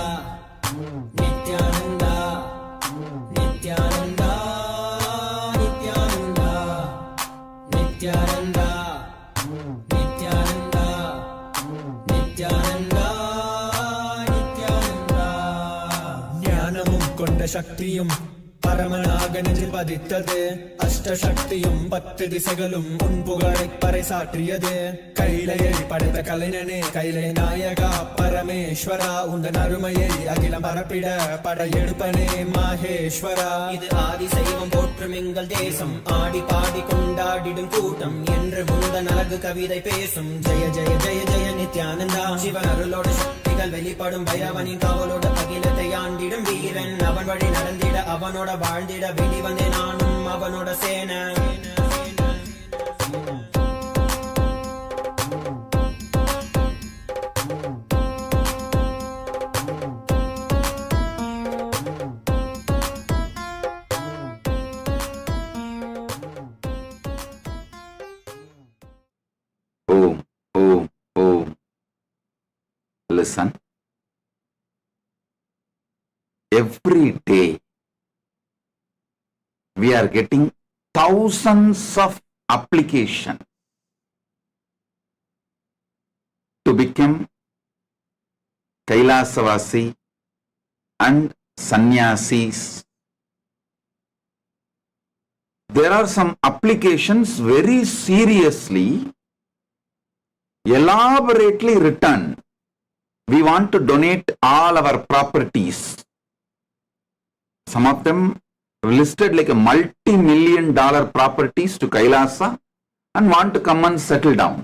நித்யானந்தா நித்யானந்தா நித்யானந்தா நித்யானந்தா நித்யானந்தா நித்யானந்தா நித்யானந்தா ஞானமும் கொண்ட சக்தியும் பரமனாக நெஞ்சில் பதித்தது அஷ்டசக்தியும் 10 திசைகளும் உன் புகழை பறைசாற்றியது கைலையை படைத்த கலைஞனே கைலை நாயகா பரமேஸ்வரா உந்தன் அருமையை அகிலம் பரப்பிட படையெடுப்பனே மாஹேஸ்வரா இது ஆதி சைவம் போற்றும் எங்கள் தேசம் ஆடி பாடி கொண்டாடிடும் கூட்டம் என்று முந்தன் அழகு கவிதை பேசும் ஜெய ஜெய ஜெய ஜெய நித்யானந்தா சிவன் அருளோட சக்திகள் வெளிப்படும் பைரவனின் காவலோட அகிலத்தை ஆண்டிடும் வீரன் அவன் வழி நடந்திட அவனோட வாழ்ந்திட வெளிவந்தே நானும் அவனோட சேன Om, Om, Om. Listen. Every day we are getting thousands of applications to become Kailasavasi and sannyasis. There are some applications very seriously, elaborately written. We want to donate all our properties. Some of them listed like a multi-million-dollar properties to Kailasa and want to come and settle down.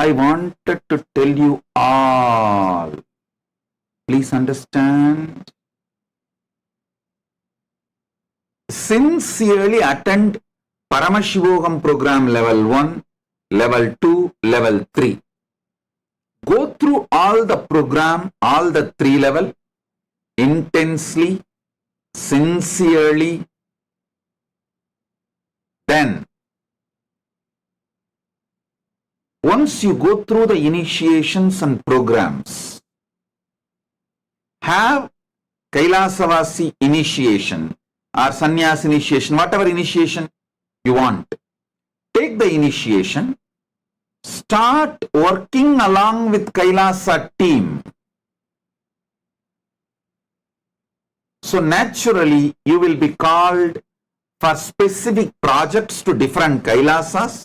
I wanted to tell you all, please understand, sincerely attend Paramashivoham program level 1, level 2, level 3. Go through all the program, all the 3 level, intensely, sincerely. Then, once you go through the initiations and programs, have Kailasavasi initiation or sannyas initiation, whatever initiation you want. Take the initiation, start working along with Kailasa team. So naturally, you will be called for specific projects to different Kailasas.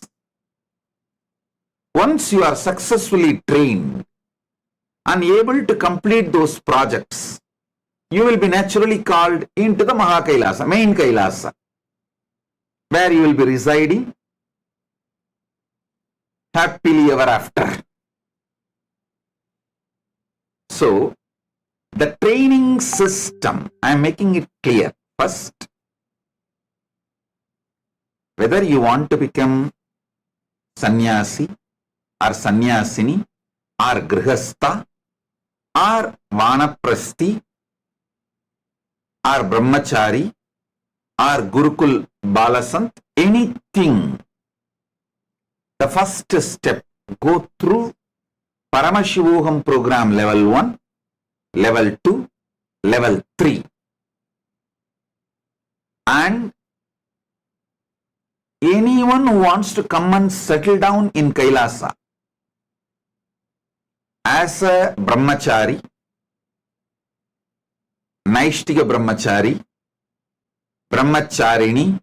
Once you are successfully trained and able to complete those projects, you will be naturally called into the Maha Kailasa, main Kailasa, where you will be residing happily ever after. So, the training system, I am making it clear. First, whether you want to become sannyasi or sannyasini or grihastha or vanaprasthi or brahmachari or gurukul balasant, anything, the first step, go through Paramashivoham program level 1, level 2, level 3. And anyone who wants to come and settle down in Kailasa as a brahmachari, Naishtika brahmachari, brahmacharini,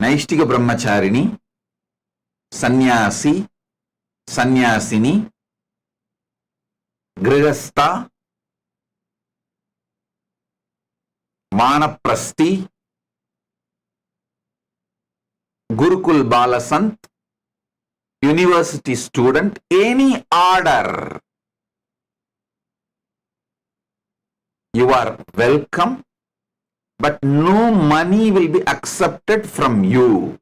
Naishtika brahmacharini, sannyasi, sannyasini, grihastha, vanaprasthi, gurukul balasant, university student, any order, you are welcome, but no money will be accepted from you.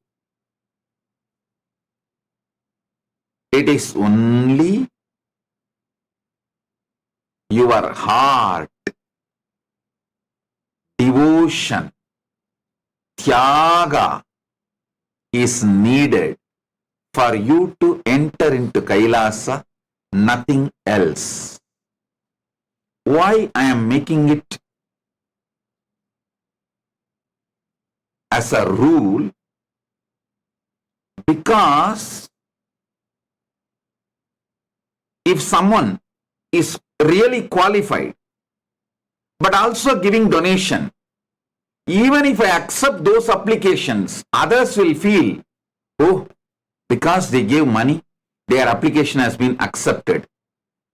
It is only your heart, devotion, tyaga is needed for you to enter into Kailasa, nothing else. Why I am making it as a rule? Because if someone is really qualified, but also giving donation, even if I accept those applications, others will feel, oh, because they gave money, their application has been accepted.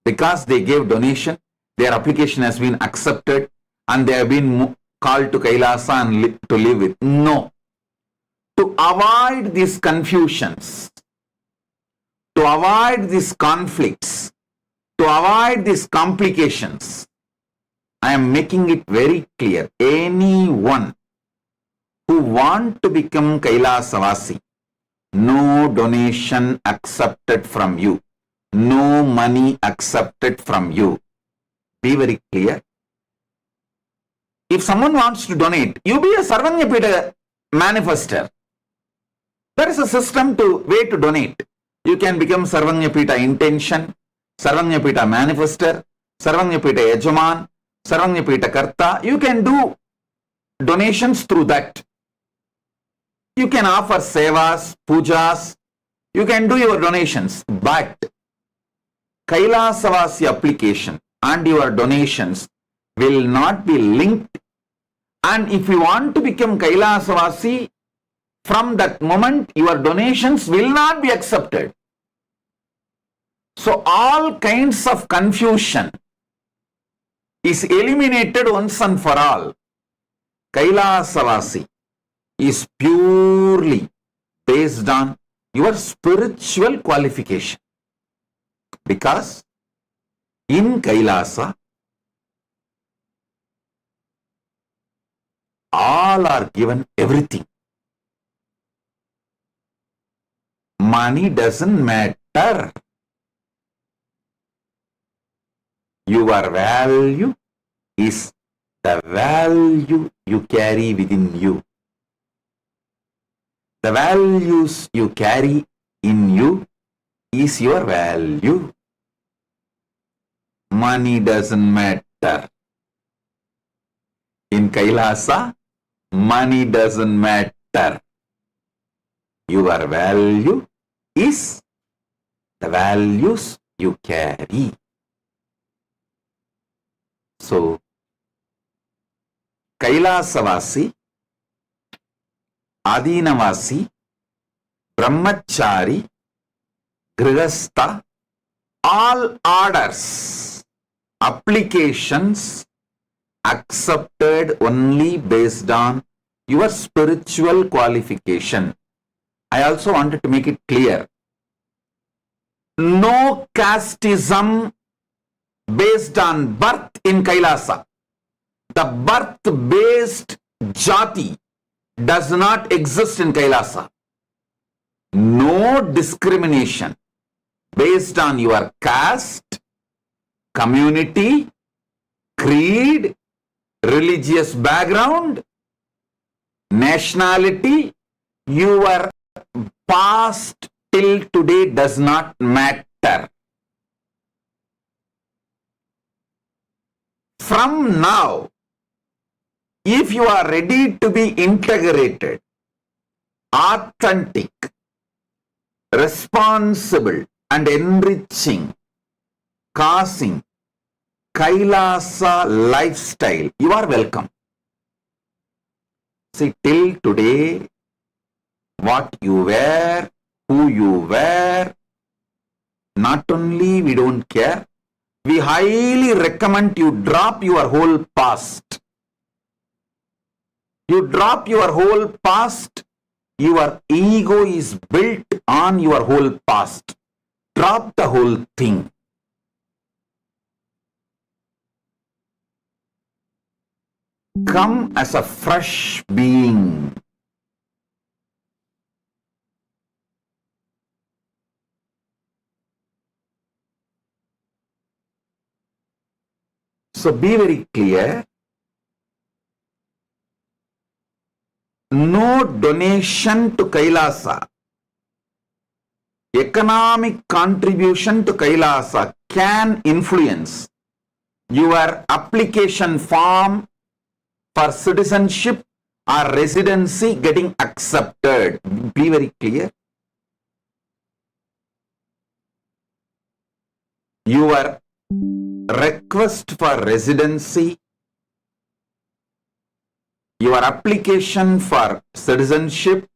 Because they gave donation, their application has been accepted and they have been called to Kailasa and to live with. No. To avoid these confusions, to avoid these conflicts, to avoid these complications, I am making it very clear. Anyone who want to become Kailasavasi, no donation accepted from you, no money accepted from you. Be very clear. If someone wants to donate, you be a Sarvanyapita manifester. There is a system way to donate. You can become Sarvanyapita intention, Sarvanyapita manifester, Sarvanyapita yajaman, Sarvanyapita karta. You can do donations through that. You can offer sevas, pujas. You can do your donations. But Kailasavasi application and your donations will not be linked. And if you want to become Kailasavasi, from that moment your donations will not be accepted. So all kinds of confusion is eliminated once and for all. Kailasavasi is purely based on your spiritual qualification. Because in Kailasa, all are given everything. Money doesn't matter. Your value is the value you carry within you. The values you carry in you is your value. Money doesn't matter. In Kailasa, money doesn't matter. Your value is the values you carry. So, Kailasavasi, Adinavasi, Brahmachari, Grihastha, all orders, applications accepted only based on your spiritual qualification. I also wanted to make it clear. No casteism based on birth in Kailasa. The birth-based jati does not exist in Kailasa. No discrimination based on your caste, community, creed, religious background, nationality. Your past till today does not matter. From now, if you are ready to be integrated, authentic, responsible and enriching, causing Kailasa lifestyle, you are welcome. See, till today, what you were, who you were, not only we don't care, we highly recommend you drop your whole past. You drop your whole past, your ego is built on your whole past. Drop the whole thing. Come as a fresh being. So be very clear. No donation to Kailasa, economic contribution to Kailasa can influence your application form for citizenship or residency getting accepted. Be very clear. Your request for residency, your application for citizenship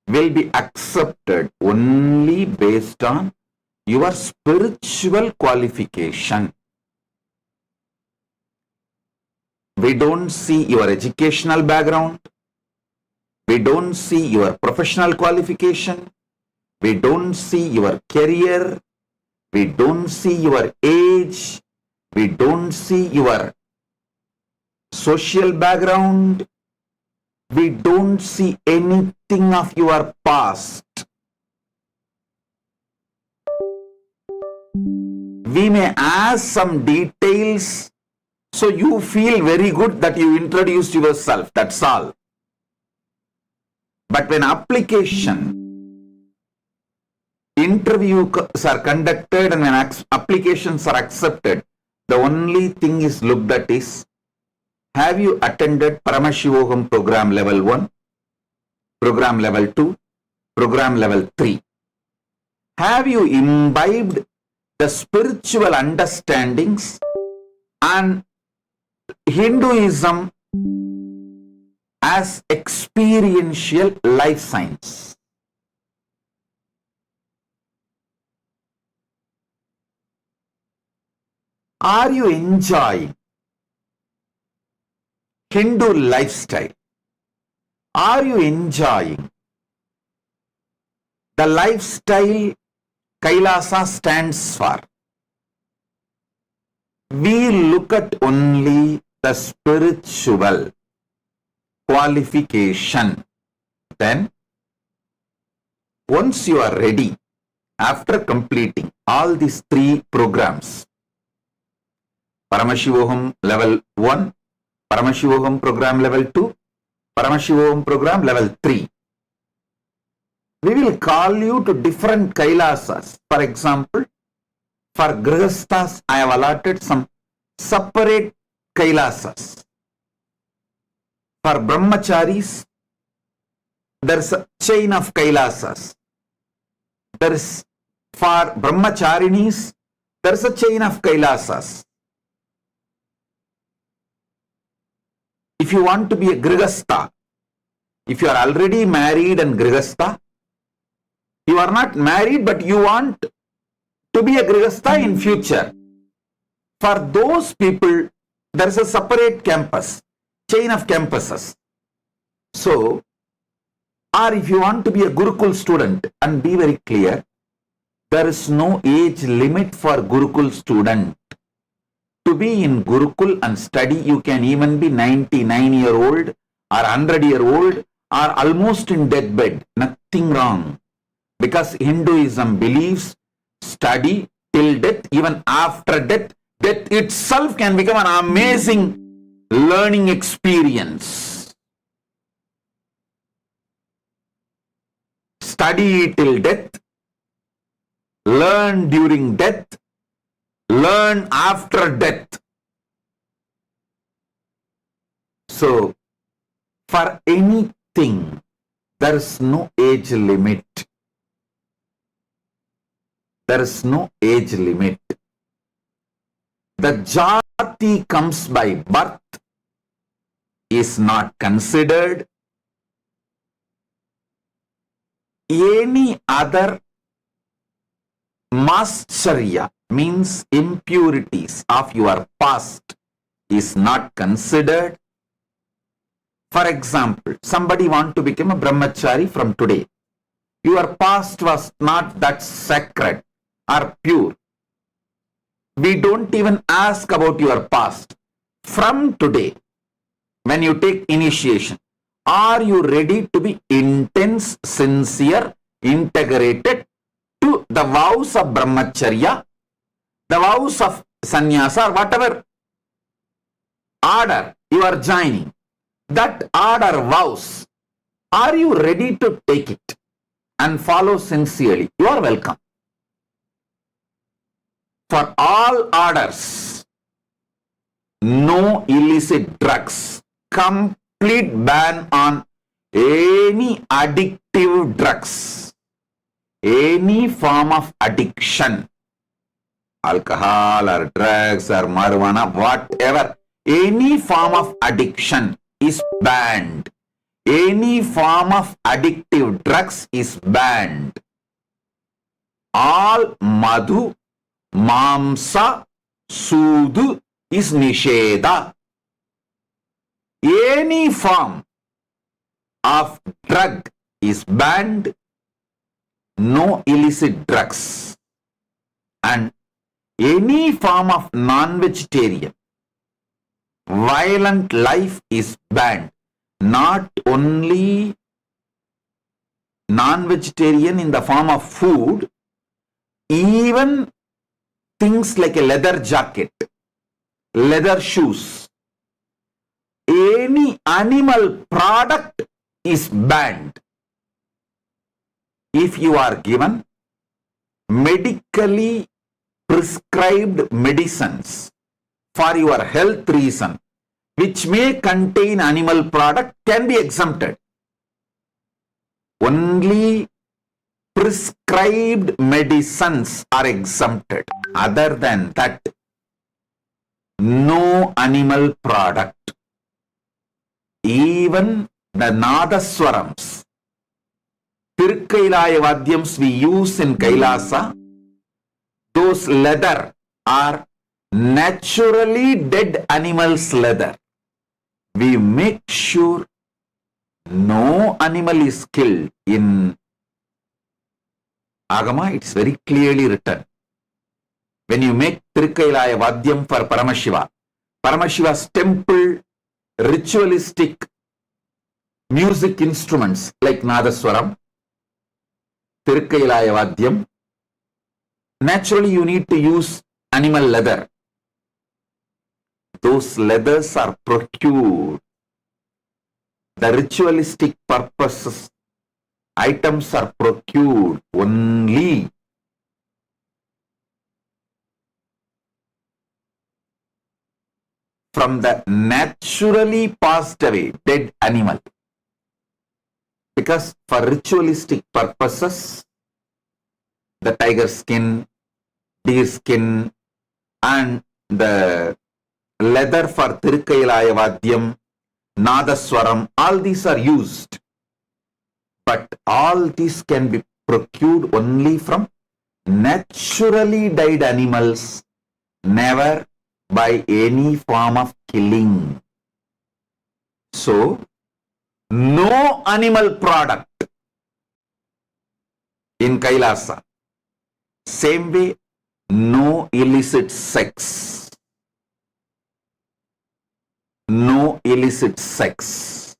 will be accepted only based on your spiritual qualification. We don't see your educational background. We don't see your professional qualification. We don't see your career. We don't see your age. We don't see your social background. We don't see anything of your past. We may ask some details so you feel very good that you introduced yourself. That's all. But when interviews are conducted and when applications are accepted, the only thing is looked at is, have you attended Paramashivoham program level 1, program level 2, program level 3? Have you imbibed the spiritual understandings and Hinduism as experiential life science? Are you enjoying Hindu lifestyle? Are you enjoying the lifestyle Kailasa stands for? We look at only the spiritual qualification. Then, once you are ready, after completing all these 3 programs, Paramashivoham level 1, Paramashivoham program level 2, Paramashivoham program level 3, we will call you to different Kailasas. For example, for Grihasthas, I have allotted some separate Kailasas. For Brahmacharis, there is a chain of Kailasas. There is, for Brahmacharinis, there is a chain of Kailasas. If you want to be a Grihastha, if you are already married and Grihastha, you are not married but you want to be a Grihastha in future. For those people, there is a separate campus, chain of campuses. So, or if you want to be a Gurukul student, and be very clear, there is no age limit for Gurukul student. To be in Gurukul and study, you can even be 99-year-old or 100-year-old or almost in deathbed. Nothing wrong. Because Hinduism believes study till death, even after death. Death itself can become an amazing learning experience. Study till death, learn during death, learn after death. So, for anything, there is no age limit. There is no age limit. The jati comes by birth is not considered. Any other mascharya, means impurities of your past, is not considered. For example, somebody want to become a brahmachari from today. Your past was not that sacred or pure. We don't even ask about your past. From today, when you take initiation, are you ready to be intense, sincere, integrated to the vows of brahmacharya, the vows of sannyasa, or whatever order you are joining, that order vows, are you ready to take it and follow sincerely? You are welcome. For all orders, no illicit drugs, complete ban on any addictive drugs, any form of addiction, alcohol or drugs or marijuana, whatever, any form of addiction is banned. Any form of addictive drugs is banned. All madhu, mamsa, sudu is nisheda. Any form of drug is banned. No illicit drugs. And any form of non-vegetarian, violent life is banned. Not only non-vegetarian in the form of food, even things like a leather jacket, leather shoes, any animal product is banned. If you are given medically prescribed medicines for your health reason, which may contain animal product, can be exempted. Only prescribed medicines are exempted. Other than that, no animal product. Even the Nadaswarams, Tirukkailaya Vadyams we use in Kailasa, those leather are naturally dead animals' leather. We make sure no animal is killed. In Agama, it's very clearly written. When you make Tirukkailaya Vadyam for Paramashiva, Paramashiva's temple ritualistic music instruments like Nadaswaram, Tirukkailaya Vadyam, naturally you need to use animal leather. Those leathers are procured. The ritualistic purposes, items are procured only from the naturally passed away dead animal. Because for ritualistic purposes, the tiger skin, deer skin, and the leather for Tirukkailaya Vadyam, Nadaswaram, all these are used. But all these can be procured only from naturally died animals, never by any form of killing. So, no animal product in Kailasa. Same way, no illicit sex. No illicit sex.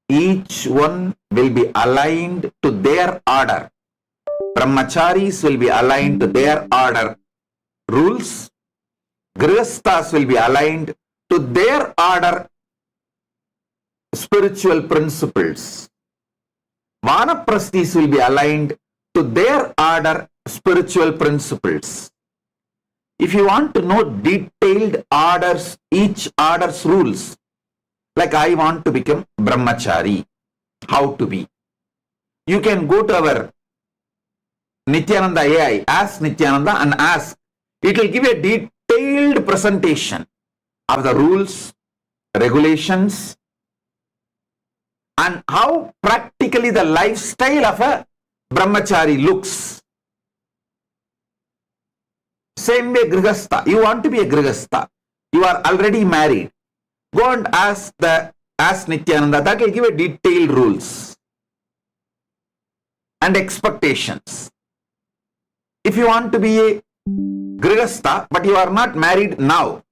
Each one will be aligned to their order. Brahmacharis will be aligned to their order rules. Grihasthas will be aligned to their order spiritual principles. Vanaprasthis will be aligned to their order spiritual principles. If you want to know detailed orders, each order's rules, like I want to become brahmachari, how to be, you can go to our Nithyananda AI, ask Nithyananda and ask. It will give a detailed presentation of the rules, regulations, and how practically the lifestyle of a brahmachari looks. Same way Grihastha. You want to be a Grihastha. You are already married. Go and ask Nithyananda. That will give a detailed rules and expectations. If you want to be a Grihastha, but you are not married now,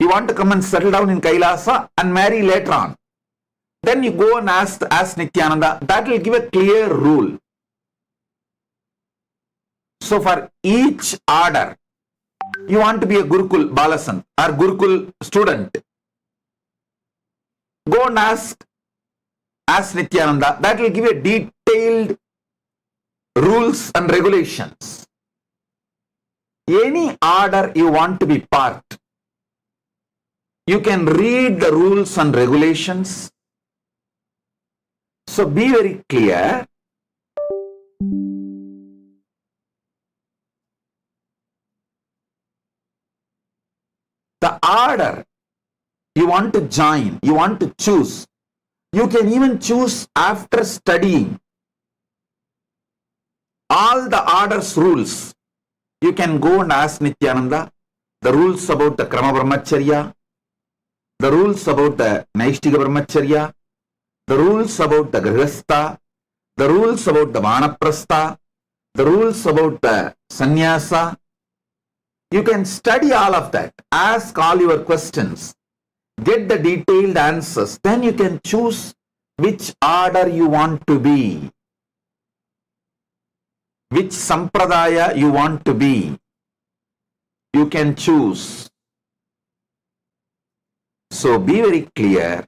you want to come and settle down in Kailasa and marry later on, then you go and ask Nithyananda. That will give a clear rule. So for each order, you want to be a Gurukul Balasant or Gurukul student, go and ask Nityananda. That will give you detailed rules and regulations. Any order you want to be part, you can read the rules and regulations. So be very clear. The order you want to join, you want to choose, you can even choose after studying all the order's rules. You can go and ask Nityananda the rules about the Krama Brahmacharya, the rules about the Naishtika Brahmacharya, the rules about the Grihastha, the rules about the Vanaprastha, the rules about the Sannyasa. You can study all of that, ask all your questions, get the detailed answers, then you can choose which order you want to be, which sampradaya you want to be. You can choose. So be very clear.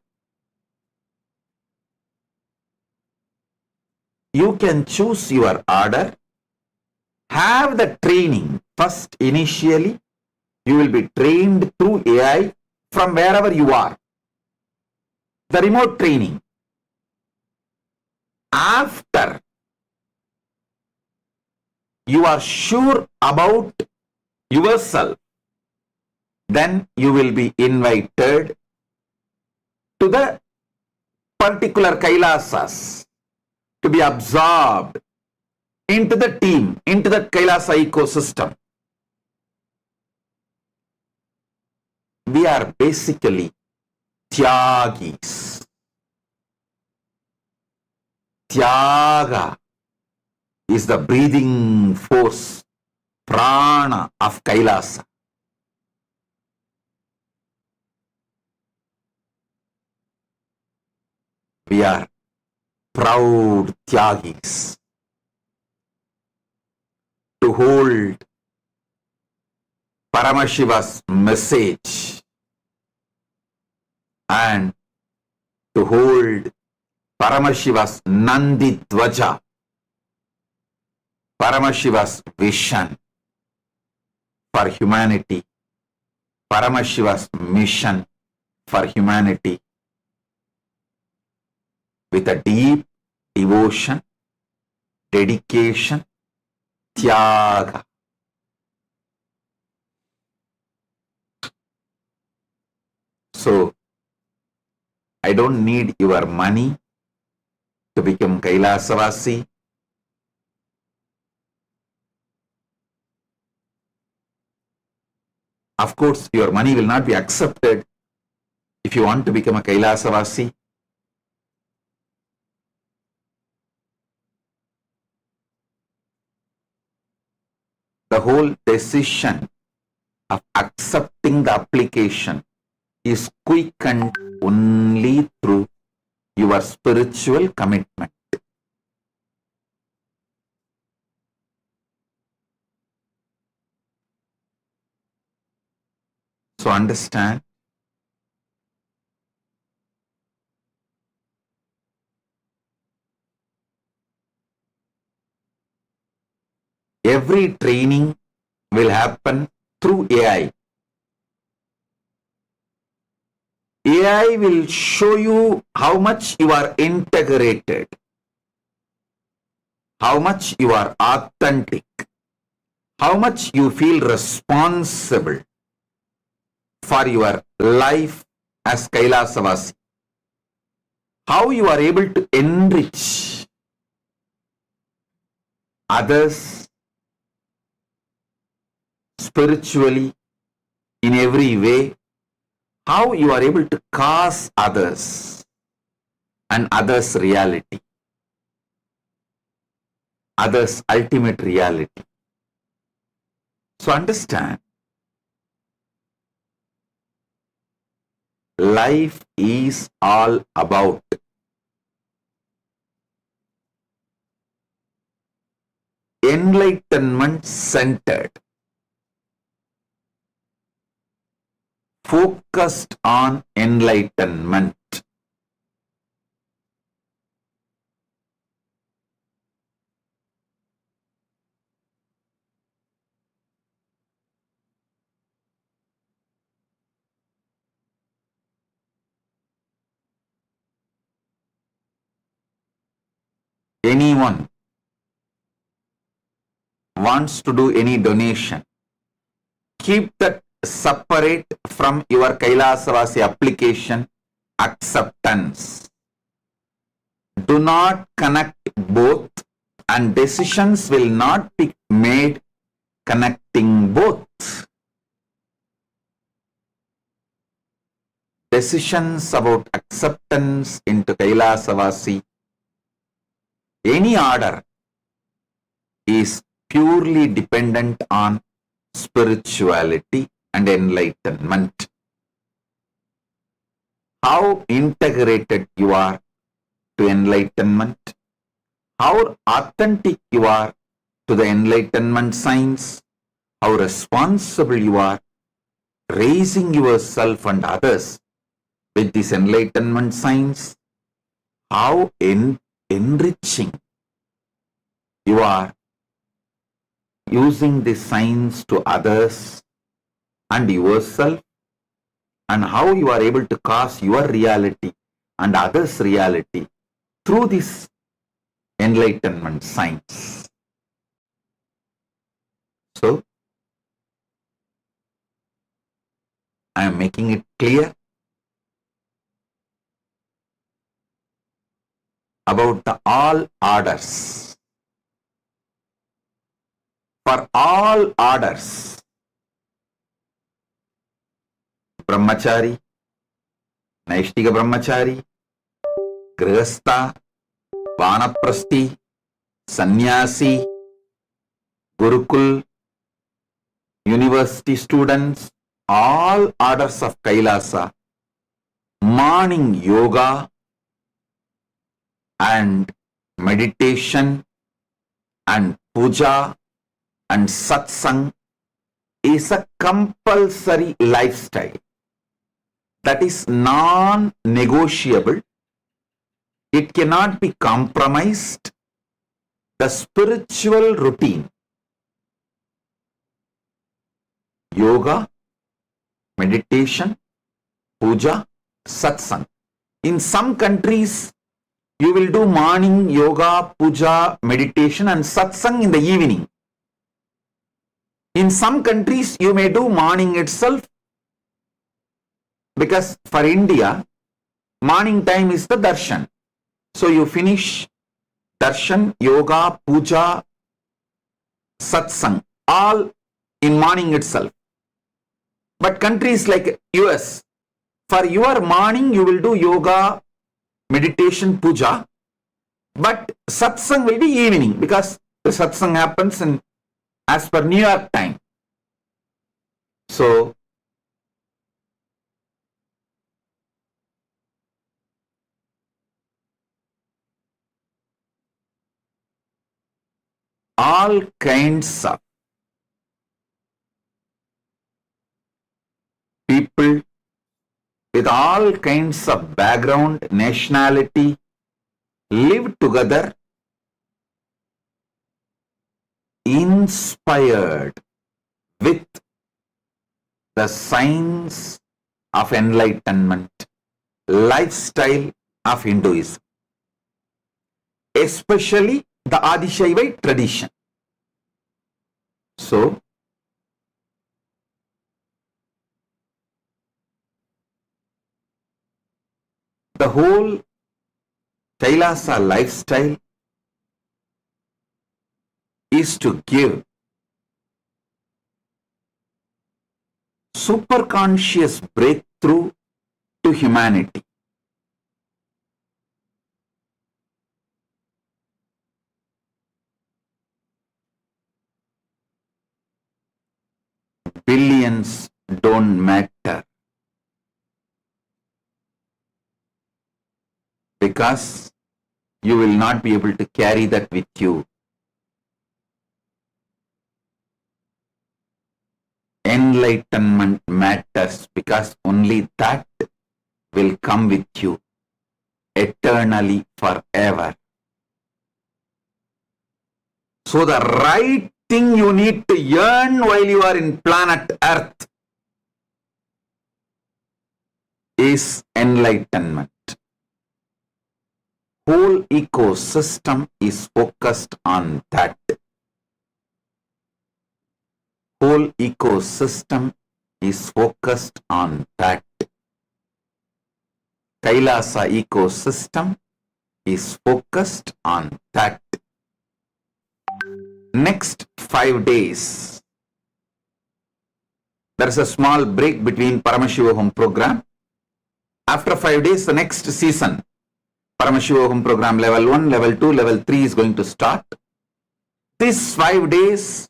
You can choose your order, have the training. First, initially, you will be trained through AI from wherever you are. The remote training. After you are sure about yourself, then you will be invited to the particular Kailasas to be absorbed into the team, into the Kailasa ecosystem. We are basically Tyagis. Tyaga is the breathing force, prana of Kailasa. We are proud Tyagis to hold Paramashiva's message and to hold Paramashiva's Nandi Dvaja, Paramashiva's vision for humanity, Paramashiva's mission for humanity, with a deep devotion, dedication, tyaga. So, I don't need your money to become Kailasavasi. Of course, your money will not be accepted if you want to become a Kailasavasi. The whole decision of accepting the application is quickened only through your spiritual commitment. So understand, every training will happen through AI. AI will show you how much you are integrated, how much you are authentic, how much you feel responsible for your life as Kailasavasi, how you are able to enrich others spiritually in every way, how you are able to cause others and others' reality, others' ultimate reality. So understand, life is all about enlightenment centered, focused on enlightenment. Anyone wants to do any donation, keep that separate from your Kailasavasi application acceptance. Do not connect both, and decisions will not be made connecting both. Decisions about acceptance into Kailasavasi, any order, is purely dependent on spirituality and enlightenment. How integrated you are to enlightenment, how authentic you are to the enlightenment science, how responsible you are raising yourself and others with this enlightenment science, how enriching you are using this science to others and yourself, and how you are able to cause your reality and others' reality through this enlightenment science. So, I am making it clear about the all orders. For all orders, Brahmachari, Naishtika Brahmachari, Grihastha, Vanaprasthi, Sannyasi, Gurukul, university students, all orders of Kailasa, morning yoga and meditation and puja and satsang is a compulsory lifestyle that is non-negotiable. It cannot be compromised. The spiritual routine, yoga, meditation, puja, satsang. In some countries, you will do morning yoga, puja, meditation and satsang in the evening. In some countries, you may do morning itself, because for India, morning time is the darshan. So you finish darshan, yoga, puja, satsang, all in morning itself. But countries like US, for your morning you will do yoga, meditation, puja, but satsang will be evening, because the satsang happens in as per New York time. So, all kinds of people with all kinds of background, nationality, live together, inspired with the science of enlightenment, lifestyle of Hinduism, especially the Adishaivite tradition. So, the whole Kailasa lifestyle is to give superconscious breakthrough to humanity. Billions don't matter, because you will not be able to carry that with you. enlightenment matters, because only that will come with you eternally forever. So the right thing you need to yearn while you are in planet Earth is enlightenment. Whole ecosystem is focused on that. Whole ecosystem is focused on that. Kailasa ecosystem is focused on that. Next 5 days, there is a small break between Paramashivoham program. After 5 days, the next season, Paramashivoham program level 1, level 2, level 3 is going to start. These 5 days,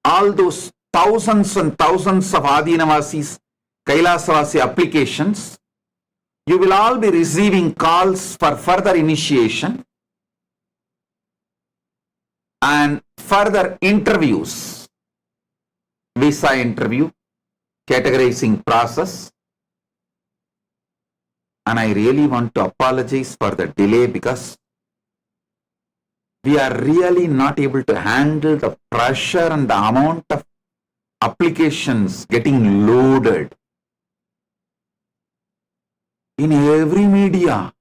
all those thousands and thousands of Adinavasis, Kailasavasi applications, you will all be receiving calls for further initiation and further interviews, visa interview, categorizing process. And I really want to apologize for the delay, because we are really not able to handle the pressure and the amount of applications getting loaded in every media.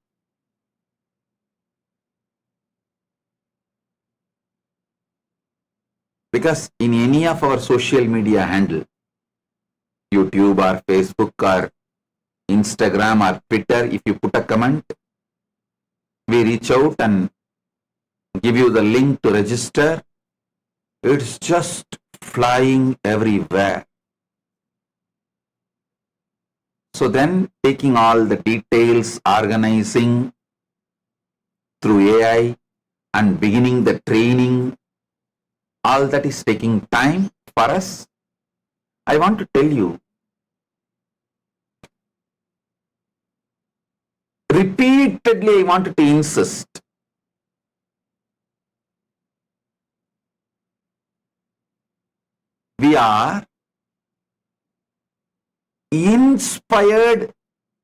Because in any of our social media handle, YouTube or Facebook or Instagram or Twitter, if you put a comment, we reach out and give you the link to register. It's just flying everywhere. So then, taking all the details, organizing through AI and beginning the training, all that is taking time for us. I want to tell you, repeatedly I wanted to insist, we are inspired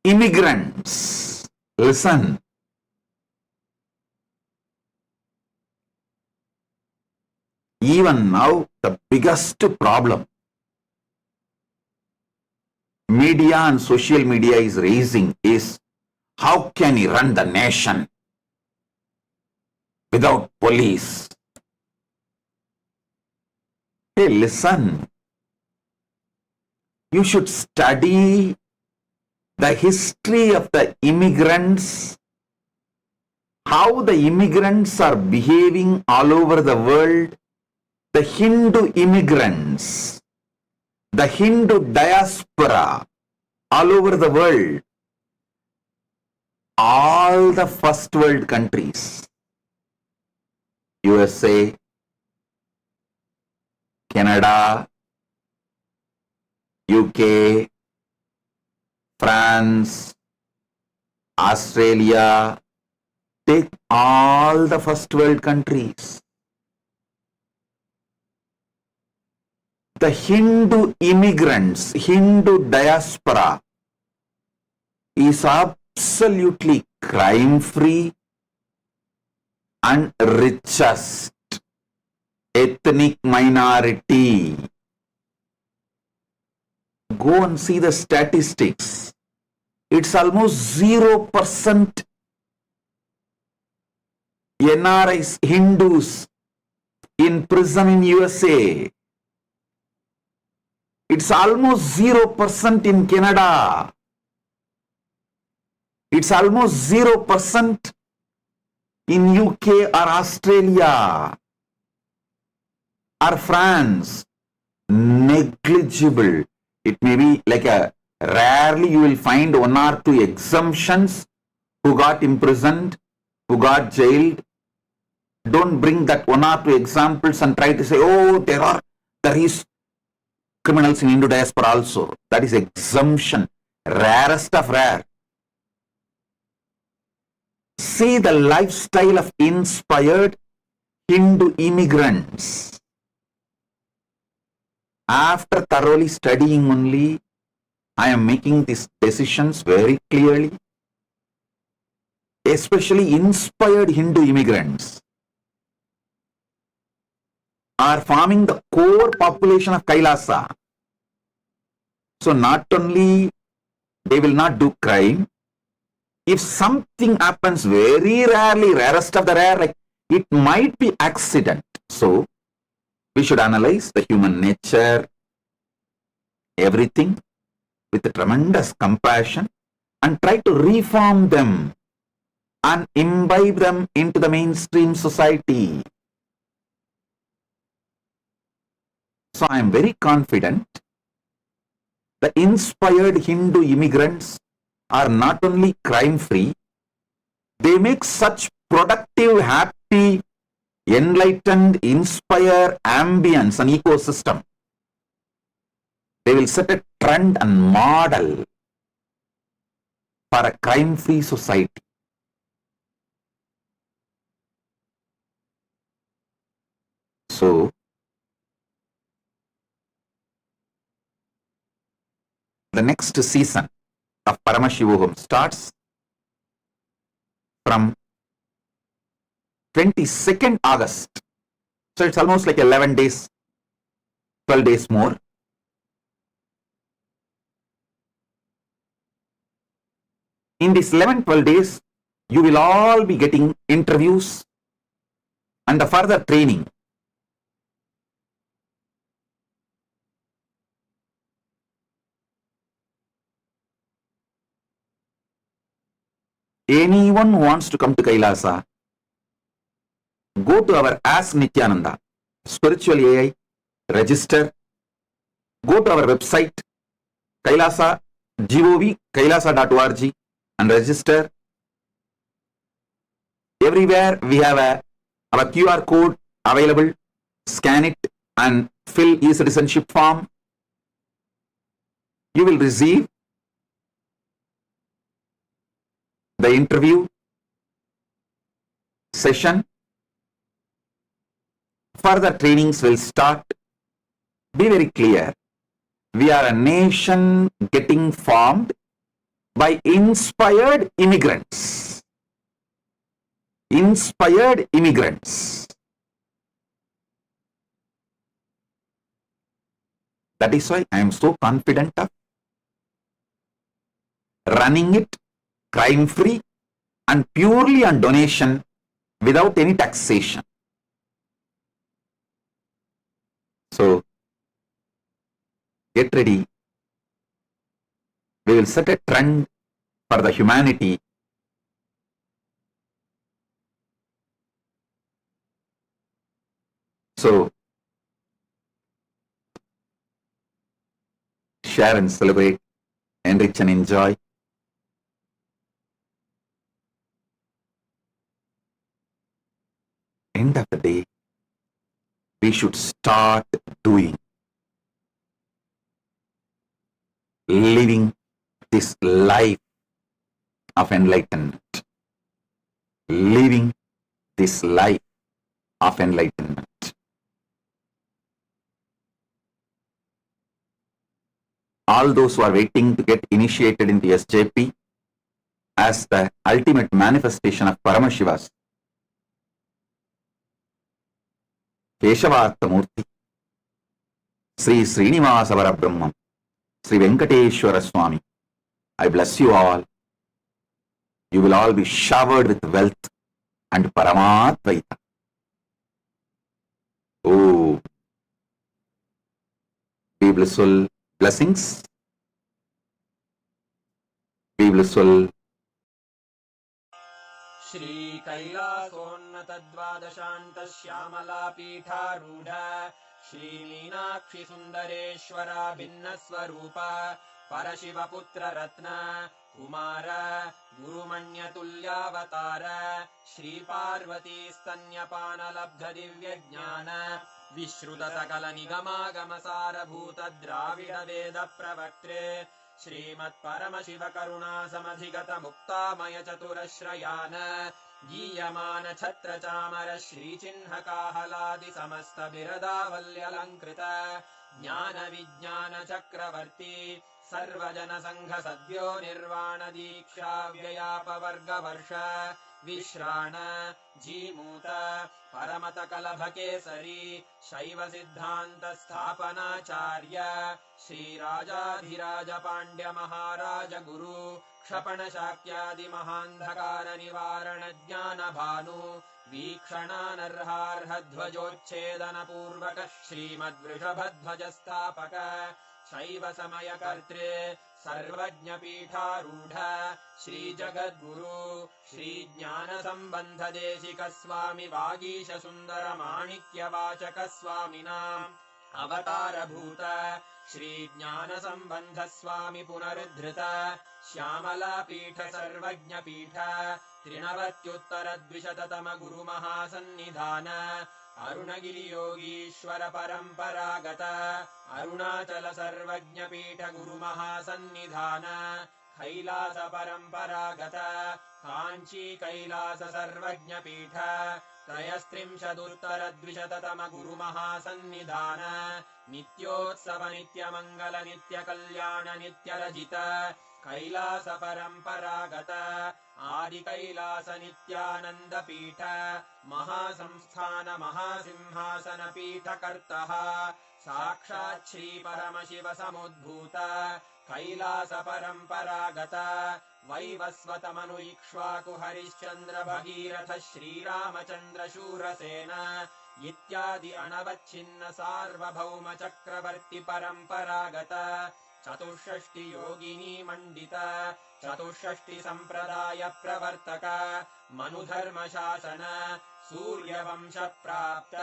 immigrants. Listen. Even now, the biggest problem media and social media is raising is, how can he run the nation without police? Hey, listen. You should study the history of the immigrants, how the immigrants are behaving all over the world, the Hindu immigrants, the Hindu diaspora all over the world, all the first world countries, USA, Canada, UK, France, Australia, take all the first world countries. The Hindu immigrants, Hindu diaspora is absolutely crime-free and richest ethnic minority. Go and see the statistics. It's almost 0% NRIs, Hindus in prison in USA. It's almost 0% in Canada. It's almost 0% in UK or Australia or France. Negligible. It may be like a, rarely you will find 1 or 2 exemptions who got imprisoned, who got jailed. Don't bring that 1 or 2 examples and try to say, oh, there is criminals in Hindu diaspora also. That is exemption. Rarest of rare. See the lifestyle of inspired Hindu immigrants. After thoroughly studying only, I am making these decisions very clearly. Especially inspired Hindu immigrants are forming the core population of Kailasa. So not only they will not do crime, if something happens very rarely, rarest of the rare, like it might be accident. So we should analyze the human nature, everything with a tremendous compassion and try to reform them and imbibe them into the mainstream society. So I am very confident the inspired Hindu immigrants are not only crime-free, they make such productive, happy, enlightened, inspire ambience and ecosystem. They will set a trend and model for a crime-free society. So, the next season of Paramashivoham starts from 22nd August. So it's almost like 11 days, 12 days more. In these 11-12 days, you will all be getting interviews and the further training. Anyone who wants to come to Kailasa, go to our Ask Nithyananda Spiritual AI, register, go to our website, Kailasa, gov, kailasa.org and register. Everywhere we have our QR code available. Scan it and fill e-citizenship form. You will receive the interview session. Further trainings will start. Be very clear. We are a nation getting formed by inspired immigrants. Inspired immigrants. That is why I am so confident of running it crime-free and purely on donation without any taxation. So, get ready. We will set a trend for the humanity. So, share and celebrate, enrich and enjoy. End of the day, we should start doing, living this life of enlightenment. Living this life of enlightenment. All those who are waiting to get initiated into SJP as the ultimate manifestation of Paramashiva's Keshavartha Murthy, Sri Srinivasa Parabrahmam, Sri Venkateshwara Swami, I bless you all. You will all be showered with wealth and Paramatvaita. Oh, be blissful blessings. Be blissful. Shri कैलासोन्नत द्वादशान्त Shyamala पीठारूढ़ Shri Meenakshi सुंदरेश्वरा भिन्न स्वरूप परशिव पुत्र रत्न कुमार गुरुमण्य तुल्यावतार श्री पार्वती स्तन्यपान लब्ध दिव्य ज्ञान विश्रुत सकल निगमागम सारभूत द्राविड वेद प्रवक्त्रे श्रीमत् परमशिव करुणा समधिगत मुक्तामय चतुरश्रयान गीयमान छत्र चामर श्रीचिह्न काहलादि समस्त बिरदावल्यलङ्कृत ज्ञान विज्ञान चक्रवर्ती सर्वजन संघ सद्यो निर्वाण दीक्षा व्ययापवर्गवर्ष विश्राण जीमूत परमत कलभ केसरी शैव सिद्धान्त स्थापनाचार्य श्रीराजाधिराज पाण्ड्य महाराज गुरु क्षपण शाक्यादि महान्धकार निवारण ज्ञान भानु वीक्षणानर्हार्ह ध्वजोच्छेदन पूर्वक श्रीमद्वृषभध्वज स्थापक शैव समय कर्तृ सर्वज्ञ पीठारूढ श्री जगद्गुरु श्री ज्ञान संबंध देशिक स्वामी वागीश सुंदर माणिक्य वाचक स्वामिनाम् अवतार भूत श्री ज्ञान संबंध स्वामी पुनरुद्धृत श्यामला पीठ सर्वज्ञ पीठ त्रिनवत्युत्तर द्विशततम गुरु महासन्निधान अरुणगिरि योगीश्वर परंपरागत अरुणाचल सर्वज्ञ पीठ गुरु महासन्निधान कैलास परंपरागत कांची कैलास सर्वज्ञ पीठ त्रयस्त्रिंशदुत्तर द्विशततम गुरु महासन्निधान नित्योत्सव नित्य मंगल नित्य कल्याण नित्य रजित कैलास परंपरागत आदि कैलास नित्यानंद पीठ महासंस्थान महासिंहासन पीठ कर्तः साक्षात् श्री परमशिव समुद्भूत कैलास परंपरागत वैवस्वत मनु इक्ष्वाकु हरिश्चंद्र भगीरथ श्रीरामचंद्र शूरसेन इत्यादि अनवच्छिन्न सार्वभौम चक्रवर्ति परंपरागत चतुष्षष्टि योगिनी मंडित चतुष्षष्टि संप्रदाय प्रवर्तक मनुधर्म शासन सूर्यवंश प्राप्त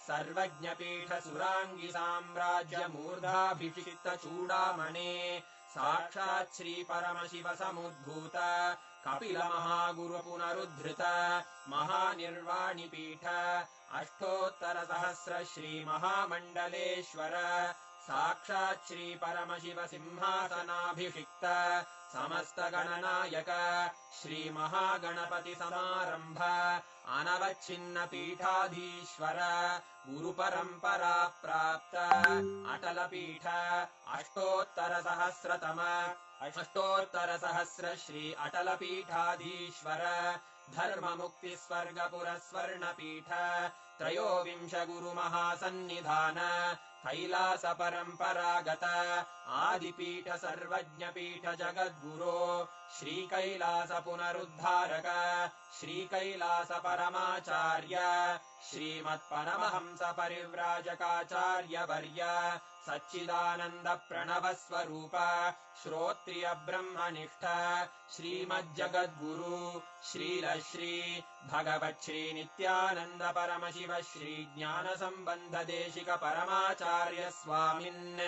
सर्वज्ञ पीठ सुरांगी साम्राज्य मूर्धाभिषिक्त चूडामणे साक्षात् श्री परमशिव समुद्भूत कपिल महागुरु पुनरुद्धृत महानिर्वाणि पीठ अष्टोत्तर सहस्र श्री महामंडलेश्वर साक्षात् श्री परमशिव सिंहासनाभिषिक्त समस्त गणनायक श्री महागणपति समारंभ अनवच्छिन्न पीठाधीश्वर गुरु परंपरा प्राप्त अटल पीठ अष्टोत्तर सहस्र श्री अटल पीठाधीश्वर धर्म मुक्ति स्वर्ग पुरस्वर्ण पीठ त्रयोविंश गुरु महासन्निधान कैलास परंपरागत आदिपीठ सर्वज्ञ पीठ जगद्गुरो श्री कैलास पुनरुद्धारक श्री कैलास परमाचार्य श्रीमत् परमहंस परिव्राजकाचार्य वर्य सच्चिदानंद प्रणव स्वरूप श्रोत्रिय ब्रह्मनिष्ठ श्रीमज्जगद्गुरु श्रील श्री भगवत् श्री नित्यानंद परमशिव श्री ज्ञान संबंध देशिक परमाचार्य स्वामिन्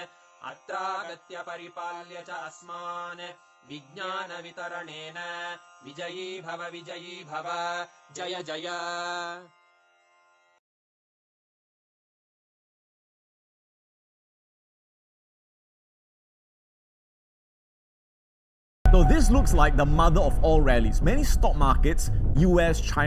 अत्रागत्य परिपाल्य च अस्मान् विज्ञान वितरणेन विजयी भव जय जय। So this looks like the mother of all rallies. Many stock markets, US, China,